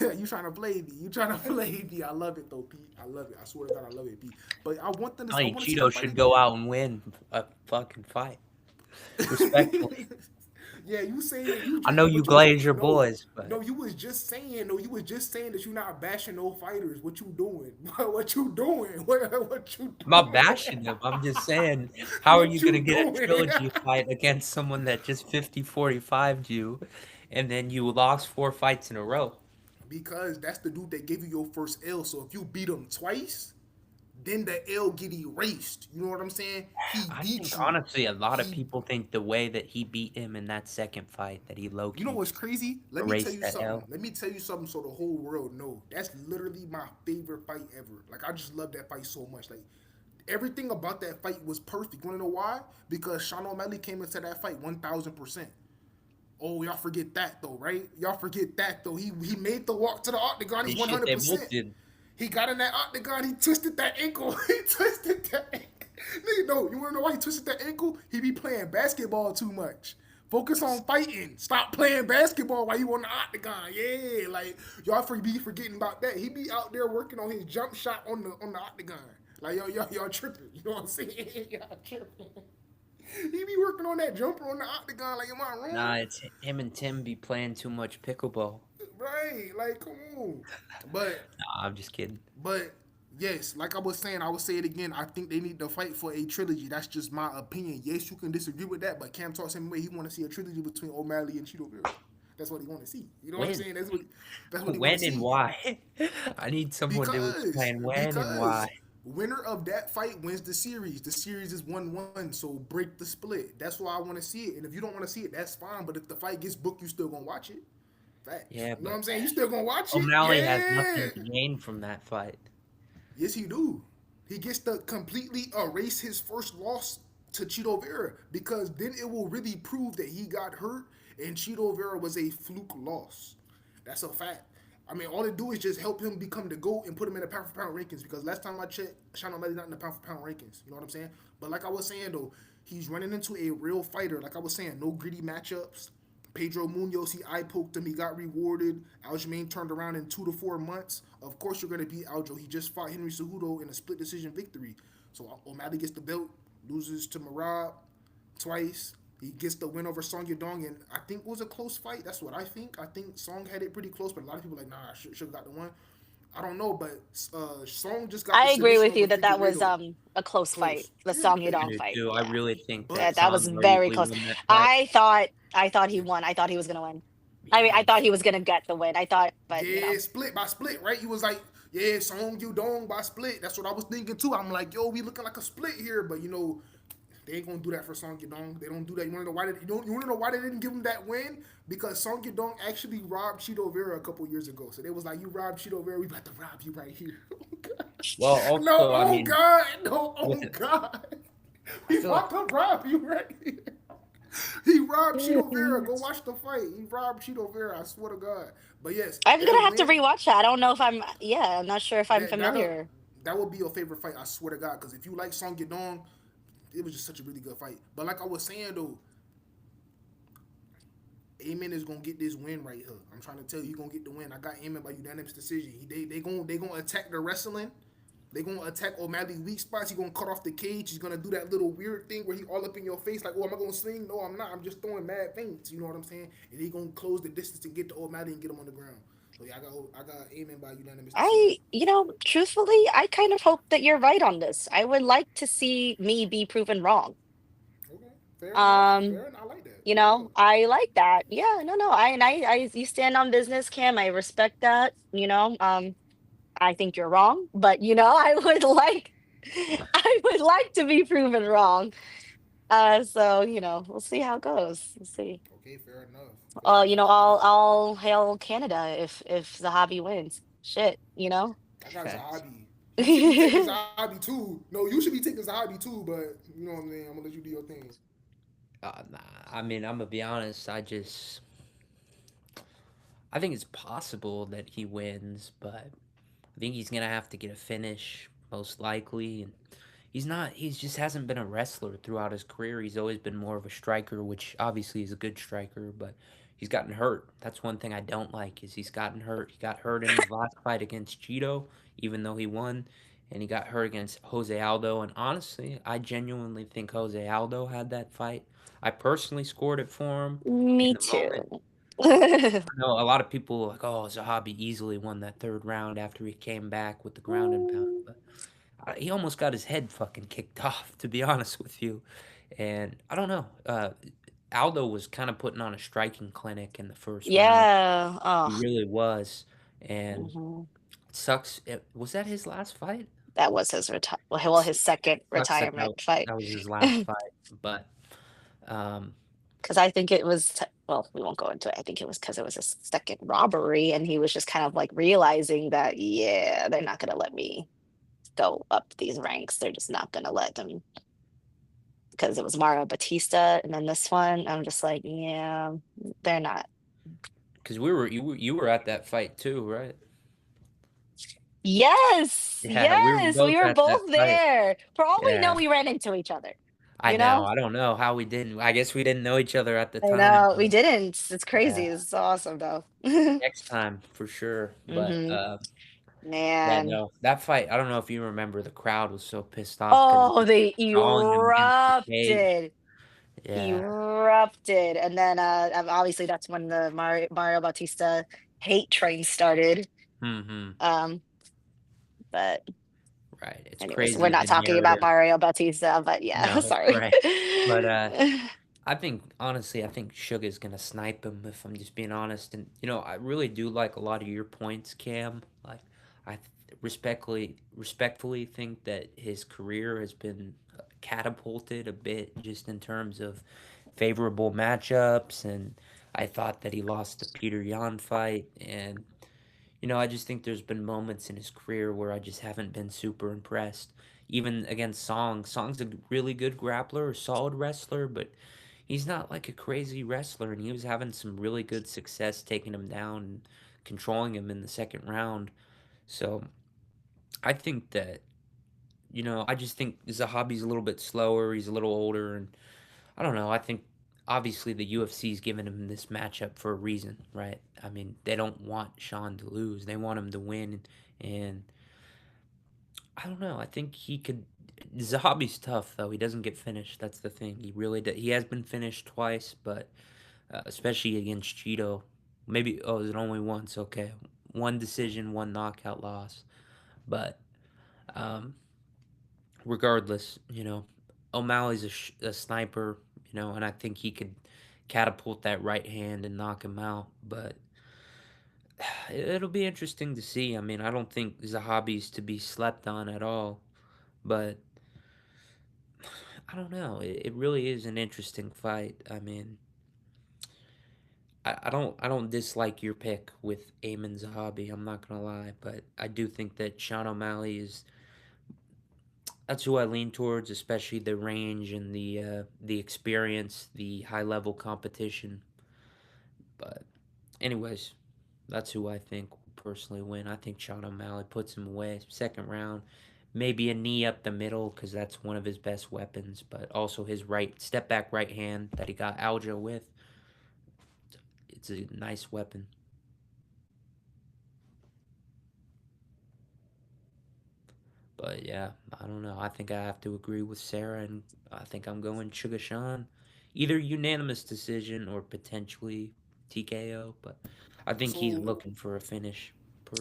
Speaker 3: You trying to play me? You trying to play me? I love it though, Pete. I love it. I swear to God, I love it, Pete. But I want them to.
Speaker 1: I
Speaker 3: I
Speaker 1: mean,
Speaker 3: want to see them
Speaker 1: Cheeto
Speaker 3: fight
Speaker 1: should go
Speaker 3: again.
Speaker 1: out and win a fucking fight, respectfully.
Speaker 3: Yeah, you saying you
Speaker 1: I
Speaker 3: just
Speaker 1: know you
Speaker 3: but you was
Speaker 1: glaze your
Speaker 3: no
Speaker 1: boys, but
Speaker 3: no you was just saying no you was just saying that you not bashing no fighters. What you doing? What you doing? What you
Speaker 1: I'm not
Speaker 3: doing?
Speaker 1: bashing them. I'm just saying, how are you
Speaker 3: What
Speaker 1: going to
Speaker 3: you
Speaker 1: get a
Speaker 3: doing?
Speaker 1: trilogy fight against someone that just 50-45'd you and then you lost 4 fights in a row?
Speaker 3: Because that's the dude that gave you your first L. So if you beat him twice, then the L get erased. You know what I'm saying? He
Speaker 1: I
Speaker 3: beat
Speaker 1: think,
Speaker 3: you.
Speaker 1: honestly, a lot of
Speaker 3: He
Speaker 1: people think the way that he beat him in that second fight, that he
Speaker 3: You know
Speaker 1: low-key
Speaker 3: what's
Speaker 1: just
Speaker 3: crazy? Let me tell
Speaker 1: erased
Speaker 3: you
Speaker 1: that
Speaker 3: something.
Speaker 1: L.
Speaker 3: Let me tell you something so the whole world know. That's literally my favorite fight ever. Like I just love that fight so much. Like everything about that fight was perfect. You wanna know why? Because Sean O'Malley came into that fight 1,000%. Oh, y'all forget that though, right? Y'all forget that though. He made the walk to the octagon. He's
Speaker 1: And
Speaker 3: one
Speaker 1: shit,
Speaker 3: hundred
Speaker 1: they both
Speaker 3: percent.
Speaker 1: did.
Speaker 3: He got in that octagon. He twisted that ankle. He twisted that ankle. Nigga, no, you wanna know why he twisted that ankle? He be playing basketball too much. Focus on fighting. Stop playing basketball while you on the octagon. Yeah, like y'all be forgetting about that. He be out there working on his jump shot on the octagon. Like y'all tripping. You know what I'm saying? Y'all tripping. He be working on that jumper on the octagon. Like, am I
Speaker 1: Nah,
Speaker 3: wrong?
Speaker 1: it's him and Tim be playing too much pickleball.
Speaker 3: Right. Like, come on. But
Speaker 1: Nah, I'm just kidding.
Speaker 3: But yes, like I was saying, I will say it again. I think they need to fight for a trilogy. That's just my opinion. Yes, you can disagree with that, but Cam talks same way. He want to see a trilogy between O'Malley and Cheeto Vera. That's what he want to see. You know what I'm
Speaker 1: When?
Speaker 3: saying? That's what he want to
Speaker 1: When and
Speaker 3: see.
Speaker 1: why? I need someone to
Speaker 3: Because
Speaker 1: explain when and
Speaker 3: because
Speaker 1: why.
Speaker 3: winner of that fight wins the series. The series is 1-1, so break the split. That's why I want to see it. And if you don't want to see it, that's fine. But if the fight gets booked, you still gonna watch it. Facts.
Speaker 1: Yeah,
Speaker 3: You know what
Speaker 1: but
Speaker 3: I'm saying? You still gonna watch it?
Speaker 1: O'Malley has
Speaker 3: Yeah.
Speaker 1: nothing to gain from that fight.
Speaker 3: Yes, he do. He gets to completely erase his first loss to Cheeto Vera because then it will really prove that he got hurt and Cheeto Vera was a fluke loss. That's a fact. I mean, all it do is just help him become the GOAT and put him in the pound for pound rankings because last time I checked, Sean O'Malley not in the pound for pound rankings. You know what I'm saying? But like I was saying though, he's running into a real fighter. Like I was saying, no greedy matchups. Pedro Munoz, he eye poked him. He got rewarded. Aljamain turned around in 2 to 4 months. Of course, you're going to beat Aljo. He just fought Henry Cejudo in a split decision victory. So O'Malley gets the belt, loses to Marab twice. He gets the win over Song Yadong, and I think it was a close fight. That's what I think. I think Song had it pretty close, but a lot of people are like, nah, should have got the one. I don't know, but Song just got the
Speaker 2: I agree
Speaker 3: submission
Speaker 2: with you
Speaker 3: over
Speaker 2: that that was
Speaker 3: Figueredo.
Speaker 2: a close fight,
Speaker 3: Close.
Speaker 2: the
Speaker 3: Yeah,
Speaker 2: Song
Speaker 3: yeah.
Speaker 1: I
Speaker 2: Yudong
Speaker 1: do
Speaker 2: fight.
Speaker 1: too. I
Speaker 2: Yeah,
Speaker 1: really think
Speaker 3: But
Speaker 1: that
Speaker 2: that was
Speaker 1: Song
Speaker 2: very
Speaker 1: arguably
Speaker 2: close.
Speaker 1: won that fight.
Speaker 2: I thought he won. I thought he was gonna win. I mean,
Speaker 1: Yeah,
Speaker 2: I thought he was gonna get the win. I thought, but
Speaker 3: yeah, split by split, right? He was like, yeah, Song Yudong by split. That's what I was thinking too. I'm like, yo, we looking like a split here, but they ain't gonna do that for Song Yudong. They don't do that. You wanna know why they didn't give him that win? Because Song Yudong actually robbed Cheeto Vera a couple years ago. So they was like, you robbed Cheeto Vera, we about to rob you right here. Oh god.
Speaker 1: well,
Speaker 3: No,
Speaker 1: also, I
Speaker 3: oh
Speaker 1: mean,
Speaker 3: god, no,
Speaker 1: with
Speaker 3: oh god.
Speaker 1: I
Speaker 3: We
Speaker 1: feel like
Speaker 3: about to rob you right here. He robbed Cheeto Vera. Go watch the fight. He robbed Cheeto Vera. I swear to God. But yes,
Speaker 2: I'm
Speaker 3: L
Speaker 2: gonna have to
Speaker 3: win.
Speaker 2: rewatch that. I don't know if I'm. Yeah, I'm not sure if I'm
Speaker 3: That that'll
Speaker 2: familiar.
Speaker 3: that would be your favorite fight. I swear to God. Because if you like Song Yadong, it was just such a really good fight. But like I was saying though, Amen is gonna get this win right here. I'm trying to tell you, he gonna get the win. I got Amen by unanimous decision. They gonna attack the wrestling. They gonna attack O'Malley's weak spots. He gonna cut off the cage. He's gonna do that little weird thing where he all up in your face, like, oh, am I gonna sling? No, I'm not. I'm just throwing mad feints. You know what I'm saying? And he gonna close the distance and get to O'Malley and get him on the ground. So yeah, I got Amen by unanimous decision.
Speaker 2: truthfully, I kind of hope that you're right on this. I would like to see me be proven wrong.
Speaker 3: Okay, fair enough.
Speaker 2: Um,
Speaker 3: Fair enough. I like that. Fair enough.
Speaker 2: I like that. Yeah, no, no. You stand on business, Cam. I respect that. I think you're wrong, but I would like, I would like to be proven wrong. So we'll see how it goes. We'll see.
Speaker 3: Okay, fair enough. Fair enough. Fair enough.
Speaker 2: I'll hail Canada if Zahabi wins. Shit.
Speaker 3: I got
Speaker 1: Facts.
Speaker 3: Zahabi. You should be taking Zahabi too. No, you should be taking Zahabi too, but you know what I'm saying. I'm gonna let you do your thing.
Speaker 1: Nah, I mean, I'm gonna be honest. I think it's possible that he wins, but I think he's gonna have to get a finish most likely. And he's not. He's just hasn't been a wrestler throughout his career. He's always been more of a striker, which obviously is a good striker, but he's gotten hurt. That's one thing I don't like is he's gotten hurt. He got hurt in his last fight against Cheeto, even though he won, and he got hurt against Jose Aldo. And honestly, I genuinely think Jose Aldo had that fight. I personally scored it for him in
Speaker 2: Me
Speaker 1: the moment.
Speaker 2: too.
Speaker 1: I know a lot of people were like, "Oh, Zahabi easily won that third round after he came back with the ground and pound,"
Speaker 2: Mm,
Speaker 1: but he almost got his head fucking kicked off, to be honest with you. And I don't know. Aldo was kind of putting on a striking clinic in the first round.
Speaker 2: yeah.
Speaker 1: He
Speaker 2: Oh,
Speaker 1: really was, and
Speaker 2: mhm.
Speaker 1: it sucks. Was that his last fight?
Speaker 2: That was his second
Speaker 1: Sucks that
Speaker 2: retirement fight.
Speaker 1: that was his last fight, but um,
Speaker 2: Because I think it was, well, we won't go into it. I think it was because it was a second robbery, and he was just kind of like realizing that, yeah, they're not gonna let me go up these ranks. They're just not gonna let them because it was Mario Batista, and then this one, I'm just like, yeah, they're not.
Speaker 1: because you were at that fight too, right?
Speaker 2: Yes,
Speaker 1: Yeah, we were
Speaker 2: yes,
Speaker 1: both
Speaker 2: we were
Speaker 1: at that
Speaker 2: both
Speaker 1: fight.
Speaker 2: there. For all we know,
Speaker 1: Yeah.
Speaker 2: we ran into each other.
Speaker 1: I
Speaker 2: You
Speaker 1: know.
Speaker 2: know?
Speaker 1: I don't know how we didn't. I guess we didn't know each other at the
Speaker 2: I
Speaker 1: time,
Speaker 2: know we
Speaker 1: but
Speaker 2: didn't. It's
Speaker 1: yeah,
Speaker 2: crazy. It's awesome though.
Speaker 1: next time for sure. But
Speaker 2: hmm
Speaker 1: yeah,
Speaker 2: Man.
Speaker 1: no, that fight. I don't know if you remember. The crowd was so pissed off because
Speaker 2: Oh, they
Speaker 1: drawing him against the cage.
Speaker 2: erupted.
Speaker 1: Yeah.
Speaker 2: Erupted. And then obviously that's when the Mario Bautista hate train started.
Speaker 1: Hmm.
Speaker 2: Um, but
Speaker 1: Right. It's
Speaker 2: anyways, we're
Speaker 1: crazy
Speaker 2: not
Speaker 1: the
Speaker 2: talking about
Speaker 1: narrative.
Speaker 2: Mario Bautista, but yeah,
Speaker 1: No,
Speaker 2: sorry.
Speaker 1: right. But I think honestly, I think Sugar's gonna snipe him if I'm just being honest. And I really do like a lot of your points, Cam. Like, respectfully think that his career has been catapulted a bit just in terms of favorable matchups. And I thought that he lost the Peter Yan fight, and I just think there's been moments in his career where I just haven't been super impressed. Even against Song. Song's a really good grappler, a solid wrestler, but he's not like a crazy wrestler, and he was having some really good success taking him down and controlling him in the second round. So I think that, I just think Zahabi's a little bit slower, he's a little older, and I don't know, I think obviously the UFC's giving him this matchup for a reason, right? I mean, they don't want Sean to lose. They want him to win, and I don't know. I think he could. Zahabi's tough though. He doesn't get finished. That's the thing. He really does. He has been finished twice, but especially against Cheeto. Maybe is it only once? Okay, one decision, one knockout loss. But um, regardless, O'Malley's a sniper. And I think he could catapult that right hand and knock him out. But it'll be interesting to see. I mean, I don't think Zahabi's to be slept on at all. But I don't know. It really is an interesting fight. I mean, I don't dislike your pick with Eamon Zahabi. I'm not gonna lie, but I do think that Sean O'Malley is that's who I lean towards, especially the range and the experience, the high level competition. But anyways, that's who I think will personally win. I think Sean O'Malley puts him away second round. maybe a knee up the middle because that's one of his best weapons, but also his right step back right hand that he got Aljo with. It's a nice weapon. But yeah, I don't know. I think I have to agree with Sarah, and I think I'm going Sugar Sean. Either unanimous decision or potentially TKO, but I think he's
Speaker 3: So
Speaker 1: looking for a finish,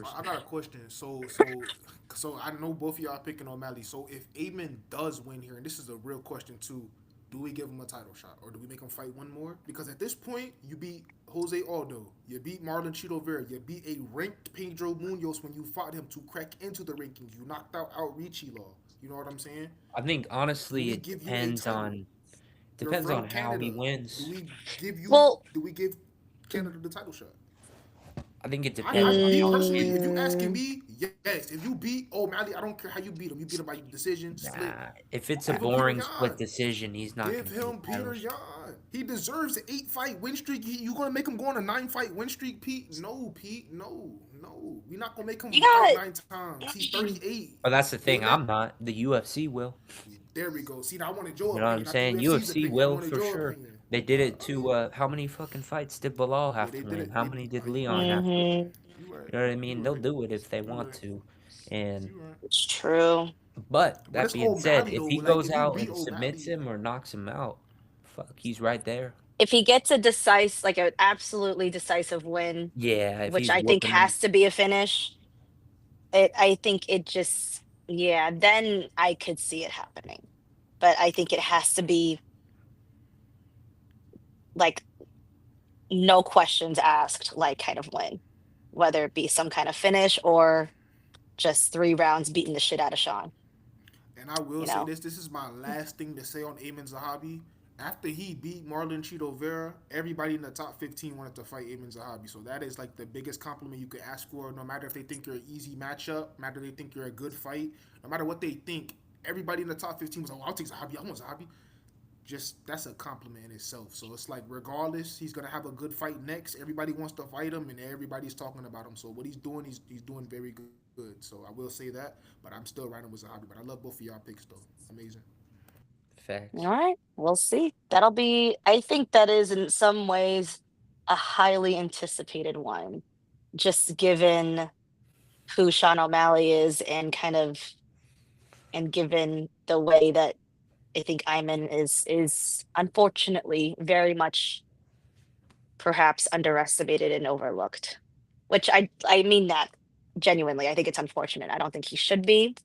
Speaker 3: I
Speaker 1: personally.
Speaker 3: got a question. So I know both of y'all picking O'Malley. So if Amen does win here, and this is a real question too, do we give him a title shot or do we make him fight one more? Because at this point, you beat Jose Aldo, you beat Marlon Chito Vera, you beat a ranked Pedro Munoz when you fought him to crack into the rankings. You knocked out Ricci Law. You know what I'm saying?
Speaker 1: I think
Speaker 3: Do
Speaker 1: honestly
Speaker 3: we
Speaker 1: it
Speaker 3: give you a
Speaker 1: depends
Speaker 3: title?
Speaker 1: on
Speaker 3: You're
Speaker 1: depends
Speaker 3: from
Speaker 1: on how he
Speaker 3: Canada. Do
Speaker 1: wins.
Speaker 3: we give you?
Speaker 2: Well,
Speaker 3: Do we give Canada the title shot?
Speaker 1: I think it
Speaker 3: I,
Speaker 1: depends on
Speaker 3: me
Speaker 1: how he
Speaker 3: personally,
Speaker 1: wins.
Speaker 3: if you asking
Speaker 2: mm,
Speaker 3: me, yes. If you beat O'Malley, I don't care how you beat him. You beat him by decision, split.
Speaker 1: Nah, if it's a
Speaker 3: Give him Peter
Speaker 1: boring
Speaker 3: Yan.
Speaker 1: split decision, he's not
Speaker 3: Give
Speaker 1: gonna get a
Speaker 3: him
Speaker 1: title
Speaker 3: Peter
Speaker 1: shot.
Speaker 3: Yan. He deserves an 8 fight win streak. You gonna make him go on a 9 fight win streak, Pete? No, Pete. No, no. We're not gonna make
Speaker 2: you
Speaker 3: him fight
Speaker 2: got
Speaker 3: 9 times. He's 38.
Speaker 1: But that's the
Speaker 3: Doing
Speaker 1: thing.
Speaker 3: that.
Speaker 1: I'm not. The UFC will.
Speaker 3: There we go. See, I wanted your
Speaker 1: You know what I'm
Speaker 3: opinion, not the
Speaker 1: saying?
Speaker 3: UFC's
Speaker 1: UFC
Speaker 3: opinion. I
Speaker 1: will
Speaker 3: wanted
Speaker 1: for
Speaker 3: your
Speaker 1: sure.
Speaker 3: opinion.
Speaker 1: They did it
Speaker 3: Yeah,
Speaker 1: to how many fucking fights did Bilal
Speaker 3: yeah.
Speaker 1: have
Speaker 3: They
Speaker 1: to
Speaker 3: did
Speaker 1: win?
Speaker 3: it.
Speaker 1: How many did
Speaker 3: I,
Speaker 1: Leon have to win?
Speaker 2: hmm
Speaker 3: you right.
Speaker 1: You know what I
Speaker 3: You
Speaker 1: mean? They'll
Speaker 3: right.
Speaker 1: do it if they
Speaker 3: You
Speaker 1: want
Speaker 3: right.
Speaker 1: to. And
Speaker 3: You right.
Speaker 2: It's true.
Speaker 1: but
Speaker 3: But
Speaker 1: that
Speaker 3: it's
Speaker 1: being said,
Speaker 3: O'Malley
Speaker 1: if
Speaker 3: though.
Speaker 1: he
Speaker 3: Like
Speaker 1: goes
Speaker 3: if you
Speaker 1: out
Speaker 3: beat
Speaker 1: and submits
Speaker 3: O'Malley,
Speaker 1: him or knocks him out, fuck, he's right there.
Speaker 2: If he gets a decisive, like an absolutely decisive win,
Speaker 1: Yeah, if
Speaker 2: which
Speaker 1: he's
Speaker 2: I think
Speaker 1: whooping him,
Speaker 2: has to be a finish, I think it just, yeah, then I could see it happening. But I think it has to be like no questions asked, like kind of win, whether it be some kind of finish or just 3 rounds beating the shit out of Sean,
Speaker 3: and I will
Speaker 2: you
Speaker 3: say
Speaker 2: know?
Speaker 3: this: this is my last thing to say on Amen Zahabi. After he beat Marlon Chito Vera, everybody in the top 15 wanted to fight Amen Zahabi. So that is like the biggest compliment you could ask for. No matter if they think you're an easy matchup, no matter if they think you're a good fight, no matter what they think, everybody in the top 15 was like, oh, I'll take Zahabi. I want Zahabi. Just that's a compliment in itself. So it's like regardless, he's gonna have a good fight next. Everybody wants to fight him, and everybody's talking about him. So what he's doing, he's doing very good. So I will say that. But I'm still riding with Zahabi. But I love both of y'all picks though. Amazing.
Speaker 2: All
Speaker 1: facts.
Speaker 2: right, we'll see. That'll be, I think that is in some ways a highly anticipated one, just given who Sean O'Malley is and kind of, and given the way that I think Iman is unfortunately very much perhaps underestimated and overlooked. Which I mean that genuinely. I think it's unfortunate. I don't think he should be.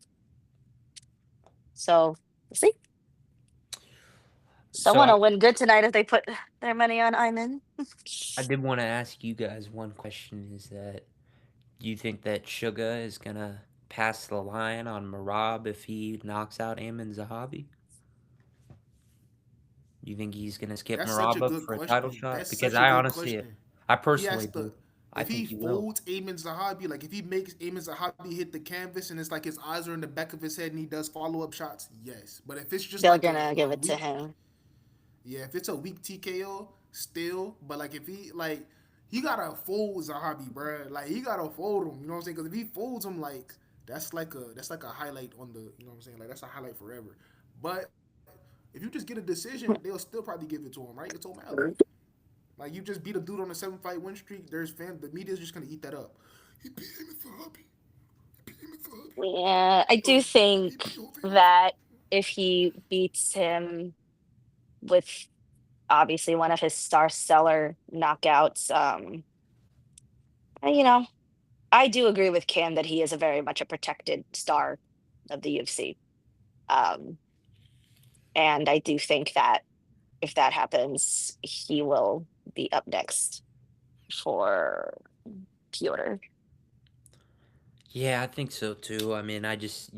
Speaker 2: So we'll see.
Speaker 1: So
Speaker 2: Someone will win good tonight if they put their money on Iman.
Speaker 1: I did want to ask you guys one question: Is that do you think that Suga is gonna pass the line on Marab if he knocks out Amin Zahabi? Do you think he's gonna skip
Speaker 3: That's such a
Speaker 1: Marab up
Speaker 3: good
Speaker 1: for a title
Speaker 3: question.
Speaker 1: shot?
Speaker 3: That's
Speaker 1: Because
Speaker 3: such a
Speaker 1: I
Speaker 3: good
Speaker 1: honestly,
Speaker 3: question.
Speaker 1: I
Speaker 3: He has
Speaker 1: personally
Speaker 3: to.
Speaker 1: do. I
Speaker 3: If
Speaker 1: think
Speaker 3: he
Speaker 1: he will.
Speaker 3: folds Amen Zahabi, like if he makes Amen Zahabi hit the canvas and it's like his eyes are in the back of his head and he does follow up shots, yes. But if it's just
Speaker 2: They're
Speaker 3: like
Speaker 2: gonna give
Speaker 3: a
Speaker 2: it to
Speaker 3: weak,
Speaker 2: him.
Speaker 3: yeah, if it's a weak TKO, still. But like if he like he gotta fold Zahabi, bro. Like he gotta fold him. You know what I'm saying? Because if he folds him, like that's like a highlight on the. You know what I'm saying? Like that's a highlight forever. But if you just get a decision, they'll still probably give it to him, right? It's O'Malley. Like you just beat a dude on a 7 fight win streak. There's fan. The media's just gonna eat that up. He beat him for hobby. He beat him for hobby.
Speaker 2: Yeah, I do
Speaker 3: Oh, he
Speaker 2: think
Speaker 3: beat Jose Aldo.
Speaker 2: that if he beats him with obviously one of his star stellar knockouts, you know, I do agree with Cam that he is a very much a protected star of the UFC. Um, and I do think that if that happens, he will be up next for Piotr.
Speaker 1: Yeah, I think so too. I mean, I just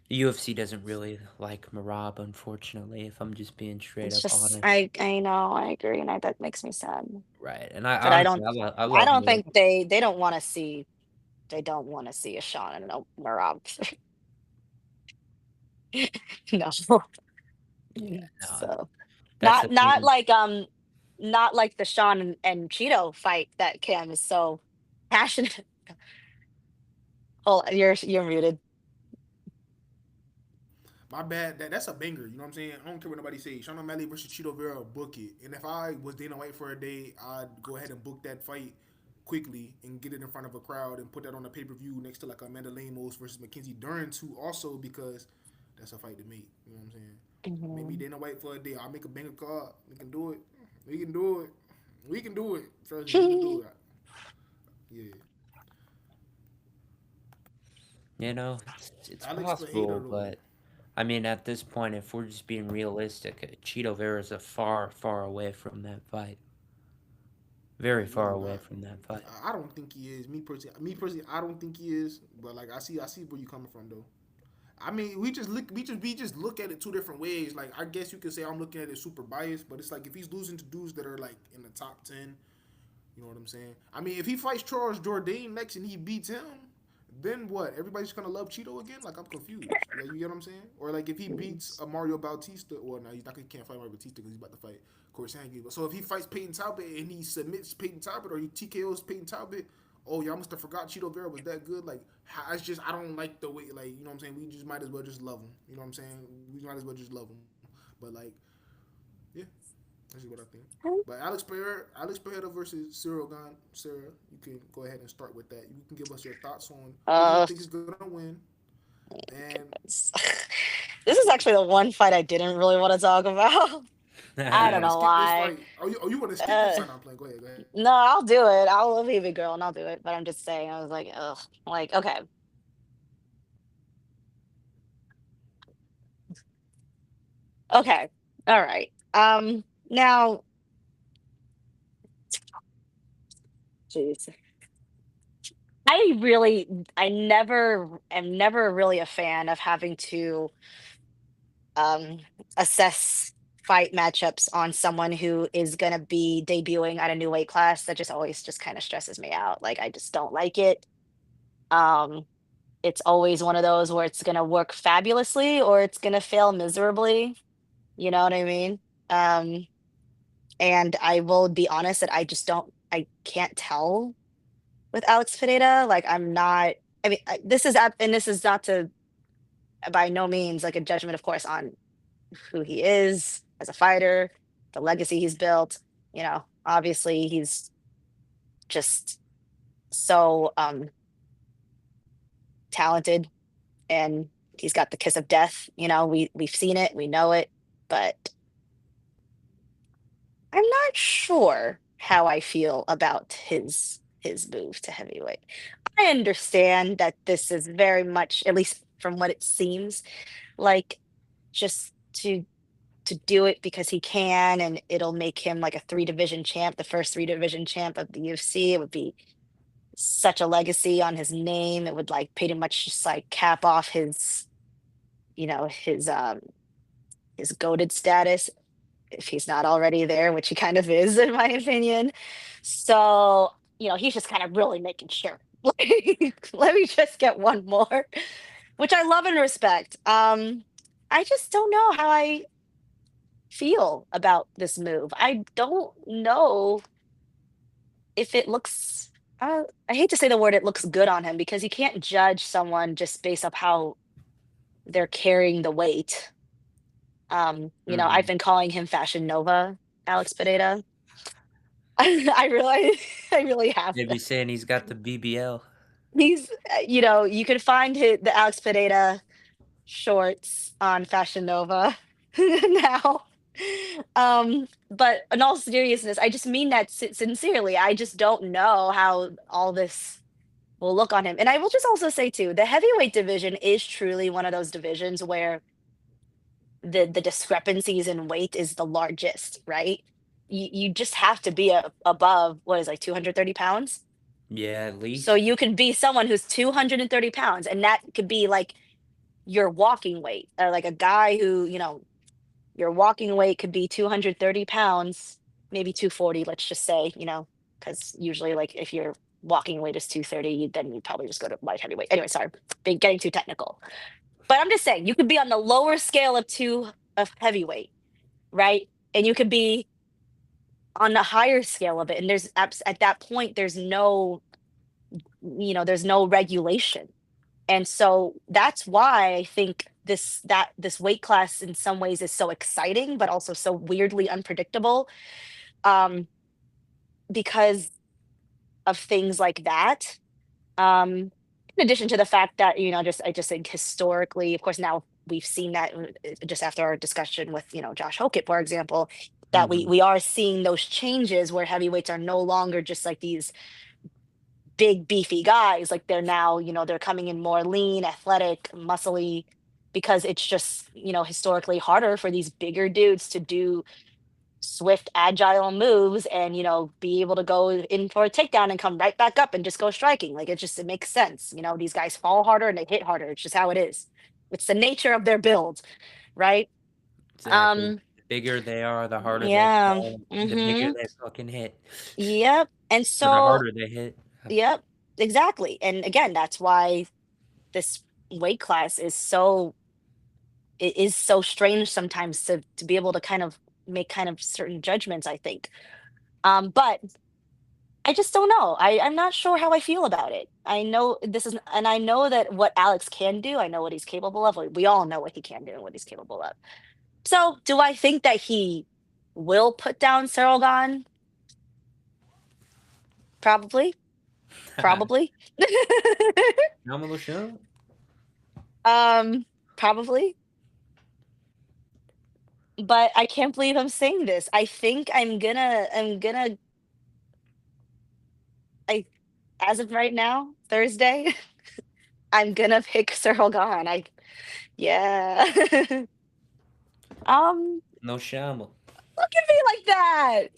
Speaker 1: the UFC doesn't really like Marab, unfortunately. If I'm just being straight
Speaker 2: It's
Speaker 1: up
Speaker 2: just
Speaker 1: honest,
Speaker 2: I know, I agree, and that makes me sad.
Speaker 1: right? And I
Speaker 2: But
Speaker 1: honestly, I
Speaker 2: I
Speaker 1: love
Speaker 2: don't
Speaker 1: Marab.
Speaker 2: think they don't want to see they don't want to see a Sean and a Marab. No.
Speaker 1: No,
Speaker 2: So
Speaker 1: that's the
Speaker 2: not
Speaker 1: thing.
Speaker 2: like not like the Sean and Cheeto fight that Cam is so passionate. Oh, you're muted.
Speaker 3: My bad. That's a banger. You know what I'm saying? I don't care what nobody says. Sean O'Malley versus Cheeto Vera, book it. And if I was Dana White for a day, I'd go ahead and book that fight quickly and get it in front of a crowd and put that on a pay per view next to like Amanda Lemos versus Mackenzie Dern too. Also because that's a fight to make. You know what I'm saying? Maybe
Speaker 2: Mhm.
Speaker 3: Dana White for a day. I'll make a banger card. We can do it. We can do it. We can do it. Trust me, we can do it. Yeah.
Speaker 1: It's
Speaker 3: Alex Pereira
Speaker 1: possible,
Speaker 3: though.
Speaker 1: but I mean, at this point, if we're just being realistic, Cheeto Vera's a far, far away from that fight. Very
Speaker 3: He's
Speaker 1: far
Speaker 3: really
Speaker 1: away
Speaker 3: not.
Speaker 1: from that fight.
Speaker 3: I don't think he is. Me personally, I don't think he is. But like, I see where you coming from though. I mean, we just look at it two different ways. Like, I guess you could say I'm looking at it super biased, but it's like if he's losing to dudes that are like in the top 10, you know what I'm saying? I mean, if he fights Charles Jourdain next and he beats him, then what? Everybody's gonna love Cheeto again? Like, I'm confused. Like, you get what I'm saying? Or like if he beats a Mario Bautista, or no, he's not. He can't fight Mario Bautista because he's about to fight Corey Sandhagen. So if he fights Peyton Talbot and he submits Peyton Talbot, or he TKOs Peyton Talbot, oh, y'all must have forgot Cheeto Vera was that good. Like, it's just I don't like the way, like, you know what I'm saying. We just might as well just love him. You know what I'm saying? We might as well just love him. But like, yeah, that's just what I think. But Alex Pereira versus Cyril Gane. Sarah, you can go ahead and start with that. You can give us your thoughts on who do you
Speaker 2: Uh,
Speaker 3: think is gonna win, and
Speaker 2: goodness. This is actually the one fight I didn't really want to talk about.
Speaker 3: oh,
Speaker 2: I
Speaker 3: you
Speaker 2: don't
Speaker 3: want to
Speaker 2: know
Speaker 3: skip this
Speaker 2: why.
Speaker 3: fight? Oh, you want to skip this
Speaker 2: Uh,
Speaker 3: fight? No, I'm playing. Go ahead, go ahead.
Speaker 2: no, I'll do it. I'll leave it, girl, and I'll do it. But I'm just saying, I was like, ugh. Like, okay, okay, all right. Now, jeez, I am never really a fan of having to um assess fight matchups on someone who is gonna be debuting at a new weight class. That just always just kind of stresses me out. Like, I just don't like it. Um, it's always one of those where it's gonna work fabulously or it's gonna fail miserably. You know what I mean? Um, and I will be honest that I can't tell with Alex Pineda. Like, I'm not. I mean, and this is not to by no means like a judgment, of course, on who he is as a fighter, the legacy he's built. Obviously he's just so talented, and he's got the kiss of death. We've seen it, we know it, but I'm not sure how I feel about his move to heavyweight. I understand that this is very much, at least from what it seems like, just to do it because he can, and it'll make him like a three division champ, the first three division champ of the UFC. It would be such a legacy on his name. It would like pretty much just like cap off you know, his um his goated status if he's not already there, which he kind of is in my opinion. So, he's just kind of really making sure. Like, let me just get one more, which I love and respect. I just don't know how I feel about this move. I don't know if it looks I hate to say the word it looks good on him, because you can't judge someone just based off how they're carrying the weight. I've
Speaker 1: Hmm.
Speaker 2: been calling him Fashion Nova, Alex Pereira. I really I really have.
Speaker 1: Maybe saying he's got the BBL.
Speaker 2: You can find the Alex Pereira shorts on Fashion Nova now. But in all seriousness, I just mean that sincerely. I just don't know how all this will look on him. And I will just also say too, the heavyweight division is truly one of those divisions where the discrepancies in weight is the largest, right? You just have to be above what is like 230 pounds.
Speaker 1: Yeah, at
Speaker 2: So
Speaker 1: least.
Speaker 2: you can be someone who's 230 pounds, and that could be like your walking weight, like a guy who, your walking weight could be 230 pounds, maybe 240, let's just say, because usually, like, if your walking weight is 230, then you probably just go to light heavyweight. Anyway, sorry, been getting too technical. But I'm just saying, you could be on the lower scale of heavyweight, right? And you could be on the higher scale of it. And at that point, there's no regulation. And so that's why I think this weight class in some ways is so exciting, but also so weirdly unpredictable, um, because of things like that. Um, in addition to the fact that, just I just think historically, of course, now we've seen that just after our discussion with, Josh Hokett, for example, that we
Speaker 1: Mm-hmm.
Speaker 2: we are seeing those changes where heavyweights are no longer just like these big beefy guys. Like they're now, they're coming in more lean, athletic, muscly, because it's just, historically harder for these bigger dudes to do swift, agile moves and, be able to go in for a takedown and come right back up and just go striking. Like it makes sense. These guys fall harder and they hit harder. It's just how it is. It's the nature of their build, right?
Speaker 1: Exactly.
Speaker 2: Um,
Speaker 1: The bigger they are, the harder they
Speaker 2: yeah.
Speaker 1: fall, and the bigger
Speaker 2: Mm-hmm.
Speaker 1: they fucking hit,
Speaker 2: Yep. And
Speaker 1: or the
Speaker 2: so,
Speaker 1: harder they hit.
Speaker 2: yep, exactly. And again, that's why this weight class is so strange sometimes to be able to kind of make kind of certain judgments, I think. But I just don't know. I'm not sure how I feel about it. I know this is, and I know that what Alex can do, I know what he's capable of. We all know what he can do and what he's capable of. So, do I think that he will put down Cyril Gahn? Probably, probably.
Speaker 1: Nominal show?
Speaker 2: um, Probably. But I can't believe I'm saying this. I think I as of right now, Thursday, I'm gonna pick Cyril Gahn. Yeah. um,
Speaker 1: No shamo.
Speaker 2: Look at me like that.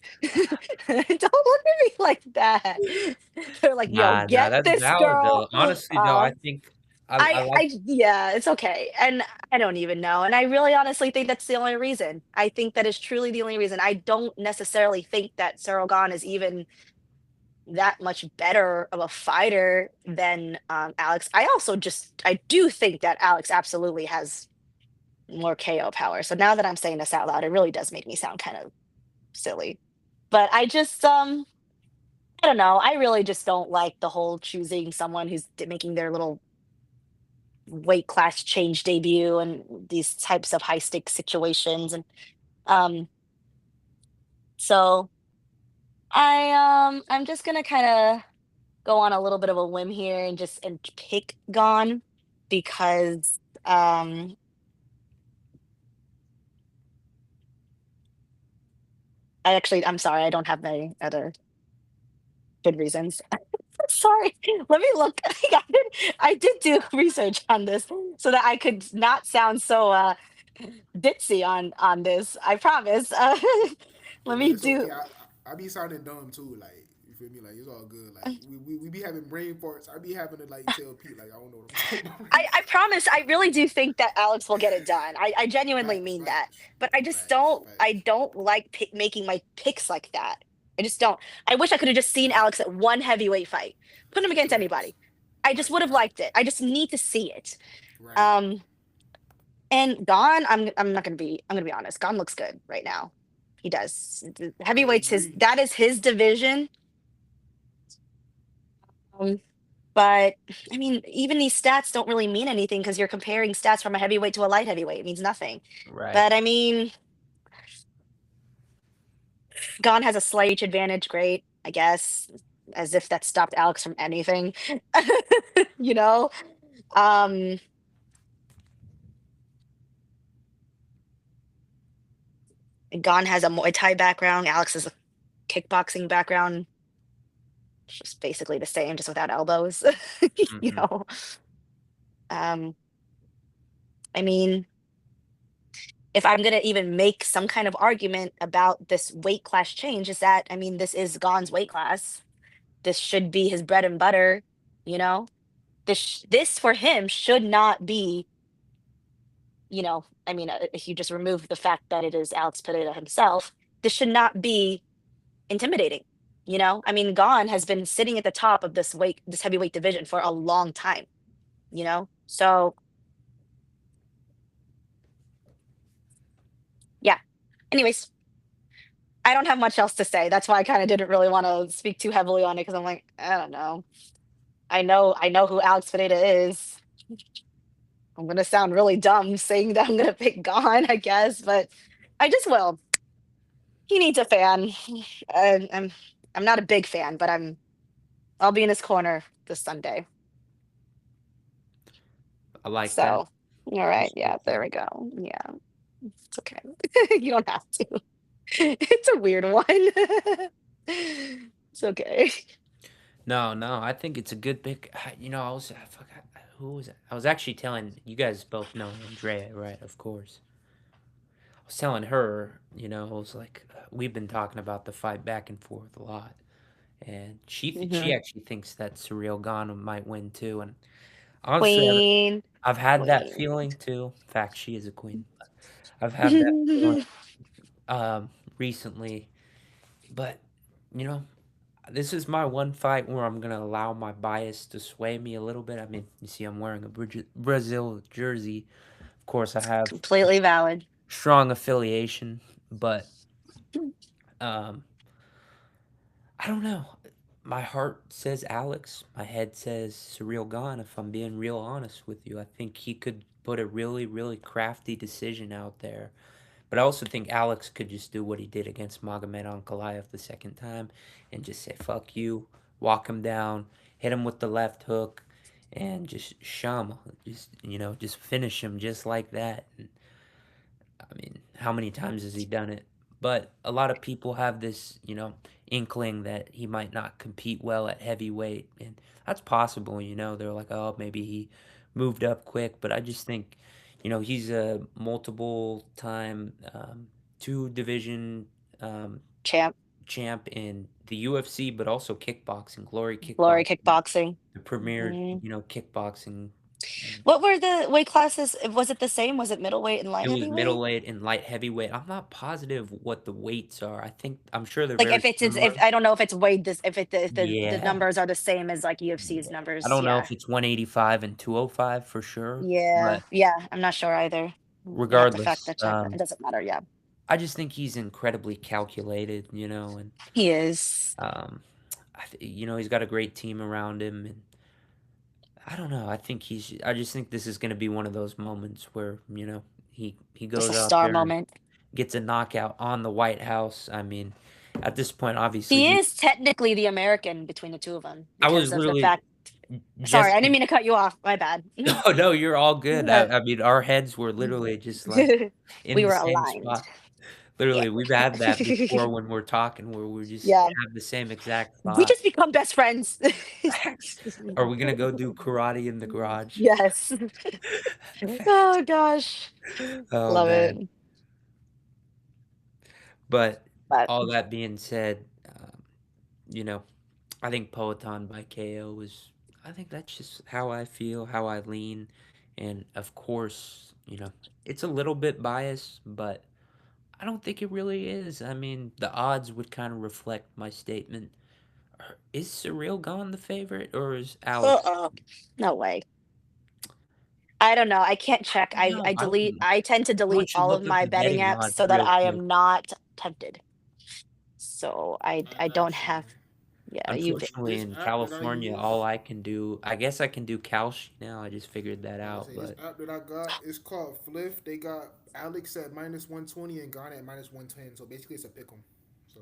Speaker 2: Don't look at me like that. They're like, "Yo,
Speaker 1: Nah, nah,
Speaker 2: get
Speaker 1: that's
Speaker 2: this
Speaker 1: valid
Speaker 2: girl."
Speaker 1: though. Honestly though, I think I like.
Speaker 2: Yeah, it's okay. And I don't even know. And I really honestly think that's the only reason. I think that is truly the only reason. I don't necessarily think that Cyril Gahn is even that much better of a fighter than Alex. I do think that Alex absolutely has more KO power. So now that I'm saying this out loud, it really does make me sound kind of silly. But I don't know. I really just don't like the whole choosing someone who's making their little weight class change debut and these types of high stakes situations. And um so I'm just gonna kind of go on a little bit of a whim here and just and pick Gone because I'm sorry, I don't have my other good reasons. Sorry. Let me look. I did do research on this so that I could not sound so ditzy on this. I promise. Let me
Speaker 3: It's
Speaker 2: do
Speaker 3: okay. I be sounding dumb too. Like you feel me? Like it's all good. Like we be having brain farts. I be having to like tell Pete like I don't know what I'm talking about.
Speaker 2: I promise I really do think that Alex will get it done. I genuinely
Speaker 3: Facts,
Speaker 2: mean that.
Speaker 3: facts,
Speaker 2: But
Speaker 3: facts,
Speaker 2: I
Speaker 3: facts,
Speaker 2: don't like making my picks like that. I just don't. I wish I could have just seen Alex
Speaker 3: facts,
Speaker 2: at one heavyweight fight. Put him against
Speaker 3: facts.
Speaker 2: anybody. I just
Speaker 3: Right,
Speaker 2: would have
Speaker 3: right,
Speaker 2: liked it. I just need to see it.
Speaker 3: right.
Speaker 2: Um and Gon, I'm gonna be honest. Gon looks good right now. He does.
Speaker 3: I
Speaker 2: Heavyweight's his
Speaker 3: agree.
Speaker 2: that is his division. Um, but I mean, even these stats don't really mean anything because you're comparing stats from a heavyweight to a light heavyweight. It means nothing.
Speaker 1: Right.
Speaker 2: But I mean, Gon has a slight advantage, great, I guess. As if that stopped Alex from anything. you know? Um, Gon has a Muay Thai background. Alex has a kickboxing background. It's just basically the same, just without elbows. you
Speaker 1: Mm-hmm.
Speaker 2: know. Um, I mean, if I'm gonna even make some kind of argument about this weight class change, is that I mean, this is Gon's weight class. This should be his bread and butter, you know? This for him should not be, I mean, if you just remove the fact that it is Alex Pereira himself, this should not be intimidating. I mean, Gon has been sitting at the top of this heavyweight division for a long time, So yeah. Anyways, I don't have much else to say. That's why I kind of didn't really want to speak too heavily on it because I'm like, I don't know. I know who Alex Pereira is. I'm gonna sound really dumb saying that I'm gonna pick Gon, I guess, but I just will. He needs a fan. And I'm not a big fan, but I'll be in his corner this Sunday.
Speaker 1: I like that.
Speaker 2: So, all right, yeah,
Speaker 1: Respect
Speaker 2: there
Speaker 1: that.
Speaker 2: we go. Yeah, it's okay. You don't have to. It's a weird one. It's okay.
Speaker 1: No, no, I think it's a good pick. I forgot who was it? I was actually telling you guys both know Andrea, right? Of course. I was telling her, I was like, we've been talking about the fight back and forth a lot, and she
Speaker 2: Mhm.
Speaker 1: actually thinks that Surreal Ghana might win too. And honestly,
Speaker 2: Queen,
Speaker 1: I've had that
Speaker 2: queen.
Speaker 1: feeling too. In fact, she is a queen. I've had that feeling recently, but you know, this is my one fight where I'm gonna allow my bias to sway me a little bit. I mean, you see, I'm wearing a Brazil jersey. Of course, I have
Speaker 2: Completely valid.
Speaker 1: strong affiliation, but um, I don't know. My heart says Alex. My head says Surreal Gone. If I'm being real honest with you, I think he could put a really, really crafty decision out there. But I also think Alex could just do what he did against Magomed Ankalaev the second time and just say, fuck you, walk him down, hit him with the left hook, and just shum. Just finish him just like that. And, I mean, how many times has he done it? But a lot of people have this, inkling that he might not compete well at heavyweight. And that's possible. They're like, oh, maybe he moved up quick. But I just think, he's a multiple time two division um,
Speaker 2: Champ,
Speaker 1: champ in the UFC, but also kickboxing, Glory
Speaker 2: glory
Speaker 1: Kickboxing,
Speaker 2: kickboxing.
Speaker 1: the premier,
Speaker 2: Mhm.
Speaker 1: kickboxing.
Speaker 2: What were the weight classes? Was it the same? Was it middleweight and light
Speaker 1: It was
Speaker 2: heavyweight?
Speaker 1: middleweight and light heavyweight. I'm not positive what the weights are. I'm sure they're
Speaker 2: Like
Speaker 1: very
Speaker 2: if
Speaker 1: similar.
Speaker 2: I don't know if it's weighed this if the
Speaker 1: Yeah.
Speaker 2: numbers are the same as like UFC's
Speaker 1: Yeah. I
Speaker 2: numbers.
Speaker 1: don't know
Speaker 2: Yeah.
Speaker 1: if it's 185 and 205 for sure,
Speaker 2: Yeah.
Speaker 1: but
Speaker 2: Yeah. I'm not sure either. You have to fact
Speaker 1: regardless,
Speaker 2: check that. It doesn't matter. Yeah.
Speaker 1: I just think he's incredibly calculated, and
Speaker 2: He is.
Speaker 1: um, he's got a great team around him, and I don't know. I just think this is going to be one of those moments where he
Speaker 2: Just a
Speaker 1: goes out
Speaker 2: star
Speaker 1: there and
Speaker 2: moment.
Speaker 1: gets a knockout on the White House. I mean, at this point, obviously,
Speaker 2: He is technically the American between the two of them
Speaker 1: I was
Speaker 2: because of the
Speaker 1: literally
Speaker 2: fact. Sorry,
Speaker 1: just
Speaker 2: I didn't mean to cut you off. My bad.
Speaker 1: no, no, you're all good.
Speaker 2: Uh,
Speaker 1: I mean, our heads were literally just like in
Speaker 2: we
Speaker 1: the
Speaker 2: were
Speaker 1: same
Speaker 2: aligned.
Speaker 1: spot.
Speaker 2: Yeah.
Speaker 1: Literally, we've had that before when we're talking where we just
Speaker 2: Yeah.
Speaker 1: have the same exact
Speaker 2: We
Speaker 1: thought.
Speaker 2: just become best friends.
Speaker 1: Facts. Are we gonna go do karate in the garage?
Speaker 2: Yes.
Speaker 1: Facts.
Speaker 2: Oh gosh.
Speaker 1: Oh
Speaker 2: Love
Speaker 1: man.
Speaker 2: it.
Speaker 1: But
Speaker 2: But
Speaker 1: all that being said, you know, I think Poetan by KO is. I think that's just how I feel, how I lean, and of course, it's a little bit biased, but I don't think it really is. I mean, the odds would kind of reflect my statement. Is Surreal Gone the favorite, or is Alex?
Speaker 2: uh-uh. No way. I don't know. I can't check.
Speaker 1: No,
Speaker 2: I tend to
Speaker 1: someone
Speaker 2: delete
Speaker 1: should
Speaker 2: all of
Speaker 1: look up
Speaker 2: my
Speaker 1: the
Speaker 2: betting
Speaker 1: betting
Speaker 2: apps
Speaker 1: odds
Speaker 2: so that
Speaker 1: real
Speaker 2: I
Speaker 1: quick.
Speaker 2: am not tempted. So
Speaker 3: I
Speaker 2: I don't
Speaker 3: got you.
Speaker 2: have yeah, you've
Speaker 1: Unfortunately,
Speaker 3: This
Speaker 1: in
Speaker 3: app that I
Speaker 1: California, all
Speaker 3: use,
Speaker 1: I can do, I guess I can do Kalshi now. I just figured that
Speaker 3: I
Speaker 1: out,
Speaker 3: say this
Speaker 1: but
Speaker 3: app that I got is called Fliff. They got Alex at -120 and Ghana at -110. So basically, it's a pick 'em. So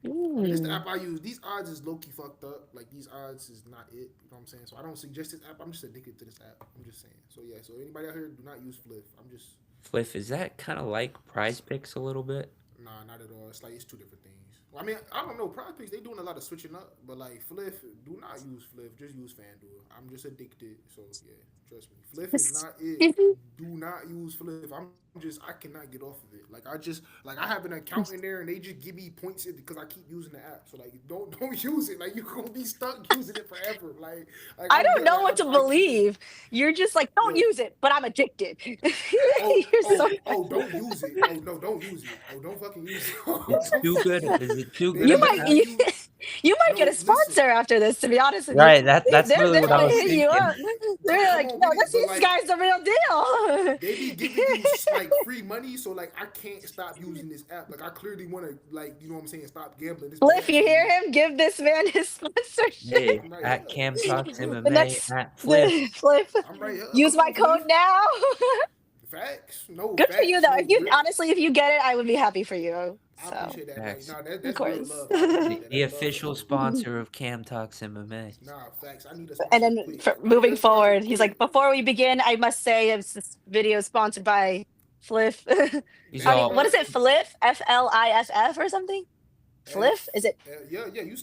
Speaker 3: I mean, this the
Speaker 2: mm.
Speaker 3: app I use. These odds is low key fucked up. Like these odds is not it. You know what I'm saying? So I don't suggest this app. I'm just addicted to this app. I'm just saying. So yeah. So anybody out here, do not use Fliff. I'm just
Speaker 1: Fliff, is that kind of like Prize Picks a little bit?
Speaker 3: nah, not at all. It's like it's two different things. Well, I mean, I don't know. Pride Picks they doing a lot of switching up, but like Fliff, do not use Fliff. Just use FanDuel. I'm just addicted. So yeah, trust me. Fliff is not it. Do not use Fliff. I cannot get off of it. Like I have an account in there and they just give me points because I keep using the app. So like don't use it. Like you're gonna be stuck using it forever. Like
Speaker 2: I
Speaker 3: I'm
Speaker 2: don't
Speaker 3: good.
Speaker 2: know what to
Speaker 3: I can't.
Speaker 2: believe. You're just like, don't
Speaker 3: Look,
Speaker 2: use it, but I'm addicted.
Speaker 3: oh,
Speaker 2: You're so
Speaker 3: don't use it. Oh no, don't use it. Oh, don't fucking use it. Oh,
Speaker 1: It's
Speaker 3: don't
Speaker 1: too
Speaker 3: fucking
Speaker 1: good.
Speaker 3: use it.
Speaker 1: Is it too
Speaker 3: They
Speaker 1: good
Speaker 2: you
Speaker 1: of
Speaker 3: be
Speaker 1: an
Speaker 2: might
Speaker 3: giving
Speaker 1: app?
Speaker 2: you,
Speaker 3: you.
Speaker 2: You might get a
Speaker 3: No, listen.
Speaker 2: sponsor after this, to be honest with you.
Speaker 1: Right. That's
Speaker 2: They're
Speaker 1: literally what I
Speaker 2: gonna
Speaker 1: was
Speaker 2: hit you
Speaker 1: thinking.
Speaker 2: up. They're
Speaker 3: Come
Speaker 2: like,
Speaker 3: on
Speaker 2: yo,
Speaker 3: with it, but
Speaker 2: this
Speaker 3: like
Speaker 2: guy's the real deal.
Speaker 3: they be giving you like free money, so like I can't stop using this app. Like I clearly want to like you know what I'm saying, stop gambling. It's
Speaker 2: Well, if
Speaker 3: bad
Speaker 2: you
Speaker 3: for
Speaker 2: hear
Speaker 3: me.
Speaker 2: him, give this man his sponsorship.
Speaker 1: Hey,
Speaker 3: I'm right
Speaker 1: at
Speaker 3: here.
Speaker 1: Cam Talks
Speaker 2: The
Speaker 1: MMA
Speaker 2: next,
Speaker 1: at Flip.
Speaker 2: the Flip,
Speaker 3: I'm right here.
Speaker 2: use
Speaker 3: Come
Speaker 2: my
Speaker 3: on,
Speaker 2: code
Speaker 3: Fliff.
Speaker 2: now.
Speaker 3: Facts. No
Speaker 2: Good for you,
Speaker 3: facts.
Speaker 2: though.
Speaker 3: No
Speaker 2: If you
Speaker 3: real.
Speaker 2: honestly, if you get it, I would be happy for you.
Speaker 3: I
Speaker 2: So,
Speaker 3: appreciate that. Like,
Speaker 1: Facts.
Speaker 3: nah,
Speaker 2: of
Speaker 3: that's real
Speaker 2: course.
Speaker 3: love. I appreciate that.
Speaker 1: The
Speaker 3: That's love for
Speaker 1: official
Speaker 3: real.
Speaker 1: sponsor of Cam Talks MMA.
Speaker 3: Nah, facts. I need a
Speaker 2: And
Speaker 3: sponsor
Speaker 2: then
Speaker 3: quick.
Speaker 2: for
Speaker 3: I need a
Speaker 2: moving
Speaker 3: sponsor
Speaker 2: forward, he's
Speaker 3: quick.
Speaker 2: like, before we begin, I must say this video is sponsored by Flip.
Speaker 1: He's
Speaker 3: That's
Speaker 2: What is
Speaker 1: all
Speaker 2: it?
Speaker 3: right.
Speaker 2: Flip? FLIFF or something? Flip?
Speaker 3: F.
Speaker 2: Is it?
Speaker 3: Yeah, yeah. You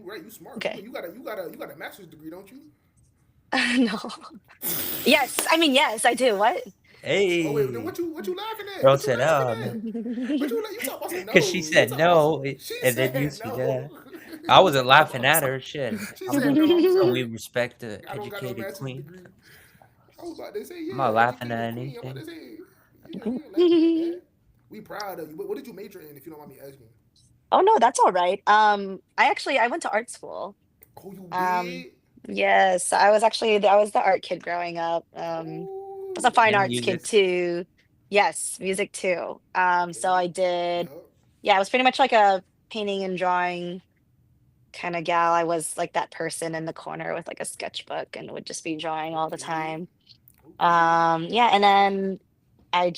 Speaker 3: right. You smart.
Speaker 2: Okay.
Speaker 3: You got a master's degree, don't you?
Speaker 2: No. Yes. I mean, yes, I do. What?
Speaker 3: Oh wait, then
Speaker 1: hey.
Speaker 3: what you laughing at?
Speaker 1: Girl
Speaker 3: What you
Speaker 1: said,
Speaker 3: laughing
Speaker 1: oh no.
Speaker 3: at? You talk about some
Speaker 1: Because she
Speaker 3: no. You
Speaker 1: said
Speaker 3: talk about some.
Speaker 1: no,
Speaker 3: She
Speaker 1: and then you
Speaker 3: said
Speaker 1: said
Speaker 3: no.
Speaker 1: yeah. I
Speaker 3: You
Speaker 1: wasn't
Speaker 3: talk
Speaker 1: laughing
Speaker 3: about
Speaker 1: at
Speaker 3: some.
Speaker 1: her. Shit.
Speaker 3: She said no. I'm
Speaker 1: We
Speaker 3: sorry.
Speaker 1: respect the
Speaker 3: I don't got no
Speaker 1: educated
Speaker 3: master's
Speaker 1: queen.
Speaker 3: degree. I was about to say
Speaker 1: I'm not
Speaker 3: yeah,
Speaker 1: laughing at
Speaker 3: educated queen. I'm about
Speaker 1: anything.
Speaker 3: to say yeah, we ain't laughing at that. We proud of you. What did you major in, if you don't mind me asking?
Speaker 2: Oh no, that's all right. I went to art school.
Speaker 3: Oh, you
Speaker 2: Um,
Speaker 3: did?
Speaker 2: yes, I was the art kid growing up. I was a
Speaker 3: Oh,
Speaker 2: fine
Speaker 1: And
Speaker 2: arts
Speaker 1: music.
Speaker 2: kid too. Yes, music too. So
Speaker 3: okay.
Speaker 2: I did,
Speaker 3: Yup.
Speaker 2: yeah, I was pretty much like a painting and drawing kind of gal. I was like that person in the corner with like a sketchbook and would just be drawing all the
Speaker 3: Okay.
Speaker 2: time.
Speaker 3: Okay.
Speaker 2: Yeah, and then I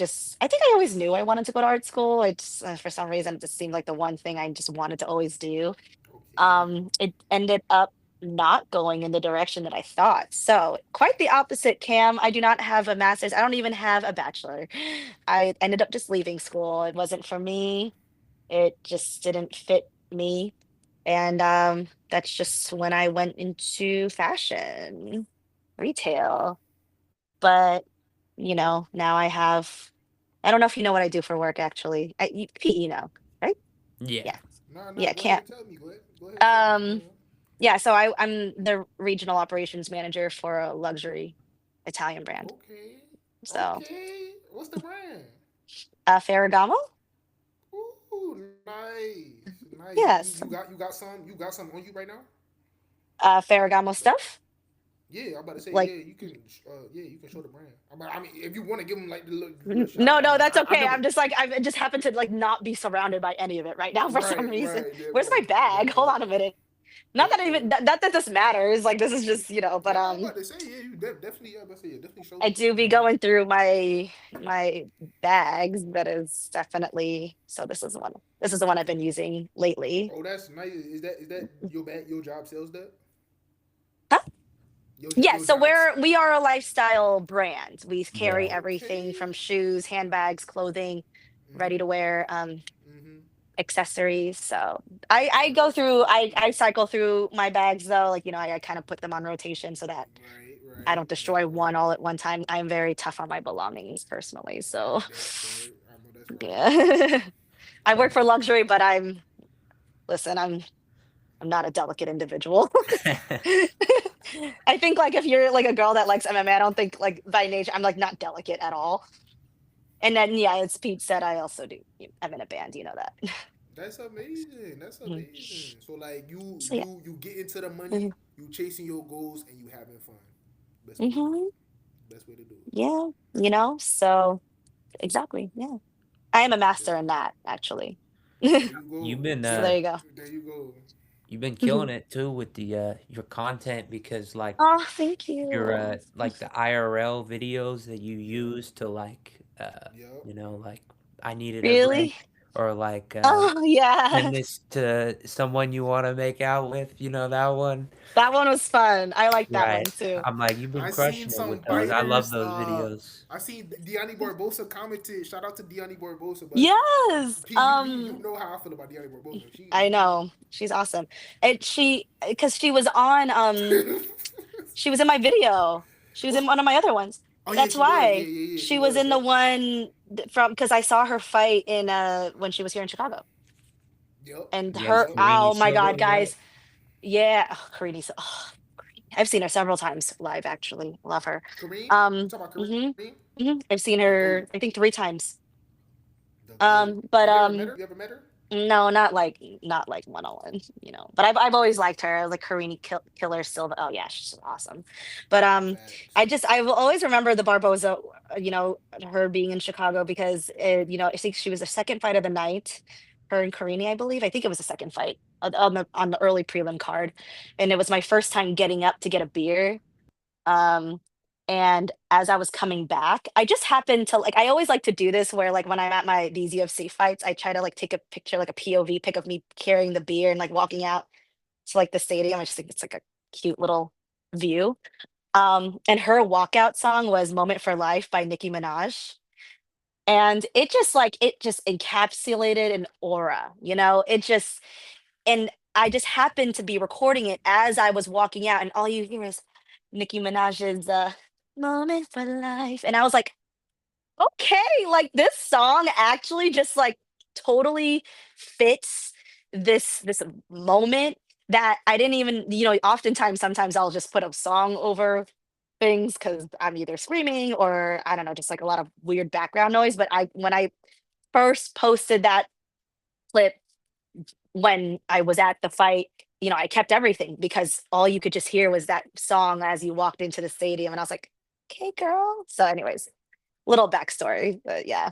Speaker 2: think I always knew I wanted to go to art school. It's for some reason it just seemed like the one thing I just wanted to always do.
Speaker 3: Okay.
Speaker 2: It ended up not going in the direction that I thought. So quite the opposite, Cam. I do not have a master's. I don't even have a bachelor. I ended up just leaving school. It wasn't for me. It just didn't fit me. And that's just when I went into fashion, retail. But now I don't know if you know what I do for work actually. PE now, right?
Speaker 1: Yeah.
Speaker 2: Yeah.
Speaker 3: Nah, nah.
Speaker 2: Yeah,
Speaker 3: Go ahead
Speaker 2: can't.
Speaker 3: and tell me. Go ahead. Go ahead and tell me. Go
Speaker 2: Um
Speaker 3: ahead.
Speaker 2: yeah, so I'm the regional operations manager for a luxury Italian brand.
Speaker 3: Okay.
Speaker 2: So,
Speaker 3: Okay. What's the brand?
Speaker 2: Ferragamo?
Speaker 3: Ooh, nice, nice.
Speaker 2: Yes.
Speaker 3: You got some on you right now?
Speaker 2: Ferragamo stuff?
Speaker 3: Yeah, I'm about to say
Speaker 2: Like,
Speaker 3: yeah you can show the brand. I mean if you want to give them like the little shout
Speaker 2: no,
Speaker 3: out.
Speaker 2: no, that's
Speaker 3: I
Speaker 2: okay.
Speaker 3: never.
Speaker 2: I'm just like I just happen to like not be surrounded by any of it right now for some
Speaker 3: Right,
Speaker 2: reason.
Speaker 3: right. That
Speaker 2: Where's
Speaker 3: part.
Speaker 2: my bag?
Speaker 3: That
Speaker 2: Hold
Speaker 3: part.
Speaker 2: on a minute. Not that
Speaker 3: That
Speaker 2: even
Speaker 3: part.
Speaker 2: that this matters. Like this is just, but
Speaker 3: Nah, I'm about to say yeah. You definitely. I'm about to say yeah. Definitely show
Speaker 2: I
Speaker 3: me.
Speaker 2: do be going through my bags. That is definitely, so this is the one. This is the one I've been using lately.
Speaker 3: Oh, that's nice. Is that your job sales that
Speaker 2: Huh? Yeah,
Speaker 3: your
Speaker 2: so
Speaker 3: jobs?
Speaker 2: we are a lifestyle brand. We carry
Speaker 1: Yeah.
Speaker 2: everything
Speaker 3: Okay.
Speaker 2: from shoes, handbags, clothing, ready
Speaker 3: Mhm.
Speaker 2: to wear,
Speaker 3: Mhm.
Speaker 2: accessories. So I
Speaker 3: Oh,
Speaker 2: go
Speaker 3: that's
Speaker 2: through,
Speaker 3: cool.
Speaker 2: I cycle through my bags though. Like, I kind of put them on rotation so that
Speaker 3: Right,
Speaker 2: I
Speaker 3: right,
Speaker 2: don't destroy
Speaker 3: right,
Speaker 2: one
Speaker 3: right.
Speaker 2: all at one time. I'm very tough on my belongings personally. So
Speaker 3: That part. I know that's right.
Speaker 2: yeah. I work
Speaker 1: Right.
Speaker 2: for luxury, but listen, I'm not a delicate individual. I think like if you're like a girl that likes MMA, I don't think like by nature I'm like not delicate at all. And then yeah, as Pete said, I also do. I'm in a band, you know that.
Speaker 3: That's amazing. That's
Speaker 2: Mhm.
Speaker 3: amazing. So like
Speaker 2: So yeah.
Speaker 3: you get into the
Speaker 2: Mhm.
Speaker 3: money, you chasing your goals, and you having fun. Best way to do
Speaker 2: Mhm.
Speaker 3: it. Best way to do it.
Speaker 2: Yeah, so exactly. Yeah. I am a master in
Speaker 3: Definitely.
Speaker 2: that actually.
Speaker 3: There you
Speaker 1: You've
Speaker 3: go.
Speaker 1: been
Speaker 2: So there you go.
Speaker 3: There you go.
Speaker 1: you've been killing it too with the your content because like
Speaker 2: Oh, thank
Speaker 1: your
Speaker 2: you.
Speaker 1: like the IRL videos that you
Speaker 3: Yep.
Speaker 1: use to like
Speaker 3: Yep.
Speaker 1: like I needed a drink
Speaker 2: Really?
Speaker 1: or like
Speaker 2: Oh
Speaker 1: send
Speaker 2: yeah.
Speaker 1: this to someone you want to make out with, that one.
Speaker 2: That one was fun. I like that
Speaker 1: Right.
Speaker 2: one too.
Speaker 1: I'm like, you've been
Speaker 3: I seen
Speaker 1: crushing it
Speaker 3: some
Speaker 1: with those. I love
Speaker 3: biters.
Speaker 1: those videos.
Speaker 3: I seen Diani Barbosa commented. Shout out to Diani Barbosa. But
Speaker 2: Yes.
Speaker 3: P, you know how I feel about Diani Barbosa.
Speaker 2: I know. She's awesome. And because she was in my video. She was in one of my other ones.
Speaker 3: Oh yeah,
Speaker 2: That's
Speaker 3: she was. Yeah,
Speaker 2: why.
Speaker 3: yeah, yeah. She
Speaker 2: She was
Speaker 3: was.
Speaker 2: in the
Speaker 3: Yep.
Speaker 2: one from, because I saw her fight in when she was here in Chicago.
Speaker 3: Yep.
Speaker 2: And
Speaker 1: Against
Speaker 2: her,
Speaker 3: Yep.
Speaker 1: Karini
Speaker 2: oh my God,
Speaker 1: Silva, right?
Speaker 2: guys. Yeah. Oh, Karini's, oh, I've seen her several times live, actually. Love her.
Speaker 3: Kareem. You
Speaker 2: Um,
Speaker 3: talking about
Speaker 2: hmm
Speaker 3: Kareem?
Speaker 2: I've seen
Speaker 3: The goat.
Speaker 2: her, I think 3 times.
Speaker 3: The goat.
Speaker 2: But
Speaker 3: Have you ever met her? You ever met her?
Speaker 2: No, not like 101, But I've always liked her, like Killer Silva. Oh yeah, she's awesome. But
Speaker 3: Facts.
Speaker 2: I will always remember the Barboza, her being in Chicago because I think she was the second fight of the night. Her and Karini, I believe. I think it was the second fight on the early prelim card, and it was my first time getting up to get a beer. Um, and as I was coming back, I just happened to I always like to do this where when I'm at my these UFC fights, I try to take a picture, like a POV pic of me carrying the beer and walking out to the stadium. I just think it's like a cute little view. And her walkout song was Moment for Life by Nicki Minaj. And it just encapsulated an aura, It just and I just happened to be recording it as I was walking out, and all you hear is Nicki Minaj's "Moment for Life," and I was like, "Okay, this song actually just totally fits this moment that I didn't even." Oftentimes, sometimes I'll just put a song over things because I'm either screaming or I don't know, just a lot of weird background noise. But I when I first posted that clip when I was at the fight, I kept everything because all you could just hear was that song as you walked into the stadium, and I was like, "Okay, girl." So, anyways, little backstory, but yeah,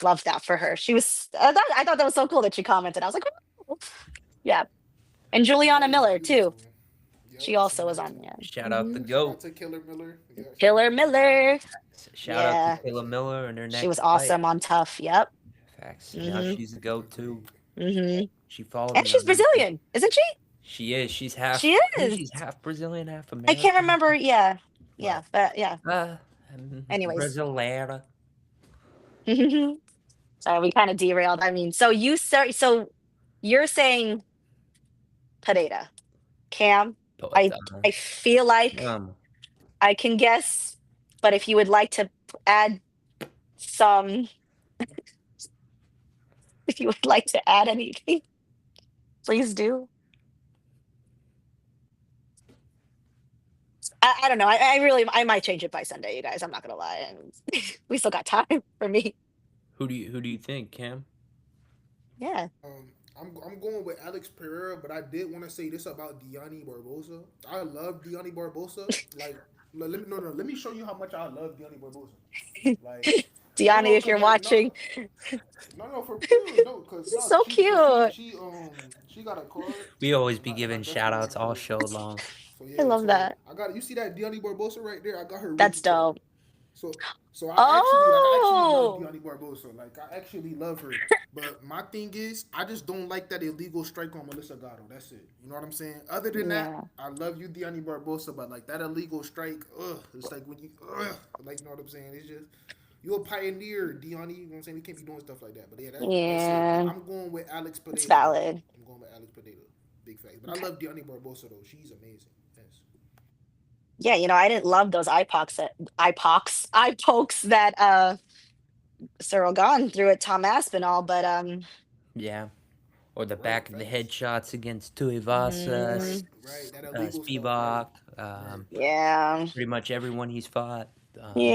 Speaker 2: love that for her. She was. I thought that was so cool that she commented. I was like, "Oh." Yeah, and
Speaker 3: That
Speaker 2: Juliana
Speaker 3: is
Speaker 2: Miller too.
Speaker 3: beautiful. Yep,
Speaker 2: She
Speaker 3: I
Speaker 2: also
Speaker 3: seen
Speaker 2: was
Speaker 3: her
Speaker 2: on.
Speaker 3: too.
Speaker 2: Yeah,
Speaker 1: Shout out the
Speaker 2: hmm
Speaker 3: Shout out
Speaker 1: goat.
Speaker 3: to Killer Miller. Yeah, shout out
Speaker 2: Killer
Speaker 3: to Killer Miller.
Speaker 2: Miller.
Speaker 1: Shout out to
Speaker 2: Yeah,
Speaker 1: Kayla Miller in her
Speaker 2: she was
Speaker 1: next fight.
Speaker 2: awesome on Tough. Yep.
Speaker 1: Facts. Now
Speaker 2: hmm
Speaker 1: she's a goat too.
Speaker 3: Agreed.
Speaker 2: hmm
Speaker 1: She followed
Speaker 2: And
Speaker 1: me
Speaker 2: she's
Speaker 1: on IG.
Speaker 2: Brazilian, isn't she?
Speaker 1: She is. She's half.
Speaker 2: She
Speaker 1: I think
Speaker 2: is.
Speaker 1: she's half Brazilian, half
Speaker 2: I can't
Speaker 1: American.
Speaker 2: remember. Yeah,
Speaker 3: Right.
Speaker 2: yeah, but yeah.
Speaker 1: Uh,
Speaker 2: Anyways.
Speaker 1: Brasileira.
Speaker 2: Sorry, we kind of derailed. I mean, so you're saying Pereira, Cam. I
Speaker 1: Poeta.
Speaker 2: I feel like
Speaker 1: Um,
Speaker 2: I can guess, but if you would like to add some, if you would like to add anything, please do. I don't know. I might change it by Sunday, you guys. I'm not gonna lie. We still got time for me.
Speaker 1: who do you think, Cam?
Speaker 2: Yeah.
Speaker 3: I'm going with Alex Pereira, but I did want to say this about Diani Barbosa. I love Diani Barbosa. Like, let me no, let me show you how much I love Diani Barbosa. Like,
Speaker 2: Diani, if
Speaker 3: cause
Speaker 2: you're
Speaker 3: like
Speaker 2: watching,
Speaker 3: for real, no, cause
Speaker 2: she's so
Speaker 3: cause
Speaker 2: cute.
Speaker 3: she got a card.
Speaker 1: We always be
Speaker 3: And I
Speaker 1: giving shout
Speaker 3: definitely want
Speaker 1: outs
Speaker 3: to
Speaker 1: all
Speaker 3: put it.
Speaker 1: show long.
Speaker 3: So
Speaker 2: I
Speaker 3: yeah,
Speaker 2: love
Speaker 3: so
Speaker 2: that.
Speaker 3: I got you see that Diani Barbosa right there. I got her
Speaker 2: That's
Speaker 3: rookie card.
Speaker 2: dope.
Speaker 3: So I actually love
Speaker 2: Oh,
Speaker 3: Diani Barbosa. Like I actually love her. But my thing is, I just don't like that illegal strike on Melissa Gatto. That's it. You know what I'm saying? Other than that,
Speaker 2: yeah.
Speaker 3: I love you, Diani Barbosa. But like that illegal strike, it's like when you, like you know what I'm saying? It's just you a pioneer, Diani. You know what I'm saying? We can't be doing stuff like that. But yeah, that's it.
Speaker 2: Yeah.
Speaker 3: I'm going with Alex
Speaker 2: It's
Speaker 3: Pineda though.
Speaker 2: valid.
Speaker 3: I'm going with Alex Pineda. Big facts. But I
Speaker 2: Okay.
Speaker 3: love Diani Barbosa though. She's amazing. Yes.
Speaker 2: Yeah, I didn't love those eye pokes that Cyril Gahn threw at Tom Aspinall, but
Speaker 1: Yeah. Or the
Speaker 3: Right.
Speaker 1: back of the
Speaker 3: Facts.
Speaker 1: head shots against Tuivasa,
Speaker 2: mhm,
Speaker 3: Right. That illegal stuff. Right.
Speaker 1: Spivak,
Speaker 3: Right.
Speaker 2: yeah.
Speaker 1: pretty much everyone he's fought.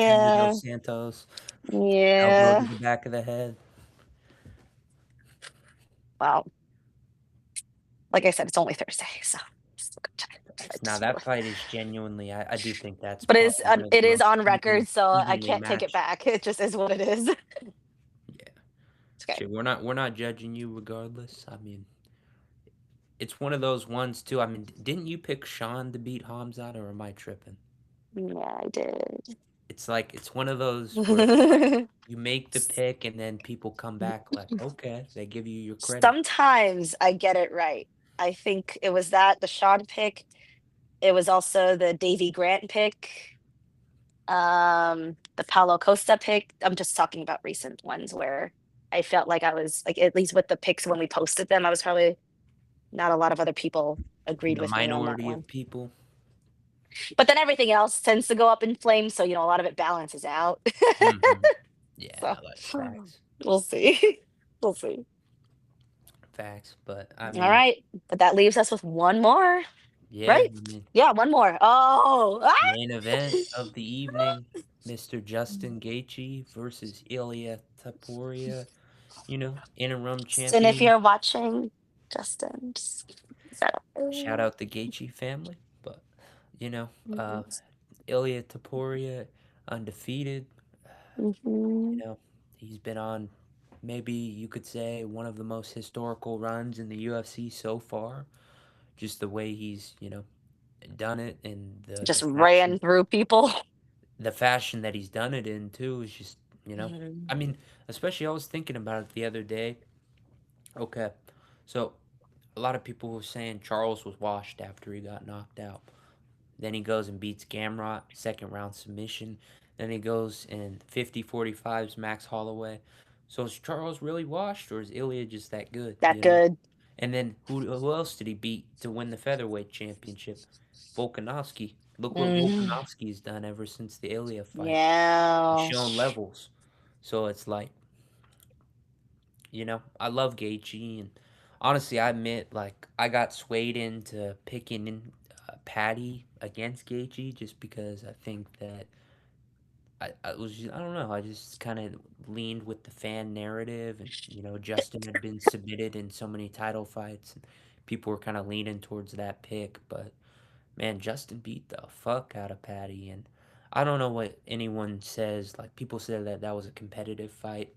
Speaker 1: Junior
Speaker 2: Yeah.
Speaker 1: Dos Santos, elbow to
Speaker 2: Yeah.
Speaker 1: the back of the head.
Speaker 2: Well, like I said, it's only Thursday, so still got time.
Speaker 1: Now that fight is genuinely, I do think that's
Speaker 2: But
Speaker 1: probably one of
Speaker 2: it
Speaker 1: the
Speaker 2: is
Speaker 1: most
Speaker 2: on record, so I
Speaker 1: evenly
Speaker 2: can't take it
Speaker 1: matched.
Speaker 2: back. It just is what it is.
Speaker 1: Yeah,
Speaker 2: It's okay.
Speaker 1: shit, we're not judging you regardless. I mean, it's one of those ones too. I mean, didn't you pick Sean to beat Hamzat, or am I tripping?
Speaker 2: Yeah, I did.
Speaker 1: It's one of those where it's like you make the pick and then people come back like, okay, they give you your credit.
Speaker 2: Sometimes I get it right. I think it was the Sean pick. It was also the Davy Grant pick, the Paulo Costa pick. I'm just talking about recent ones where I felt like I was like, at least with the picks when we posted them, I was probably not a lot of other people agreed
Speaker 1: The
Speaker 2: with me on that
Speaker 1: minority
Speaker 2: one.
Speaker 1: of people.
Speaker 2: But then everything else tends to go up in flames, so a lot of it balances out.
Speaker 1: Hmm. Yeah,
Speaker 2: So
Speaker 1: like facts,
Speaker 2: we'll see. We'll see.
Speaker 1: facts. But I
Speaker 2: All
Speaker 1: mean,
Speaker 2: right. But that leaves us with one more,
Speaker 1: yeah,
Speaker 2: right?
Speaker 1: I mean,
Speaker 2: Yeah, one more. Oh,
Speaker 1: main event of the evening, Mr. Justin Gaethje versus Ilya Taporia. interim
Speaker 2: And if
Speaker 1: champion.
Speaker 2: you're watching, Justin, just shout
Speaker 1: Shout
Speaker 2: out.
Speaker 1: out the Gaethje family, but you know, uh,
Speaker 2: Mhm.
Speaker 1: Ilya Taporia undefeated.
Speaker 2: Mhm.
Speaker 1: You know, he's been on maybe you could say one of the most historical runs in the UFC so far. Just the way he's done it and
Speaker 2: Just ran through people.
Speaker 1: the fashion that he's done it in too is just I
Speaker 2: Mhm.
Speaker 1: mean, especially I was thinking about it the other day. Okay, so a lot of people were saying Charles was washed after he got knocked out. Then he goes and beats Gamrot, second round submission. Then he goes and 50-45s Max Holloway. So is Charles really washed or is Ilya just that good,
Speaker 2: That good.
Speaker 1: And then who else did he beat to win the featherweight championship? Volkanovski. Look what
Speaker 2: Mm.
Speaker 1: Volkanovski's done ever since the Ilya fight. He's
Speaker 2: Yeah.
Speaker 1: shown levels. So it's like, I love Gaethje, and honestly, I admit, like, I got swayed into picking Patty against Gaethje just because I think that I don't know, I just kind of leaned with the fan narrative, and Justin had been submitted in so many title fights, and people were kind of leaning towards that pick, but man, Justin beat the fuck out of Patty, and I don't know what anyone says. Like people said that that was a competitive fight.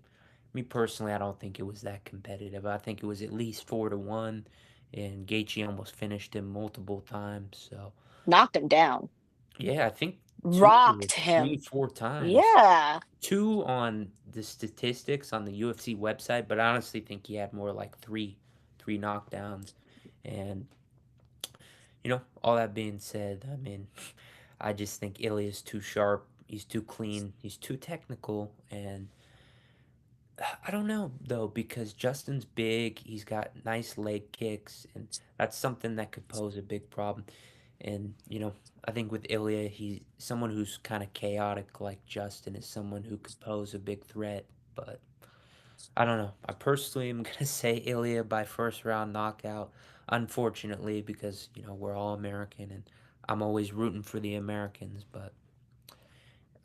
Speaker 1: Me personally, I don't think it was that competitive. I think it was at least 4-1, and Gaethje almost finished him multiple times. So
Speaker 2: Knocked him down.
Speaker 1: yeah, I think two or
Speaker 2: Rocked
Speaker 1: three,
Speaker 2: him.
Speaker 1: 4 times.
Speaker 2: Yeah.
Speaker 1: Two on the statistics on the UFC website, but I honestly think he had more like three knockdowns, and all that being said, I mean, I just think Ilya's too sharp. He's too clean. He's too technical. And I don't know, though, because Justin's big. He's got nice leg kicks. And that's something that could pose a big problem. And, I think with Ilya, he's someone who's kind of chaotic like Justin is someone who could pose a big threat. But I don't know. I personally am going to say Ilya by first round knockout, unfortunately, because, we're all American and I'm always rooting for the Americans. But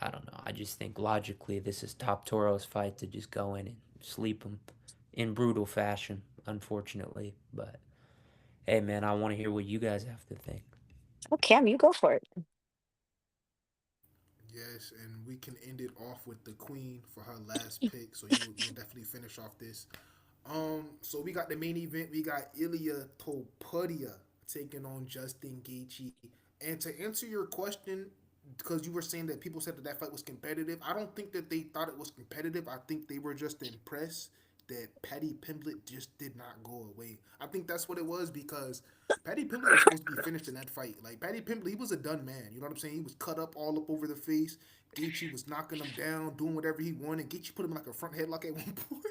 Speaker 1: I don't know. I just think logically this is Top Toro's fight to just go in and sleep him in brutal fashion, unfortunately. But hey, man, I want to hear what you guys have to think.
Speaker 2: Oh, Cam, you go for it.
Speaker 3: Yes, and we can end it off with the queen for her last pick. So you will definitely finish off this. So we got the main event. We got Ilya Topuria taking on Justin Gaethje. And to answer your question, because you were saying that people said that that fight was competitive, I don't think that they thought it was competitive. I think they were just impressed that Paddy Pimblett just did not go away. I think that's what it was because Paddy Pimblett was supposed to be finished in that fight. Like Paddy Pimblett, he was a done man. You know what I'm saying? He was cut up all up over the face. Gaethje was knocking him down, doing whatever he wanted. Gaethje put him like a front headlock at one point.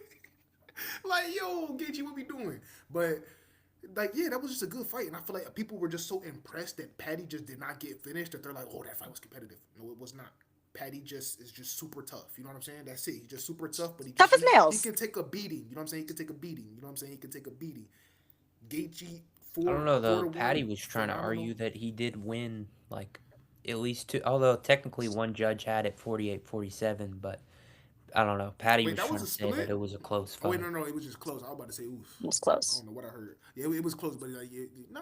Speaker 3: Like, yo, Gaethje, what we doing? But like, yeah, that was just a good fight, and I feel like people were just so impressed that Patty just did not get finished that they're like, oh, that fight was competitive. No, it was not. Patty just is just super tough. You know what I'm saying? That's it. He's just super tough, but
Speaker 2: Tough as
Speaker 3: he
Speaker 2: nails.
Speaker 3: can take a beating. You know what I'm saying? He can take a beating. You know what I'm saying? He can take a beating. Gaethje
Speaker 1: I don't
Speaker 3: four
Speaker 1: know,
Speaker 3: four
Speaker 1: though.
Speaker 3: to one,
Speaker 1: Patty was trying to
Speaker 3: phenomenal.
Speaker 1: argue that he did win, like, at least two, although technically one judge had it 48-47, but I don't know. Patty
Speaker 3: Wait,
Speaker 1: was
Speaker 3: that was
Speaker 1: trying
Speaker 3: a
Speaker 1: to say that
Speaker 3: split?
Speaker 1: it was a close
Speaker 3: Oh wait,
Speaker 1: fight.
Speaker 3: no, it was just close. I was about to say, oof.
Speaker 2: It was
Speaker 3: I
Speaker 2: close.
Speaker 3: don't know what I heard. Yeah, it was close, but like, yeah, no,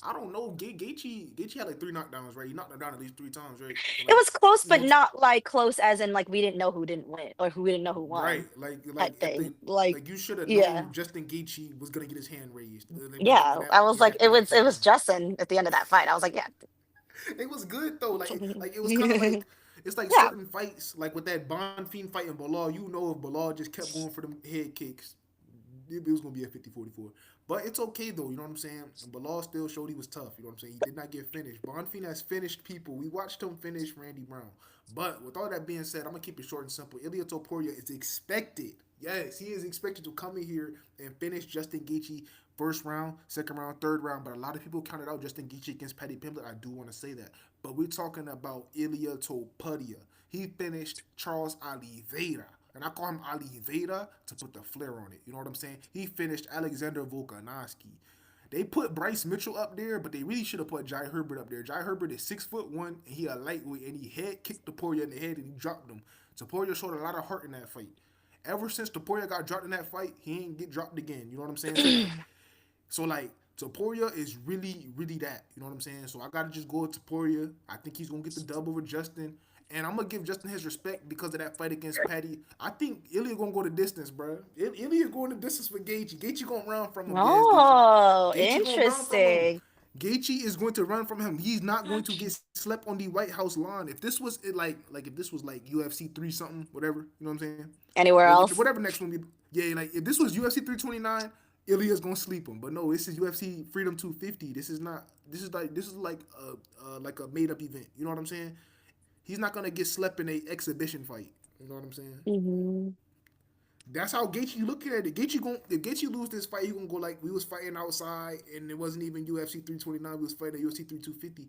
Speaker 3: I don't know. Gaethje had like three knockdowns, right? He knocked him down at least three times, right?
Speaker 2: It
Speaker 3: Like,
Speaker 2: was close,
Speaker 3: you know,
Speaker 2: but not like close as in like we didn't know who didn't win or who we didn't know who
Speaker 3: right?
Speaker 2: won
Speaker 3: Like
Speaker 2: type
Speaker 3: at
Speaker 2: thing.
Speaker 3: the
Speaker 2: Like,
Speaker 3: like you should have
Speaker 2: yeah.
Speaker 3: known Justin Gaethje was gonna get his hand raised. Like when
Speaker 2: Yeah.
Speaker 3: that
Speaker 2: I was
Speaker 3: yeah
Speaker 2: like,
Speaker 3: after that
Speaker 2: it
Speaker 3: fight,
Speaker 2: was Justin at the end of that fight. I was like, yeah.
Speaker 3: it was good though. Like it was kind of
Speaker 2: Yeah.
Speaker 3: like it's like certain fights like with that Bonfim fight in Bilal. You know, if Bilal just kept going for them head kicks, it was gonna be a 50-44. But it's okay though, you know what I'm saying? And Bilal still showed he was tough, you know what I'm saying? He did not get finished. Bonfim has finished people. We watched him finish Randy Brown. But with all that being said, I'm gonna keep it short and simple. Ilya Topuria is expected. Yes, he is expected to come in here and finish Justin Gaethje first round, second round, third round. But a lot of people counted out Justin Gaethje against Paddy Pimblett. I do want to say that. But we're talking about Ilya Topuria. He finished Charles Oliveira. And I call him Oliveira to put the flair on it. You know what I'm saying? He finished Alexander Volkanovski. They put Bryce Mitchell up there, but they really should have put Jai Herbert up there. Jai Herbert is 6'1" and he a lightweight, and he head kicked Topuria in the head and he dropped him. Topuria showed a lot of heart in that fight. Ever since Topuria got dropped in that fight, he ain't get dropped again. You know what I'm saying? So like Topuria is really that. You know what I'm saying? So I gotta just go with Topuria. I think he's gonna get the dub over Justin. And I'm gonna give Justin his respect because of that fight against Patty. I think Ilya gonna go the distance, bro. Ilya going the distance for Gaethje. Gaethje gonna run from him. Yes, Gaethje.
Speaker 2: Oh,
Speaker 3: Gaethje gonna run from him.
Speaker 2: interesting.
Speaker 3: Gaethje is going to run from him. He's not going to get slept on the White House lawn. If this was if this was like UFC 3 something, whatever, you know what I'm saying?
Speaker 2: Anywhere else?
Speaker 3: Whatever next one be, yeah, like if this was UFC 329, Ilya's gonna sleep him. But no, this is UFC Freedom 250. This is not. This is like a made up event. You know what I'm saying? He's not gonna get slept in a exhibition fight. You know what I'm saying?
Speaker 2: Hmm.
Speaker 3: That's how Gaethje looking at it. Gaethje going if Gaethje lose this fight, he gonna go like we was fighting outside and it wasn't even UFC 329. We was fighting at UFC 250.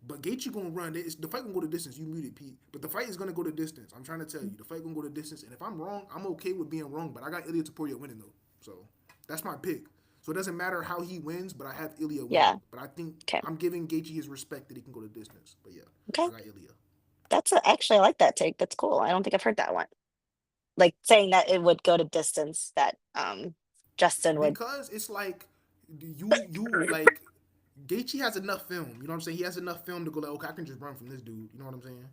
Speaker 3: But Gaethje gonna run. The fight gonna go the distance. You muted Pete, but the fight is gonna go the distance. I'm trying to tell you, the fight gonna go the distance. And if I'm wrong, I'm okay with being wrong. But I got Ilya Topuria winning though, so that's my pick. So it doesn't matter how he wins, but I have Ilya
Speaker 2: Yeah.
Speaker 3: winning. But I think
Speaker 2: Okay.
Speaker 3: I'm giving Gaethje his respect that he can go the distance. But yeah,
Speaker 2: Okay.
Speaker 3: I got Ilya.
Speaker 2: Actually, I like that take. That's cool. I don't think I've heard that one. Like saying that it would go to distance that Justin would.
Speaker 3: Because it's like you like Gaethje has enough film. You know what I'm saying? He has enough film to go like, okay, I can just run from this dude. You know what I'm saying?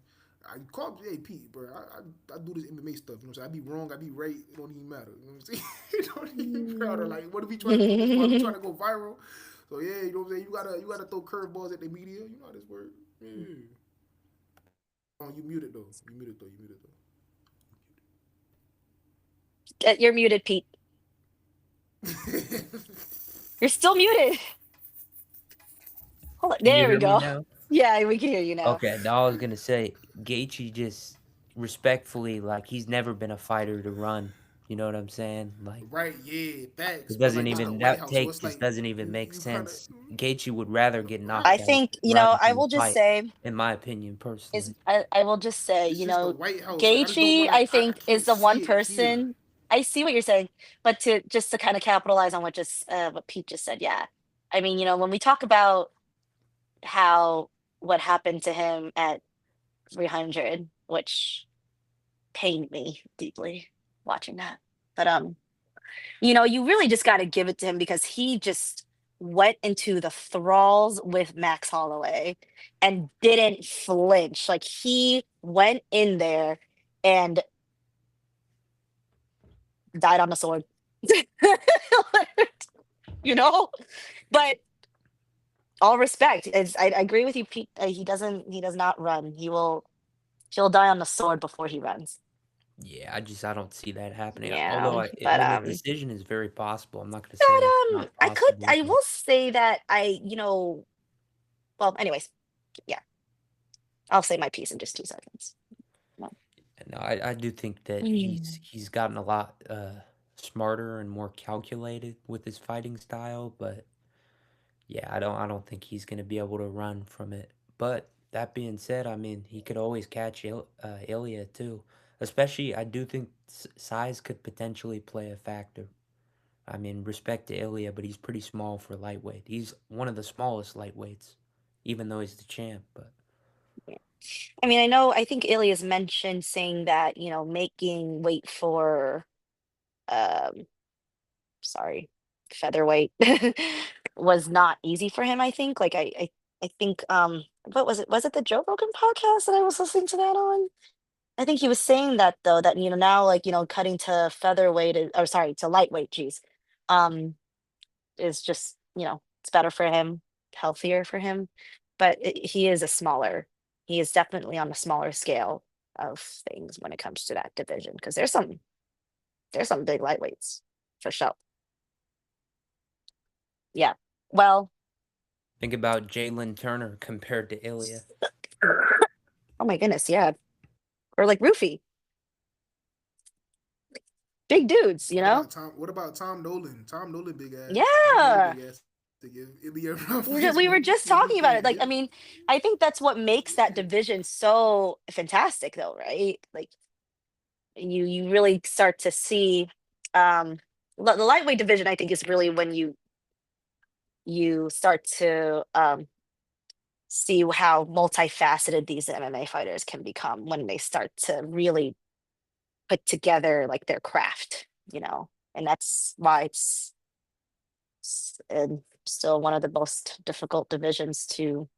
Speaker 3: I call hey Pete, bro. I do this MMA stuff. You know what I'm saying? I be wrong, I be right. It don't even matter. You know what I'm saying? It don't even matter. Like, what are we trying to do? This part? We trying to go viral. So yeah, you know what I'm saying? You gotta throw curveballs at the media. You know how this works. Yeah. Oh, you muted though. You muted though. You muted though.
Speaker 2: You're muted, Pete. You're still muted. Hold on.
Speaker 1: Can you
Speaker 2: There we
Speaker 1: hear me
Speaker 2: go.
Speaker 1: now?
Speaker 2: Yeah, we can hear you now.
Speaker 1: Okay, now I was gonna say Gaethje just respectfully, like he's never been a fighter to run. You know what I'm saying? Like
Speaker 3: Right, yeah, facts.
Speaker 1: it
Speaker 3: But
Speaker 1: doesn't
Speaker 3: like this is the
Speaker 1: even
Speaker 3: White
Speaker 1: that
Speaker 3: House, so
Speaker 1: take
Speaker 3: it's
Speaker 1: just
Speaker 3: like
Speaker 1: doesn't even make
Speaker 3: you kind of
Speaker 1: sense. Gaethje would rather get
Speaker 2: I
Speaker 1: knocked
Speaker 3: right.
Speaker 1: out
Speaker 2: think,
Speaker 1: rather
Speaker 2: I
Speaker 1: than
Speaker 2: will just
Speaker 1: fight,
Speaker 2: say
Speaker 1: in my opinion, personally.
Speaker 2: I will just say,
Speaker 3: It's just the White House. Like I just don't
Speaker 2: Gaethje,
Speaker 3: want to.
Speaker 2: I
Speaker 3: I
Speaker 2: think, is
Speaker 3: can't
Speaker 2: the one
Speaker 3: see it here.
Speaker 2: person. I see what you're saying, but to just to kind of capitalize on what Pete just said, yeah. I mean, when we talk about how what happened to him at 300, which pained me deeply watching that. But you really just got to give it to him because he just went into the thralls with Max Holloway and didn't flinch. Like he went in there and died on the sword. you know? But all respect. I agree with you, Pete. He does not run. He'll die on the sword before he runs.
Speaker 1: Yeah, I don't see that happening.
Speaker 2: Yeah.
Speaker 1: Although I
Speaker 2: But
Speaker 1: mean the decision is very possible. I'm not gonna say it's not possible,
Speaker 2: I
Speaker 1: but
Speaker 2: will say that well, anyways, yeah, I'll say my piece in just 2 seconds. No.
Speaker 1: no, I do think that
Speaker 2: Mm.
Speaker 1: he's gotten a lot smarter and more calculated with his fighting style, but yeah, I don't think he's gonna be able to run from it. But that being said, I mean he could always catch Ilya too. Especially, I do think size could potentially play a factor. I mean, respect to Ilya, but he's pretty small for lightweight. He's one of the smallest lightweights, even though he's the champ. But
Speaker 2: Yeah. I mean, I think Ilya's mentioned saying that, making weight for, um, sorry, featherweight was not easy for him, I think. Like, I think, what was it? Was it the Joe Rogan podcast that I was listening to that on? I think he was saying that though, that, now, like, cutting to featherweight, or sorry, to lightweight, geez, um, is just, it's better for him, healthier for him. But he is definitely on a smaller scale of things when it comes to that division because there's some big lightweights for sure. Yeah. Well,
Speaker 1: think about Jalen Turner compared to Ilya.
Speaker 2: oh my goodness, yeah. Or like Roofy, big dudes, you
Speaker 3: What
Speaker 2: know?
Speaker 3: about Tom? What about Tom Nolan? Tom Nolan big ass. Tom Nolan
Speaker 2: Yeah.
Speaker 3: big ass to give Ilya a run for
Speaker 2: We ju-
Speaker 3: his
Speaker 2: we were
Speaker 3: money.
Speaker 2: just
Speaker 3: Yeah, he
Speaker 2: talking about it.
Speaker 3: big.
Speaker 2: Like, I
Speaker 3: Yeah.
Speaker 2: mean, I think that's what makes that
Speaker 3: Yeah.
Speaker 2: division so fantastic though, right? Like you really start to see um the lightweight division I think is really when you start to see how multifaceted these MMA fighters can become when they start to really put together like their craft, and that's why still one of the most difficult divisions to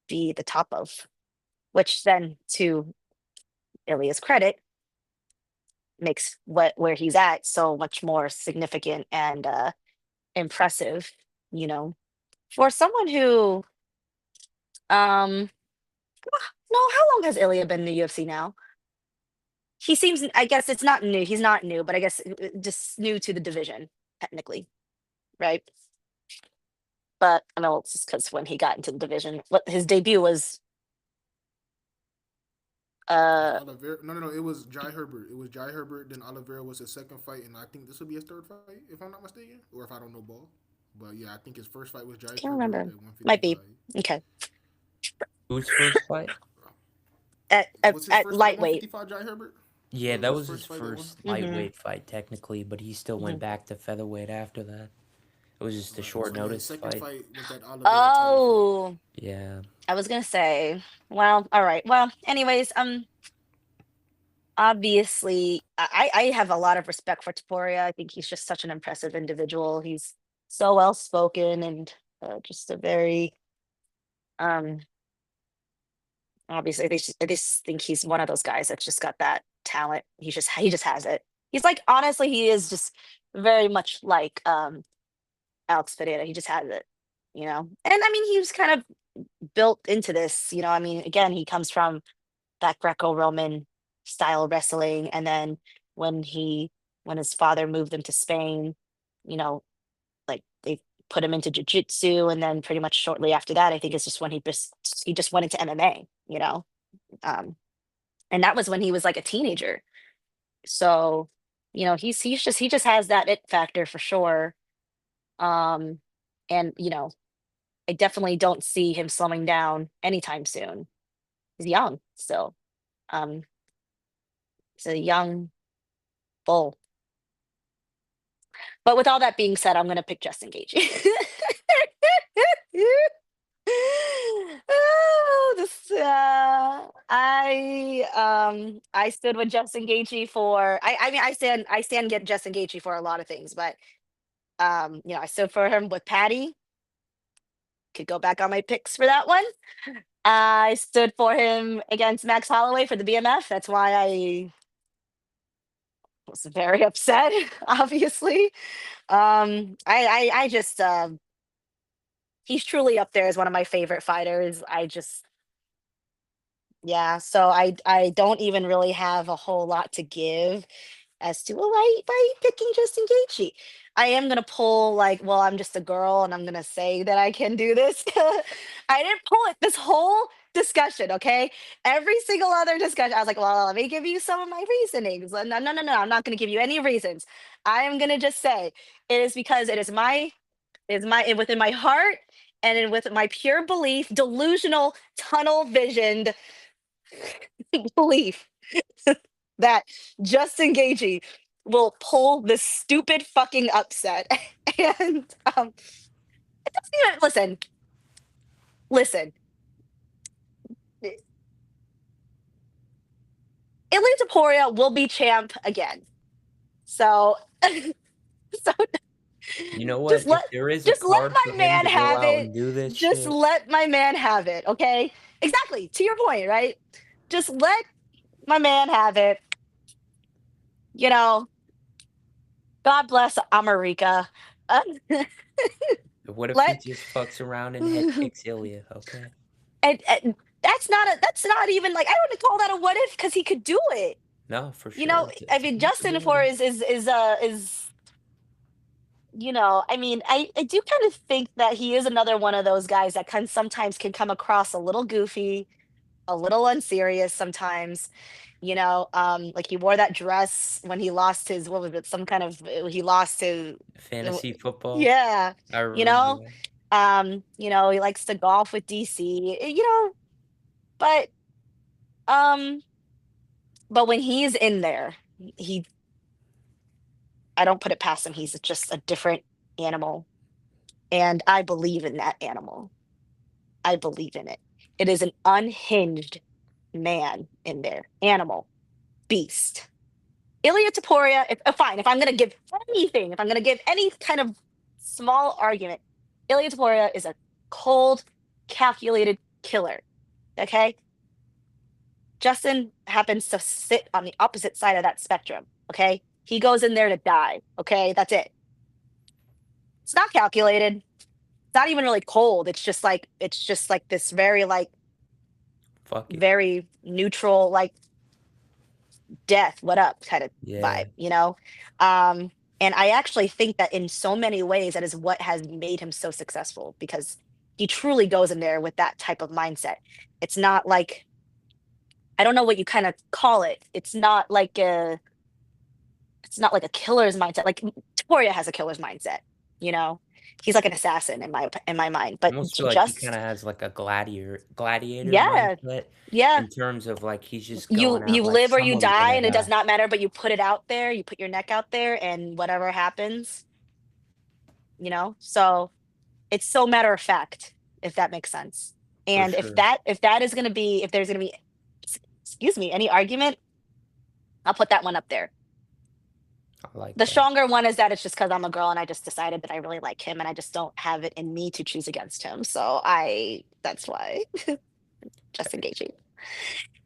Speaker 2: be the top of, which then, to Ilya's credit, makes where he's at so much more significant and impressive, you know, for someone who, um, no, how long has Ilya been in the UFC now? He seems, I guess it's not new. He's not new, but I guess just new to the division, technically, right? But I know it's just because when he got into the division, what his debut was, uh,
Speaker 3: Oliveira. No, no, no. It was Jai Herbert. It was Jai Herbert. Then Oliveira was his second fight, and I think this will be his third fight, if I'm not mistaken, or if I don't know ball. But yeah, I think his first fight was Jai
Speaker 2: can't
Speaker 3: Herbert
Speaker 2: remember.
Speaker 3: at
Speaker 2: Might be
Speaker 3: 155.
Speaker 2: okay.
Speaker 1: Whose first fight?
Speaker 2: At at,
Speaker 3: Was his
Speaker 2: at
Speaker 3: first fight at
Speaker 2: lightweight.
Speaker 3: 155 Jai Herbert,
Speaker 1: Yeah,
Speaker 3: or
Speaker 1: that
Speaker 3: his
Speaker 1: was his
Speaker 3: first fight at one?
Speaker 1: first
Speaker 2: Hmm.
Speaker 1: lightweight fight technically, but he still
Speaker 2: Hmm.
Speaker 1: went back to featherweight after that. It was just a
Speaker 3: Right.
Speaker 1: short
Speaker 3: So yeah, his
Speaker 1: notice
Speaker 3: second
Speaker 1: fight.
Speaker 3: fight was that Oliveira title fight.
Speaker 2: Oh,
Speaker 1: Yeah.
Speaker 2: I was gonna say. Well, all right. Well, anyways, obviously, I have a lot of respect for Taporia. I think he's just such an impressive individual. He's so well spoken and just a very um obviously I just think he's one of those guys that's just got that talent. He just has it. He's like, honestly, he is just very much like Alex Pereira. He just has it, And I mean, he was kind of built into this, I mean, again, he comes from that Greco-Roman style wrestling, and then when he when his father moved him to Spain, you know, like they put him into jiu-jitsu, and then pretty much shortly after that, I think it's just when he just went into MMA. Um, and that was when he was like a teenager. So, he just has that it factor for sure. Um, and I definitely don't see him slowing down anytime soon. He's young still. Um, he's a young bull. But with all that being said, I'm gonna pick Justin Gaethje. Oh, I stood with Justin Gaethje for. I mean, I stand get Justin Gaethje for a lot of things, but I stood for him with Patty. Could go back on my picks for that one. I stood for him against Max Holloway for the BMF. That's why I was very upset, obviously. I just he's truly up there as one of my favorite fighters. Yeah, so I don't even really have a whole lot to give as to, well, why are you picking Justin Gaethje? I am gonna pull like, well, I'm just a girl and I'm gonna say that I can do this. I didn't pull it this whole discussion, okay? Every single other discussion, I was like, well, let me give you some of my reasonings. No, no, no, no, I'm not gonna give you any reasons. I am gonna just say it is because within my heart and with my pure belief, delusional, tunnel visioned belief that Justin Gaethje will pull this stupid fucking upset. And it doesn't even listen. Ilya Taporia will be champ again. So so
Speaker 1: You know
Speaker 2: just
Speaker 1: what?
Speaker 2: let
Speaker 1: If there is a
Speaker 2: just let
Speaker 1: card for
Speaker 2: my
Speaker 1: him
Speaker 2: man
Speaker 1: to go
Speaker 2: have
Speaker 1: out
Speaker 2: it.
Speaker 1: and do this
Speaker 2: Just
Speaker 1: shit,
Speaker 2: let my man have it, okay? Exactly. To your point, right? Just let my man have it. You know, God bless America. Uh,
Speaker 1: what if he
Speaker 2: let
Speaker 1: just fucks around and head kicks Ilya? Okay.
Speaker 2: and that's not even like, I wouldn't call that a what if, because he could do it.
Speaker 1: No, for
Speaker 2: You
Speaker 1: sure.
Speaker 2: know, I
Speaker 1: It's a
Speaker 2: mean, Justin for
Speaker 1: possibility.
Speaker 2: is I mean, I do kind of think that he is another one of those guys that sometimes can come across a little goofy, a little unserious sometimes. Like he wore that dress when he lost his, what was it, some kind of, he lost his, uh,
Speaker 1: Fantasy football.
Speaker 2: yeah,
Speaker 1: I
Speaker 2: you
Speaker 1: remember
Speaker 2: know,
Speaker 1: that.
Speaker 2: he likes to golf with DC, but um, but when he's in there, he, I don't put it past him. He's just a different animal, and I believe in that animal. I believe in it. It is an unhinged man in there, animal, beast. Ilya Taporia, fine, if I'm going to give anything, if I'm going to give any kind of small argument, Ilya Taporia is a cold, calculated killer. Okay? Justin happens to sit on the opposite side of that spectrum. Okay? He goes in there to die. Okay? That's it. It's not calculated. It's not even really cold. It's just like this very like
Speaker 1: Fuck it.
Speaker 2: very neutral, like death, what up kind of
Speaker 1: Yeah,
Speaker 2: vibe, you know? Um, and I actually think that in so many ways, that is what has made him so successful because he truly goes in there with that type of mindset. It's not like, I don't know what you kind of call it. It's not like a killer's mindset. Like Taporia has a killer's mindset, you know? He's like an assassin in my mind.
Speaker 1: I
Speaker 2: But
Speaker 1: almost feel like he kind
Speaker 2: just
Speaker 1: of has like a gladiator
Speaker 2: yeah,
Speaker 1: mindset
Speaker 2: yeah.
Speaker 1: in terms of like he's just
Speaker 2: You
Speaker 1: going out
Speaker 2: you
Speaker 1: like
Speaker 2: live or you
Speaker 1: someone's
Speaker 2: die,
Speaker 1: gonna
Speaker 2: and it does
Speaker 1: die.
Speaker 2: not matter, but you put it out there, you put your neck out there, and whatever happens, you know? So it's so matter of fact, if that makes sense.
Speaker 1: For
Speaker 2: And if
Speaker 1: sure.
Speaker 2: that is gonna be if there's gonna be excuse me, any argument, I'll put that one up there.
Speaker 1: I like
Speaker 2: The
Speaker 1: that.
Speaker 2: stronger one is that it's just because I'm a girl and I just decided that I really like him and I just don't have it in me to choose against him. So that's why just
Speaker 1: Okay.
Speaker 2: engaging.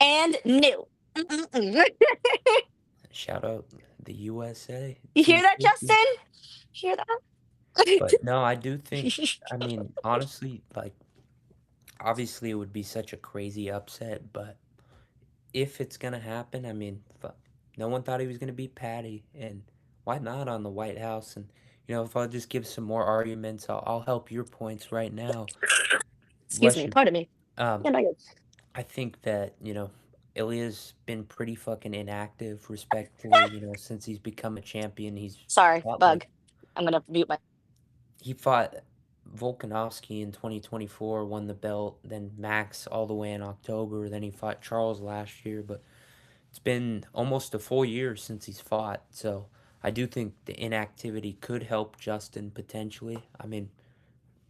Speaker 2: And new. Mm-mm-mm.
Speaker 1: Shout out the USA
Speaker 2: You hear that,
Speaker 1: 250.
Speaker 2: Justin? Hear that?
Speaker 1: But no, I do think, I mean, honestly, like, obviously it would be such a crazy upset, but if it's gonna happen, I mean, fuck, no one thought he was gonna beat Patty, and why not on the White House? And, if I'll just give some more arguments, I'll help your points right now.
Speaker 2: Excuse
Speaker 1: Bless
Speaker 2: me,
Speaker 1: you.
Speaker 2: pardon me.
Speaker 1: Um,
Speaker 2: Yeah, no, you're
Speaker 1: I think that, Ilya's been pretty fucking inactive, respectfully, since he's become a champion. He's
Speaker 2: sorry,
Speaker 1: fought like
Speaker 2: bug. I'm gonna mute my
Speaker 1: he fought Volkanovski in 2024, won the belt, then Max all the way in October, then he fought Charles last year, but it's been almost a full year since he's fought, so I do think the inactivity could help Justin potentially. I mean,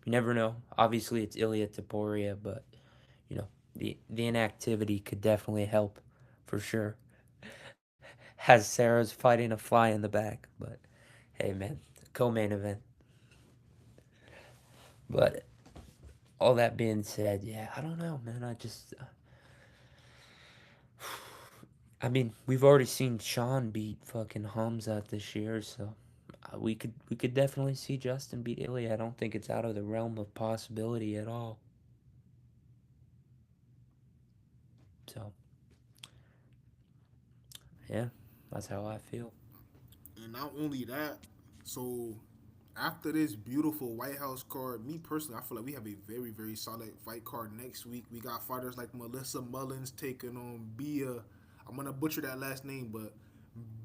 Speaker 1: you never know. Obviously, it's Ilya Taporia, but the inactivity could definitely help for sure. As Sarah's fighting a fly in the back, but hey, man, co-main event. But all that being said, yeah, I don't know, man. I mean, we've already seen Sean beat fucking Hamza this year, so we could definitely see Justin beat Ilya. I don't think it's out of the realm of possibility at all. So yeah, that's how I feel.
Speaker 3: And not only that, so after this beautiful White House card, me personally, I feel like we have a very, very solid fight card next week. We got fighters like Melissa Mullins taking on Bia. I'm gonna butcher that last name, but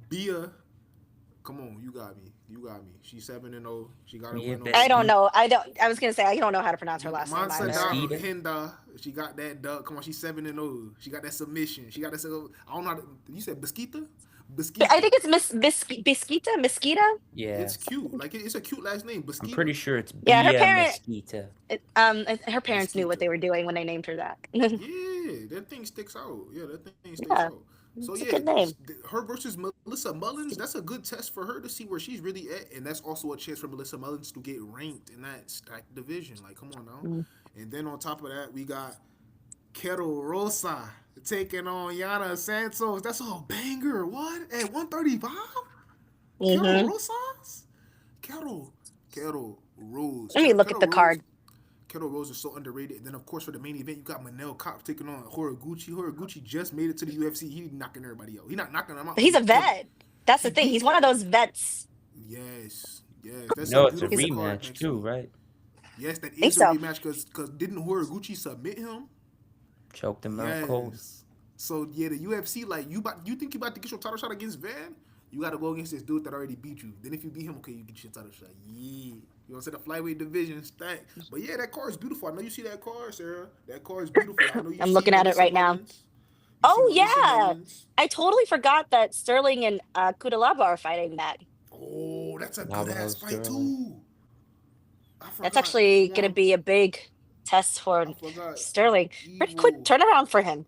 Speaker 3: Bia, come on, you got me. You got me. She's 7-0. She got a
Speaker 1: Mia
Speaker 3: win over
Speaker 2: I don't
Speaker 1: Mesquita.
Speaker 2: know. I was gonna say I don't know how to pronounce her last name either.
Speaker 3: Mansada
Speaker 1: Mesquita.
Speaker 3: Hinda. She got that dub. Come on, she's 7-0. She got that submission. She got that. I don't know. You said Bisquita?
Speaker 2: I
Speaker 3: Bisquita.
Speaker 2: think it's Miss Bisquita, Mesquita.
Speaker 1: Yeah,
Speaker 3: It's cute. Like it's a cute last name,
Speaker 1: I'm
Speaker 3: Bisquita.
Speaker 1: pretty sure it's
Speaker 2: Yeah, her
Speaker 1: Bia
Speaker 2: parent.
Speaker 1: Mesquita.
Speaker 2: Her parents knew what
Speaker 3: Mesquita.
Speaker 2: they were doing when they named her that.
Speaker 3: Yeah, that thing sticks out. Yeah, that thing sticks
Speaker 2: Yeah,
Speaker 3: out. So
Speaker 2: it's a
Speaker 3: yeah,
Speaker 2: good name.
Speaker 3: her versus Melissa Mullins. That's a good test for her to see where she's really at, and that's also a chance for Melissa Mullins to get ranked in that stacked division. Like, come on now. And then on top of that, we got Kettle Rosa taking on Yana Santos. That's a banger. What at 135? Kettle
Speaker 2: Mm-hmm.
Speaker 3: Rosas? Kettle, Kettle Rose,
Speaker 2: Let me look at
Speaker 3: Kettle
Speaker 2: the
Speaker 3: Rose.
Speaker 2: card.
Speaker 3: Kettle Rose is so underrated. And then, of course, for the main event, you got Manel Kopp taking on Horiguchi. Horiguchi just made it to the UFC. He's knocking everybody out. He's not knocking them out.
Speaker 2: He's
Speaker 3: He's
Speaker 2: a
Speaker 3: killing.
Speaker 2: vet. That's the
Speaker 3: He
Speaker 2: thing.
Speaker 3: beat.
Speaker 2: He's one of those vets.
Speaker 3: Yes, yes. That's a
Speaker 1: No, it's a
Speaker 2: He's.
Speaker 3: beautiful card
Speaker 1: rematch
Speaker 3: next
Speaker 1: too,
Speaker 3: week.
Speaker 1: right?
Speaker 3: Yes, that
Speaker 2: Think
Speaker 3: is a
Speaker 2: so.
Speaker 3: rematch because didn't Horiguchi submit him?
Speaker 1: Choked him out cold.
Speaker 3: Yes. So yeah, the UFC like you think you about to get your title shot against Van? You got to go against this dude that already beat you. Then if you beat him, okay, you get your title shot. Yeah. You know, say the flyweight division stack. But yeah, that card is beautiful. I know you see that card, Sarah. That card is beautiful. I know you
Speaker 2: I'm
Speaker 3: see
Speaker 2: looking at it
Speaker 3: Melissa
Speaker 2: right now.
Speaker 3: Mullins. You see
Speaker 2: Oh
Speaker 3: Melissa
Speaker 2: yeah,
Speaker 3: Mullins.
Speaker 2: I totally forgot that Sterling and Kudalaba are fighting that.
Speaker 3: Oh, that's a good
Speaker 1: Navajo
Speaker 3: ass fight
Speaker 1: Sterling.
Speaker 3: too. I
Speaker 2: That's
Speaker 3: forgot.
Speaker 2: actually gonna
Speaker 3: Swamp.
Speaker 2: be a big test for
Speaker 3: I forgot.
Speaker 2: Sterling. Pretty quick
Speaker 3: Evil.
Speaker 2: turnaround for him.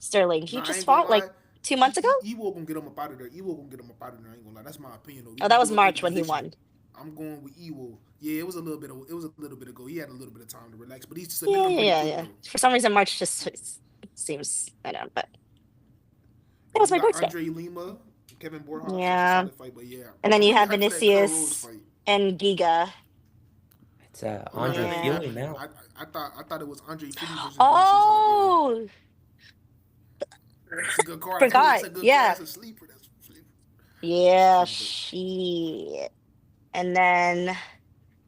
Speaker 2: Sterling. He
Speaker 3: Nah, I
Speaker 2: just
Speaker 3: ain't gonna
Speaker 2: fought like
Speaker 3: lie.
Speaker 2: 2 months ago?
Speaker 3: Ewo gonna get him up out of there. Ewo gonna get him up out of there. I ain't gonna lie. That's my opinion though. We
Speaker 2: Oh,
Speaker 3: gonna
Speaker 2: that
Speaker 3: do
Speaker 2: was
Speaker 3: an early
Speaker 2: March when he
Speaker 3: prediction.
Speaker 2: won.
Speaker 3: I'm going with Ewo. Yeah, it was a little bit. It was a little bit ago. He had a little bit of time to relax, but he
Speaker 2: Yeah,
Speaker 3: submitted him
Speaker 2: yeah,
Speaker 3: pretty
Speaker 2: yeah,
Speaker 3: quick
Speaker 2: yeah.
Speaker 3: though.
Speaker 2: For some reason, March just seems, I don't know, but it
Speaker 3: And then
Speaker 2: was
Speaker 3: you
Speaker 2: my
Speaker 3: got
Speaker 2: birthday.
Speaker 3: Andre Lima, Kevin Borjas. That's a
Speaker 2: Yeah.
Speaker 3: solid fight, but yeah,
Speaker 2: And then
Speaker 3: I'm
Speaker 2: you
Speaker 3: really
Speaker 2: have
Speaker 3: hyped for that Curl Rose
Speaker 2: Vinicius
Speaker 3: fight.
Speaker 2: and Giga.
Speaker 1: It's
Speaker 3: Oh no,
Speaker 1: Andre
Speaker 3: that ain't
Speaker 2: Yeah.
Speaker 1: Fili
Speaker 3: happening.
Speaker 1: now.
Speaker 3: I thought it was Andre Fili versus Vinicius Oliveira.
Speaker 2: Oh,
Speaker 3: That's a good card. I told you that's
Speaker 2: forgot.
Speaker 3: a good card.
Speaker 2: Yeah.
Speaker 3: That's a sleeper. That's a sleeper. That's a
Speaker 2: Yeah,
Speaker 3: sleeper fight.
Speaker 2: she. And then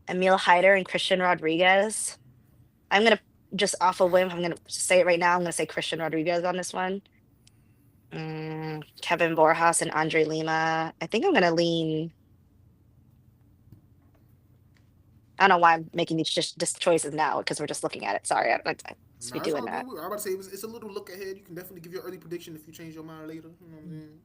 Speaker 2: Emil Heider and Christian Rodriguez. I'm gonna just off a whim. I'm gonna say it right now. I'm gonna say Christian Rodriguez on this one. Kevin Borjas and Andre Lima. I think I'm gonna lean. I don't know why I'm making these just choices now because we're just looking at it. Sorry, I just be
Speaker 3: Nah, it's
Speaker 2: doing
Speaker 3: all good.
Speaker 2: that.
Speaker 3: I'm about to say it's a little look ahead. You can definitely give your early prediction if you change your mind later. You know what I'm saying?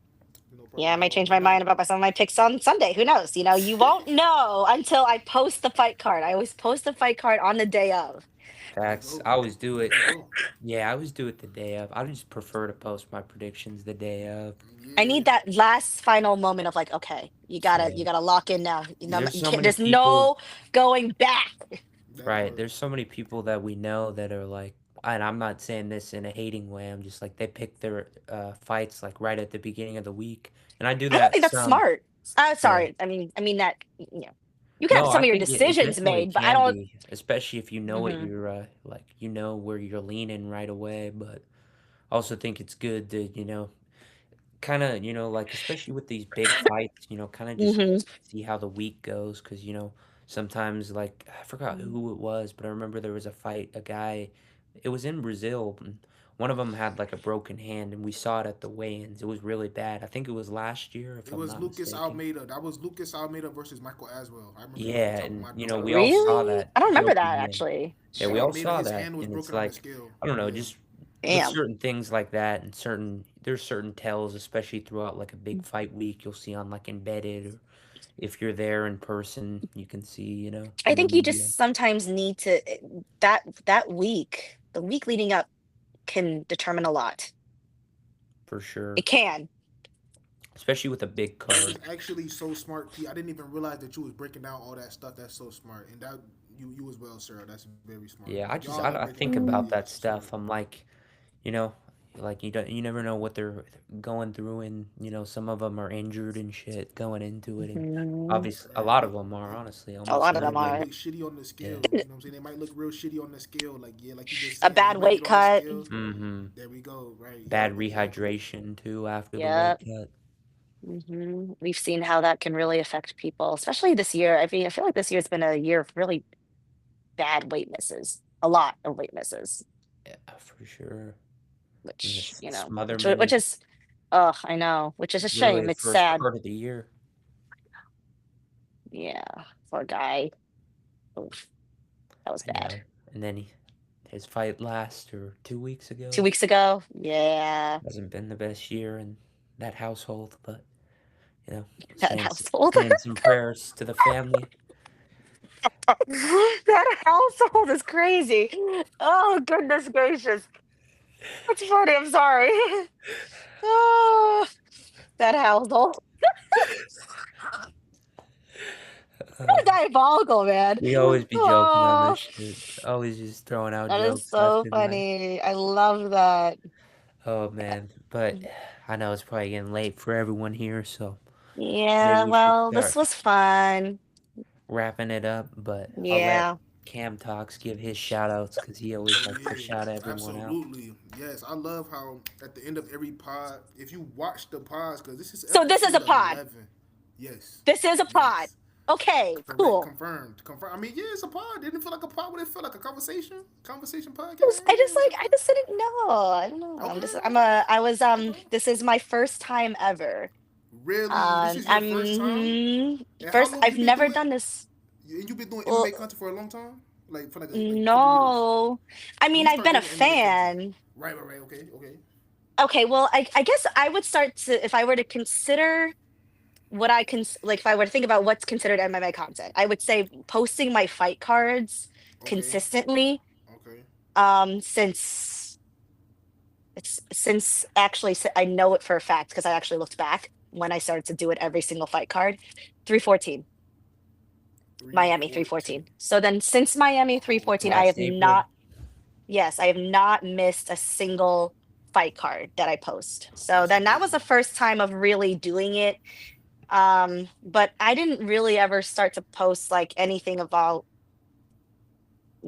Speaker 3: No
Speaker 2: Yeah,
Speaker 3: problem
Speaker 2: I
Speaker 3: at
Speaker 2: might
Speaker 3: all.
Speaker 2: change
Speaker 3: But
Speaker 2: my
Speaker 3: nah,
Speaker 2: mind about some of my picks on Sunday. Who knows? You won't know until I post the fight card. I always post the fight card on the day of.
Speaker 3: there you
Speaker 1: Facts.
Speaker 3: go.
Speaker 1: I always do
Speaker 3: There
Speaker 1: it.
Speaker 3: you go.
Speaker 1: Yeah, I always do it the day of. I just prefer to post my predictions the day of.
Speaker 2: I
Speaker 3: Yeah.
Speaker 2: need that last final moment of like, okay, you gotta
Speaker 1: Yeah.
Speaker 2: you gotta lock in now.
Speaker 1: There's
Speaker 2: You
Speaker 1: so
Speaker 2: can't.
Speaker 1: many
Speaker 2: There's
Speaker 1: people.
Speaker 2: no going back.
Speaker 3: That
Speaker 1: Right.
Speaker 3: part.
Speaker 1: There's so many people that we know that are like, and I'm not saying this in a hating way. I'm just like they pick their fights like right at the beginning of the week, and I do
Speaker 2: I don't
Speaker 1: that
Speaker 2: think that's
Speaker 1: some.
Speaker 2: smart.
Speaker 1: Yeah.
Speaker 2: Sorry. I mean that you can have
Speaker 1: No,
Speaker 2: some
Speaker 1: I
Speaker 2: of your
Speaker 1: think it
Speaker 2: decisions
Speaker 1: definitely
Speaker 2: made, but I
Speaker 1: can
Speaker 2: don't.
Speaker 1: be, especially if you know what
Speaker 2: Mhm.
Speaker 1: you're like, you know where you're leaning right away. But I also think it's good to, kind of, like especially with these big fights, kind of just
Speaker 2: Mhm.
Speaker 1: see how the week goes because, sometimes like I forgot who it was, but I remember there was a fight, a guy, it was in Brazil, and one of them had like a broken hand, and we saw it at the weigh-ins. It was really bad. I think it was last year, if
Speaker 3: It
Speaker 1: I'm
Speaker 3: was
Speaker 1: not
Speaker 3: Lucas
Speaker 1: mistaken.
Speaker 3: Almeida. That was Lucas Almeida versus Michael Aswell. I remember that off the
Speaker 1: Yeah,
Speaker 3: top of
Speaker 1: and
Speaker 3: my dome.
Speaker 1: we all saw
Speaker 2: Really?
Speaker 1: that
Speaker 2: I don't remember that
Speaker 1: broken hand.
Speaker 2: actually.
Speaker 1: Yeah,
Speaker 3: Yeah,
Speaker 1: we all
Speaker 3: Almeida,
Speaker 1: saw
Speaker 3: his
Speaker 1: that,
Speaker 3: hand was
Speaker 1: and it's
Speaker 3: broken on the
Speaker 1: like,
Speaker 3: scale.
Speaker 1: I don't know,
Speaker 3: Yeah.
Speaker 1: just with
Speaker 2: Damn.
Speaker 1: certain things like that, and there's certain tells, especially throughout like a big fight week, you'll see on like embedded, or if you're there in person, you can see,
Speaker 2: I
Speaker 1: in the
Speaker 2: think you
Speaker 1: media
Speaker 2: just sometimes need to that week, the week leading up can determine a lot.
Speaker 1: for sure,
Speaker 2: It can.
Speaker 1: especially with a big
Speaker 3: That is
Speaker 1: card.
Speaker 3: actually so smart, P. I didn't even realize that you was breaking down all that stuff. That's so smart, and that you as well, Sarah. That's very smart.
Speaker 1: Yeah,
Speaker 3: Like y'all are
Speaker 1: I
Speaker 3: breaking
Speaker 1: think
Speaker 3: down all.
Speaker 1: about
Speaker 3: Yeah,
Speaker 1: that
Speaker 3: that's smart.
Speaker 1: stuff. I'm like, you know, like you never know what they're going through, and some of them are injured and shit going into it, and
Speaker 2: Mhm.
Speaker 1: obviously a lot
Speaker 3: Right.
Speaker 1: of them are, honestly,
Speaker 2: A
Speaker 1: almost
Speaker 2: lot of
Speaker 3: They
Speaker 2: them
Speaker 3: might
Speaker 2: are.
Speaker 1: everyone.
Speaker 3: look shitty on the
Speaker 1: Yeah.
Speaker 3: scale. You know what I'm saying? They might look real shitty on the scale. Like yeah, like you just
Speaker 2: A
Speaker 3: said, they
Speaker 2: bad
Speaker 3: might
Speaker 2: weight
Speaker 3: get on the
Speaker 2: cut.
Speaker 3: scale.
Speaker 1: Mm-hmm.
Speaker 3: There we go. Right. Yep.
Speaker 1: Bad
Speaker 3: Exactly.
Speaker 1: rehydration too after the weight
Speaker 2: Yeah.
Speaker 1: cut.
Speaker 2: We've seen how that can really affect people, especially this year. I mean, I feel like this year's been a year of really bad weight misses. A lot of weight misses,
Speaker 1: Yeah, for sure. And
Speaker 2: which,
Speaker 1: this
Speaker 2: which
Speaker 1: Smotherman,
Speaker 2: is, oh, I know, which is a
Speaker 1: literally
Speaker 2: shame.
Speaker 1: the
Speaker 2: It's
Speaker 1: first
Speaker 2: sad.
Speaker 1: card of the year.
Speaker 2: Yeah, poor guy. Oof, that was
Speaker 1: I
Speaker 2: bad.
Speaker 1: know. And then his fight last or 2 weeks
Speaker 2: 2
Speaker 1: ago
Speaker 2: weeks ago. Yeah,
Speaker 1: hasn't been the best year in that household, but you know,
Speaker 2: that household.
Speaker 1: saying some prayers to the family.
Speaker 2: That household is crazy. Oh, goodness gracious. That's funny. I'm sorry. Oh, that household.
Speaker 1: Uh,
Speaker 2: Diabolical, man.
Speaker 1: we always be joking on
Speaker 2: Oh,
Speaker 1: this shit. Always just throwing out
Speaker 2: that is
Speaker 1: jokes left
Speaker 2: so
Speaker 1: and right.
Speaker 2: funny. I love that.
Speaker 1: Oh man, but I know it's probably getting late for everyone here, so maybe
Speaker 2: Yeah,
Speaker 1: we should
Speaker 2: well, this
Speaker 1: start
Speaker 2: was fun.
Speaker 1: wrapping it up. But I'll let
Speaker 2: Yeah.
Speaker 1: Cam Talks give his shout outs because he always
Speaker 3: Oh
Speaker 1: likes to
Speaker 3: yeah,
Speaker 1: shout everyone out.
Speaker 3: absolutely. Yes, I love how at the end of every pod, if you watch the pods, because this is
Speaker 2: So this is a
Speaker 3: episode
Speaker 2: pod.
Speaker 3: 11. Yes,
Speaker 2: This is a pod.
Speaker 3: yes,
Speaker 2: Okay,
Speaker 3: correct,
Speaker 2: cool.
Speaker 3: confirmed, confirmed. I mean, yeah, it's a pod. Didn't it feel like a pod? Would it feel like a conversation podcast?
Speaker 2: I just
Speaker 3: Yeah, it's
Speaker 2: like
Speaker 3: a
Speaker 2: I
Speaker 3: pod.
Speaker 2: just didn't know. I don't know.
Speaker 3: Okay,
Speaker 2: I was
Speaker 3: okay, okay.
Speaker 2: this is my first time ever.
Speaker 3: Really, this is your first time? And how
Speaker 2: First
Speaker 3: long
Speaker 2: I've
Speaker 3: you been
Speaker 2: never
Speaker 3: doing?
Speaker 2: done this.
Speaker 3: And you've been doing
Speaker 2: Well,
Speaker 3: MMA content for a long time, like a couple years.
Speaker 2: no. I
Speaker 3: When
Speaker 2: mean,
Speaker 3: you
Speaker 2: I've
Speaker 3: start
Speaker 2: been a
Speaker 3: doing MMA content,
Speaker 2: fan.
Speaker 3: right, right, right. Okay, okay,
Speaker 2: Okay, well, I guess I would start to if I were to consider what I can like if I were to think about what's considered MMA content, I would say posting my fight cards
Speaker 3: okay,
Speaker 2: consistently
Speaker 3: okay.
Speaker 2: since It's since actually I know it for a fact because I actually looked back when I started to do it every single fight card. 314, Miami 314.
Speaker 3: 314.
Speaker 2: So then since Miami
Speaker 3: Oh,
Speaker 2: 314, I
Speaker 1: Last
Speaker 2: have
Speaker 1: April.
Speaker 2: not, yes, I have not missed a single fight card that I post. So
Speaker 3: that's
Speaker 2: then that was
Speaker 3: amazing.
Speaker 2: the first time of really doing it. But I didn't really ever start to post like anything about,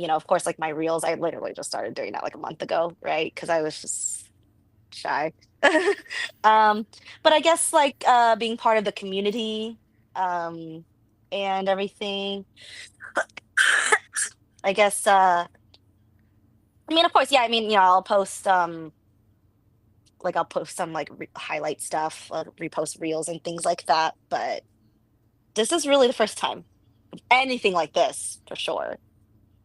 Speaker 2: of course, like my reels. I literally just started doing that like a month ago, right? Because I was just shy. um, but I guess like being part of the community, um, and everything. I guess I mean, of course, yeah, I mean, I'll post like I'll post some like highlight stuff, repost reels and things like that, but this is really the first time of anything like this for sure.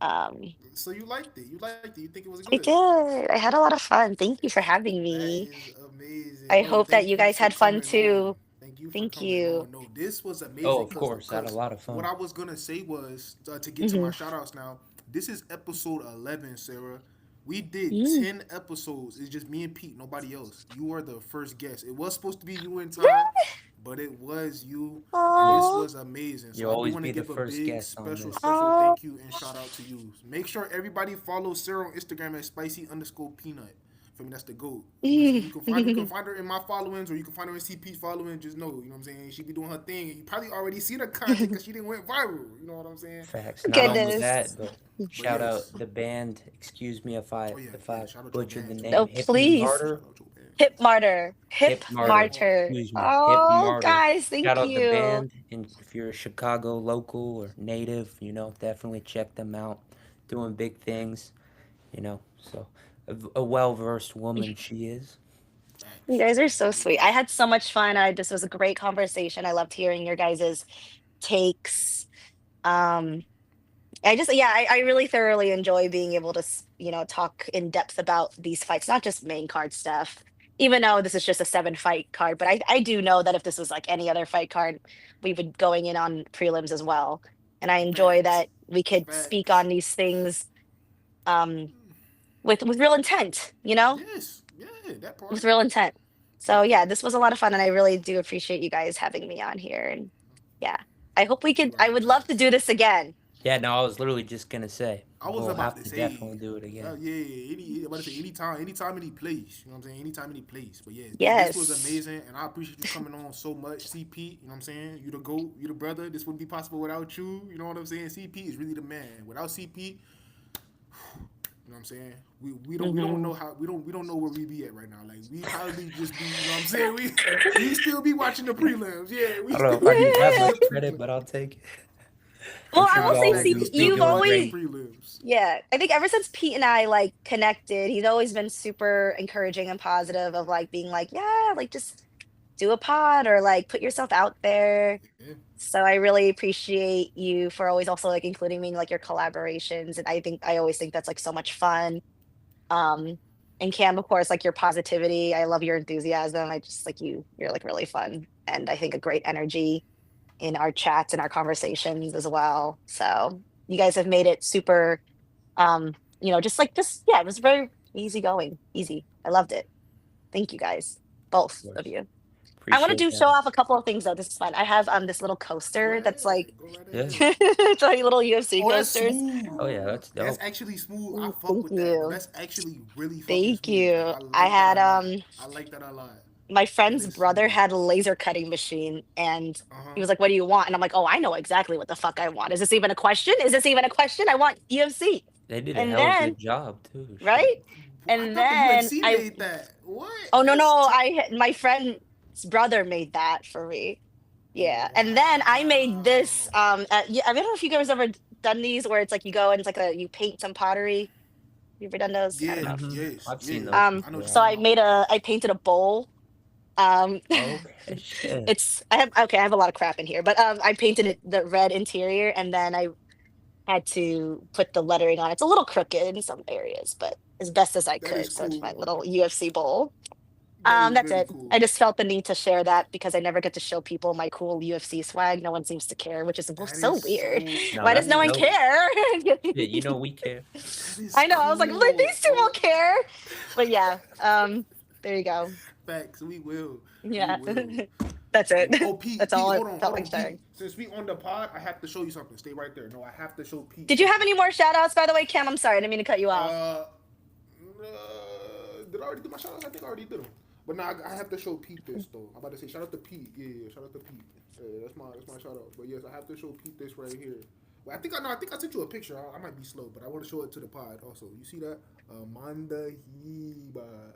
Speaker 2: Um,
Speaker 3: So you liked it. You liked it. You think it was
Speaker 2: I
Speaker 3: good.
Speaker 2: did. I had a lot of fun. Thank you for having
Speaker 3: That
Speaker 2: me.
Speaker 3: is amazing.
Speaker 2: I
Speaker 3: No,
Speaker 2: hope that
Speaker 3: thank
Speaker 2: you
Speaker 3: you
Speaker 2: guys
Speaker 3: for
Speaker 2: had fun
Speaker 3: coming on.
Speaker 2: too.
Speaker 3: Thank you for
Speaker 2: Thank
Speaker 3: coming
Speaker 2: you.
Speaker 3: on. No, this was
Speaker 1: Oh,
Speaker 3: amazing
Speaker 1: of course, I had a
Speaker 3: because
Speaker 1: lot of
Speaker 3: what
Speaker 1: fun.
Speaker 3: I was gonna say was to get to my
Speaker 2: Hmm.
Speaker 3: shout outs now. This is episode 11, Sarah. We did
Speaker 2: Mm.
Speaker 3: 10 episodes. It's just me and Pete, nobody else. You were the first guest. It was supposed to be you and Ty,
Speaker 2: Really?
Speaker 3: but it was you, and
Speaker 1: Yeah,
Speaker 3: this
Speaker 2: Oh,
Speaker 3: was amazing. So
Speaker 1: you'll
Speaker 3: I do
Speaker 1: always
Speaker 3: want to
Speaker 1: be the
Speaker 3: give a
Speaker 1: first
Speaker 3: big
Speaker 1: guest on
Speaker 3: special,
Speaker 1: this.
Speaker 3: special
Speaker 2: oh.
Speaker 3: thank you and shout out to you. Make sure everybody follow Sarah on Instagram at spicy_peanut. For me, that's the goat. You know what I'm saying? You can find her in my followings or you can find her in CP's following. Just know, you know what I'm saying? She be doing her thing. You probably already seen her content because she didn't went viral. You know what I'm saying?
Speaker 1: Facts. Not only that,
Speaker 2: Goodness.
Speaker 1: but
Speaker 3: But
Speaker 1: shout out
Speaker 3: yes.
Speaker 1: the band. Excuse me if I
Speaker 3: Oh yeah,
Speaker 1: if
Speaker 3: yeah.
Speaker 1: I
Speaker 3: Shout out your
Speaker 1: butchered the
Speaker 3: band,
Speaker 1: name.
Speaker 2: Oh,
Speaker 3: Joe.
Speaker 1: Hip
Speaker 2: please.
Speaker 1: Martyr.
Speaker 3: Shout out your band.
Speaker 2: Hip martyr. Hip
Speaker 1: Hip
Speaker 3: Hip
Speaker 1: Martyr.
Speaker 3: Martyr.
Speaker 2: martyr.
Speaker 1: Excuse me. Hip
Speaker 2: Oh,
Speaker 1: Martyr.
Speaker 2: guys,
Speaker 1: Shout
Speaker 2: thank
Speaker 1: out the
Speaker 2: you.
Speaker 1: band, and if you're a Chicago local or native, definitely check them out. Doing big things, So, a well-versed woman she is.
Speaker 2: You
Speaker 3: Facts.
Speaker 2: guys are so
Speaker 3: Absolute
Speaker 2: sweet. I
Speaker 3: facts.
Speaker 2: had so much fun. This was a great conversation. I loved hearing your guys's takes. Um, I really thoroughly enjoy being able to, talk in depth about these fights, not just main card stuff, even though this is just a 7 fight card. But I do know that if this was like any other fight card, we would going in on prelims as well. And I enjoy
Speaker 3: Facts.
Speaker 2: that we could speak
Speaker 3: Facts.
Speaker 2: on these things um, with real intent,
Speaker 3: Yes. Yeah, that
Speaker 2: with
Speaker 3: part.
Speaker 2: real intent. So
Speaker 3: That
Speaker 2: yeah,
Speaker 3: part.
Speaker 2: this was a lot of fun, and I really do appreciate you guys having me on here. And yeah, I hope we could.
Speaker 3: You are
Speaker 2: I
Speaker 3: the
Speaker 2: would love to
Speaker 3: best.
Speaker 2: do this again.
Speaker 1: Yeah, no, I was literally just gonna say
Speaker 3: I was
Speaker 1: we'll
Speaker 3: about
Speaker 1: have
Speaker 3: to
Speaker 1: to
Speaker 3: say,
Speaker 1: definitely do it again.
Speaker 3: yeah, I'm about to say anytime, any place. You know what I'm saying? Anytime, any place. But yeah, this was
Speaker 2: Yes.
Speaker 3: amazing, and I appreciate you coming on so much, CP. You know what I'm saying? You the goat, you the brother. This wouldn't be possible without you. You know what I'm saying? CP is really the man. Without CP, you know what I'm saying? We don't
Speaker 2: Hmm.
Speaker 3: know how we don't know where we be at right now. Like we probably just be, you know what I'm saying? We still be watching the prelims. Yeah, we
Speaker 1: I don't know
Speaker 3: still
Speaker 1: if I
Speaker 3: be
Speaker 1: give that
Speaker 3: watching
Speaker 2: Yeah.
Speaker 3: the
Speaker 1: much credit, but
Speaker 3: prelims.
Speaker 1: I'll take it. I'm
Speaker 2: Well, I
Speaker 1: sure
Speaker 2: will
Speaker 3: Nah,
Speaker 2: say,
Speaker 1: y'all
Speaker 3: fact,
Speaker 2: see,
Speaker 3: we
Speaker 1: will be
Speaker 3: still
Speaker 2: you've
Speaker 3: be
Speaker 1: doing
Speaker 3: watching the
Speaker 2: always,
Speaker 1: great.
Speaker 3: prelims.
Speaker 2: yeah, I think ever since Pete and I like connected, he's always been super encouraging and positive of like being like, yeah, like just do a pod or like put yourself out there.
Speaker 3: Yeah,
Speaker 2: So I really appreciate you for always also like including me in like your collaborations. And I always think that's like so much fun. Um, and Cam, of course, like your positivity. I love your enthusiasm. I just like you're like really fun. And I think a great energy in our chats and our conversations as well. So you guys have made it super, just like just, yeah, it was very easy going, easy. I loved it. Thank you guys,
Speaker 1: Of
Speaker 2: both of
Speaker 1: course.
Speaker 2: you. I want to
Speaker 1: Appreciate
Speaker 2: show
Speaker 1: that.
Speaker 2: off a couple of things though. This is fun. I have this little
Speaker 3: go
Speaker 2: coaster that's
Speaker 3: ahead,
Speaker 2: like
Speaker 3: go right
Speaker 1: Yeah.
Speaker 3: ahead.
Speaker 2: it's like little UFC
Speaker 3: Oh, that's
Speaker 2: coasters.
Speaker 3: smooth.
Speaker 1: Oh yeah, that's
Speaker 3: That's
Speaker 1: dope.
Speaker 3: actually smooth. I fuck
Speaker 2: Thank
Speaker 3: with that. No,
Speaker 2: you.
Speaker 3: that's actually really fucking
Speaker 2: Thank
Speaker 3: smooth. Like
Speaker 2: you.
Speaker 3: I
Speaker 2: I
Speaker 3: like that
Speaker 2: had
Speaker 3: a lot. I like that a lot.
Speaker 2: my
Speaker 3: That
Speaker 2: friend's
Speaker 3: is
Speaker 2: brother
Speaker 3: smooth.
Speaker 2: had a laser cutting machine and
Speaker 3: Uh huh.
Speaker 2: he was like, "What do you want?" And I'm like, "Oh, I know exactly what the fuck I want. Is this even a question? Is this even a question? I want UFC."
Speaker 1: They did a
Speaker 2: And
Speaker 1: hell of a
Speaker 2: then,
Speaker 1: good job too.
Speaker 2: right?
Speaker 1: Shit.
Speaker 3: I
Speaker 2: And
Speaker 3: thought the
Speaker 2: then
Speaker 3: UFC
Speaker 2: I
Speaker 3: made that. What?
Speaker 2: oh no
Speaker 3: That's
Speaker 2: no, my friend's brother made that for me. Yeah. And then I made this
Speaker 3: wow.
Speaker 2: yeah, I don't know if you guys ever done these where it's like you go and it's like a you paint some pottery. You ever done those? I don't
Speaker 3: Yeah.
Speaker 2: know if
Speaker 1: Mm-hmm.
Speaker 3: Yes.
Speaker 1: I've seen
Speaker 3: Yeah.
Speaker 1: those
Speaker 3: I know what
Speaker 1: before.
Speaker 3: you're
Speaker 2: so
Speaker 3: talking about.
Speaker 2: I painted a bowl. Um
Speaker 1: Okay. Shit.
Speaker 2: I have a lot of crap in here, but I painted it the red interior and then I had to put the lettering on. It's a little crooked in some areas, but as best as I
Speaker 3: That is
Speaker 2: could. So it's my
Speaker 3: cool.
Speaker 2: little UFC bowl.
Speaker 3: That is
Speaker 2: That's
Speaker 3: really
Speaker 2: it.
Speaker 3: cool.
Speaker 2: I just felt the need to share that because I never get to show people my cool UFC swag. No one seems to care, which is
Speaker 3: That
Speaker 2: so
Speaker 3: is
Speaker 2: weird.
Speaker 3: so
Speaker 1: No,
Speaker 2: Why does
Speaker 1: that's
Speaker 2: no one
Speaker 3: cool.
Speaker 1: dope.
Speaker 2: care?
Speaker 1: Yeah, you know we care.
Speaker 3: That is
Speaker 2: I know. I was like,
Speaker 3: cool.
Speaker 2: these two won't care. But yeah, there you go.
Speaker 3: Facts. We will. We
Speaker 2: Yeah,
Speaker 3: will.
Speaker 2: that's it.
Speaker 3: Oh, Pete,
Speaker 2: That's all
Speaker 3: Pete,
Speaker 2: I
Speaker 3: hold
Speaker 2: felt
Speaker 3: on,
Speaker 2: like
Speaker 3: Pete.
Speaker 2: sharing.
Speaker 3: Since we on the pod, I have to show you something. Stay right there. No, I have to show Pete
Speaker 2: Did you have
Speaker 3: something.
Speaker 2: any more shout outs, by the way, Cam? I'm sorry, I didn't mean to cut you off.
Speaker 3: Did I already do my shout outs? I think I already did them. But now I have to show Pete this though. I'm about to say shout out to Pete. Yeah, shout out to Pete. Yeah, that's my shout out. But yes, I have to show Pete this right here. Well, I think I know. I think I sent you a picture. I might be slow, but I want to show it to the pod also. You see that? Amanda Hebas.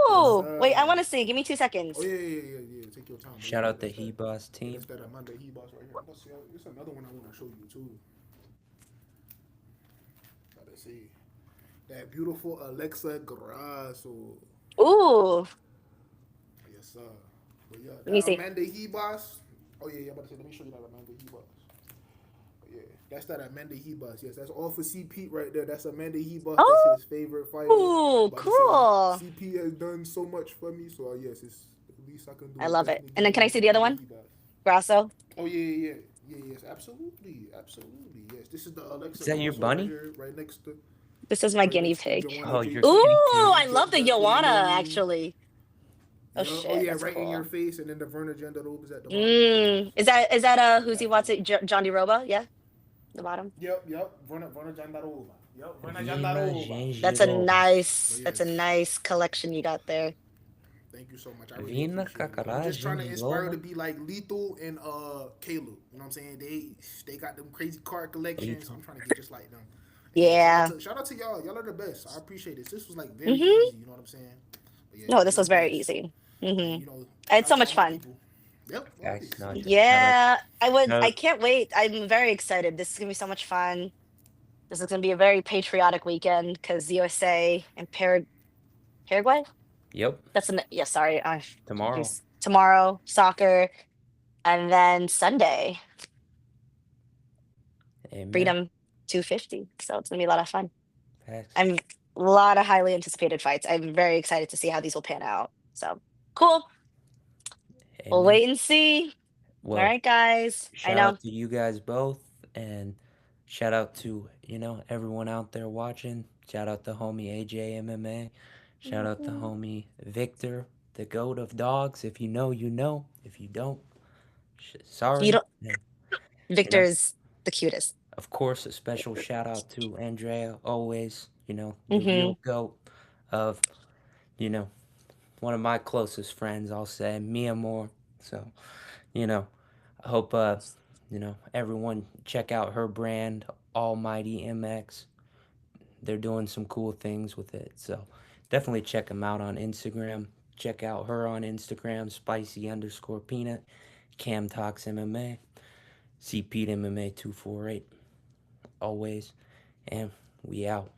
Speaker 3: Yes,
Speaker 2: Ooh, wait, I
Speaker 3: sir.
Speaker 2: want to see. Give me
Speaker 3: Oh
Speaker 2: 2 seconds.
Speaker 3: yeah. Take your time. But
Speaker 1: Shout
Speaker 3: yeah,
Speaker 1: out the He Boss
Speaker 3: that's
Speaker 1: team.
Speaker 3: that Amanda Hebas right here. Let's see. There's another one I want to show you too. Let's see. That beautiful Alexa Grasso.
Speaker 2: Ooh,
Speaker 3: Yes, sir. But yeah,
Speaker 2: let me
Speaker 3: that
Speaker 2: see.
Speaker 3: Amanda Hebas. Oh yeah. I'm about to say. Let me show you that Amanda Hebas. Yeah, that's that Amanda Hebus. Yes, that's all for CP right there. That's Amanda Hebus. That's his favorite fighter.
Speaker 2: Oh,
Speaker 3: About to say
Speaker 2: cool.
Speaker 3: CP has done so much for me, so yes, it's the least I can do
Speaker 2: I
Speaker 3: is
Speaker 2: love it.
Speaker 3: definitely
Speaker 2: And
Speaker 3: give
Speaker 2: then
Speaker 3: it
Speaker 2: can I
Speaker 3: up
Speaker 2: see
Speaker 3: for
Speaker 2: the other
Speaker 3: Amanda
Speaker 2: one?
Speaker 3: Hebus.
Speaker 2: Grasso.
Speaker 3: Oh yes, absolutely. Yes, this is the
Speaker 1: Is
Speaker 3: Alexa
Speaker 1: that your
Speaker 3: Grasso right
Speaker 1: bunny?
Speaker 3: here,
Speaker 2: This is my
Speaker 3: right
Speaker 2: guinea
Speaker 3: next to
Speaker 2: pig.
Speaker 3: Joanna
Speaker 1: Oh,
Speaker 3: J.
Speaker 1: your
Speaker 2: Ooh,
Speaker 1: guinea pig.
Speaker 2: I love the Joanna, actually. Oh
Speaker 3: Yeah, oh
Speaker 2: shit,
Speaker 3: yeah,
Speaker 2: that's
Speaker 3: right in your
Speaker 2: cool.
Speaker 3: face, and then the Werner Jandarobe is at the bottom. So yes,
Speaker 2: Is that who's he wants
Speaker 3: definitely.
Speaker 2: it? Johnny Roba? Yeah, the bottom.
Speaker 3: Yep, Werner Jandaroba. Yep, Werner
Speaker 1: Vina
Speaker 3: Jandaroba.
Speaker 2: That's a
Speaker 1: Gengiroba.
Speaker 3: But
Speaker 2: nice. That's a
Speaker 3: yes.
Speaker 2: nice collection you got there.
Speaker 3: Thank you so much. I really
Speaker 1: Vina
Speaker 3: appreciate it. I'm
Speaker 1: Kakara
Speaker 3: just trying to inspire
Speaker 1: Gengiroba.
Speaker 3: to be like Lethal and Caleb. You know what I'm saying? They got them crazy card collections.
Speaker 1: Lethal.
Speaker 3: I'm trying to get just like them. And yeah,
Speaker 2: Yeah.
Speaker 3: shout out to y'all. Y'all are the best. I appreciate this. This was like very
Speaker 2: Mm-hmm.
Speaker 3: easy. You know what I'm saying? But yeah,
Speaker 2: No,
Speaker 3: you're
Speaker 2: this
Speaker 3: the
Speaker 2: was very
Speaker 3: best.
Speaker 2: easy.
Speaker 3: And
Speaker 2: Mm-hmm.
Speaker 3: you know,
Speaker 2: I had
Speaker 3: shout
Speaker 2: so
Speaker 3: out to
Speaker 2: much
Speaker 3: all my
Speaker 2: fun.
Speaker 3: people. Yep,
Speaker 1: Facts.
Speaker 3: always.
Speaker 1: No, shout out.
Speaker 2: Yeah, I
Speaker 1: Shout out.
Speaker 2: can't wait. I'm very excited. This is gonna be so much fun. This is gonna be a very patriotic weekend because USA and Paraguay.
Speaker 1: Yep.
Speaker 2: Yeah. Sorry,
Speaker 1: Tomorrow.
Speaker 2: geez. Tomorrow soccer, and then Sunday
Speaker 1: Amen.
Speaker 2: Freedom 250. So it's gonna be a lot of fun.
Speaker 1: Facts.
Speaker 2: I'm a lot of highly anticipated fights. I'm very excited to see how these will pan out. So cool. We'll
Speaker 1: Amen.
Speaker 2: wait and see. All
Speaker 1: Well,
Speaker 2: right, guys. I
Speaker 1: shout
Speaker 2: know.
Speaker 1: out to you guys both, and shout out to everyone out there watching. Shout out to homie AJ MMA. Shout out to
Speaker 2: Mhm.
Speaker 1: homie Victor, the goat of dogs. If you know, you know. If you don't,
Speaker 2: You
Speaker 1: sorry.
Speaker 2: don't.
Speaker 1: And, you know,
Speaker 2: Victor's the cutest.
Speaker 1: of course, a special shout out to Andrea. Always, the
Speaker 2: Hmm.
Speaker 1: real goat of you know one of my closest friends. I'll say Mia Moore. So you know, I hope everyone check out her brand, Almighty MX. They're doing some cool things with it. So definitely check them out on Instagram. Check out her on Instagram, spicy_peanut, Cam Talks MMA, CPETEMMA248. Always. And we out.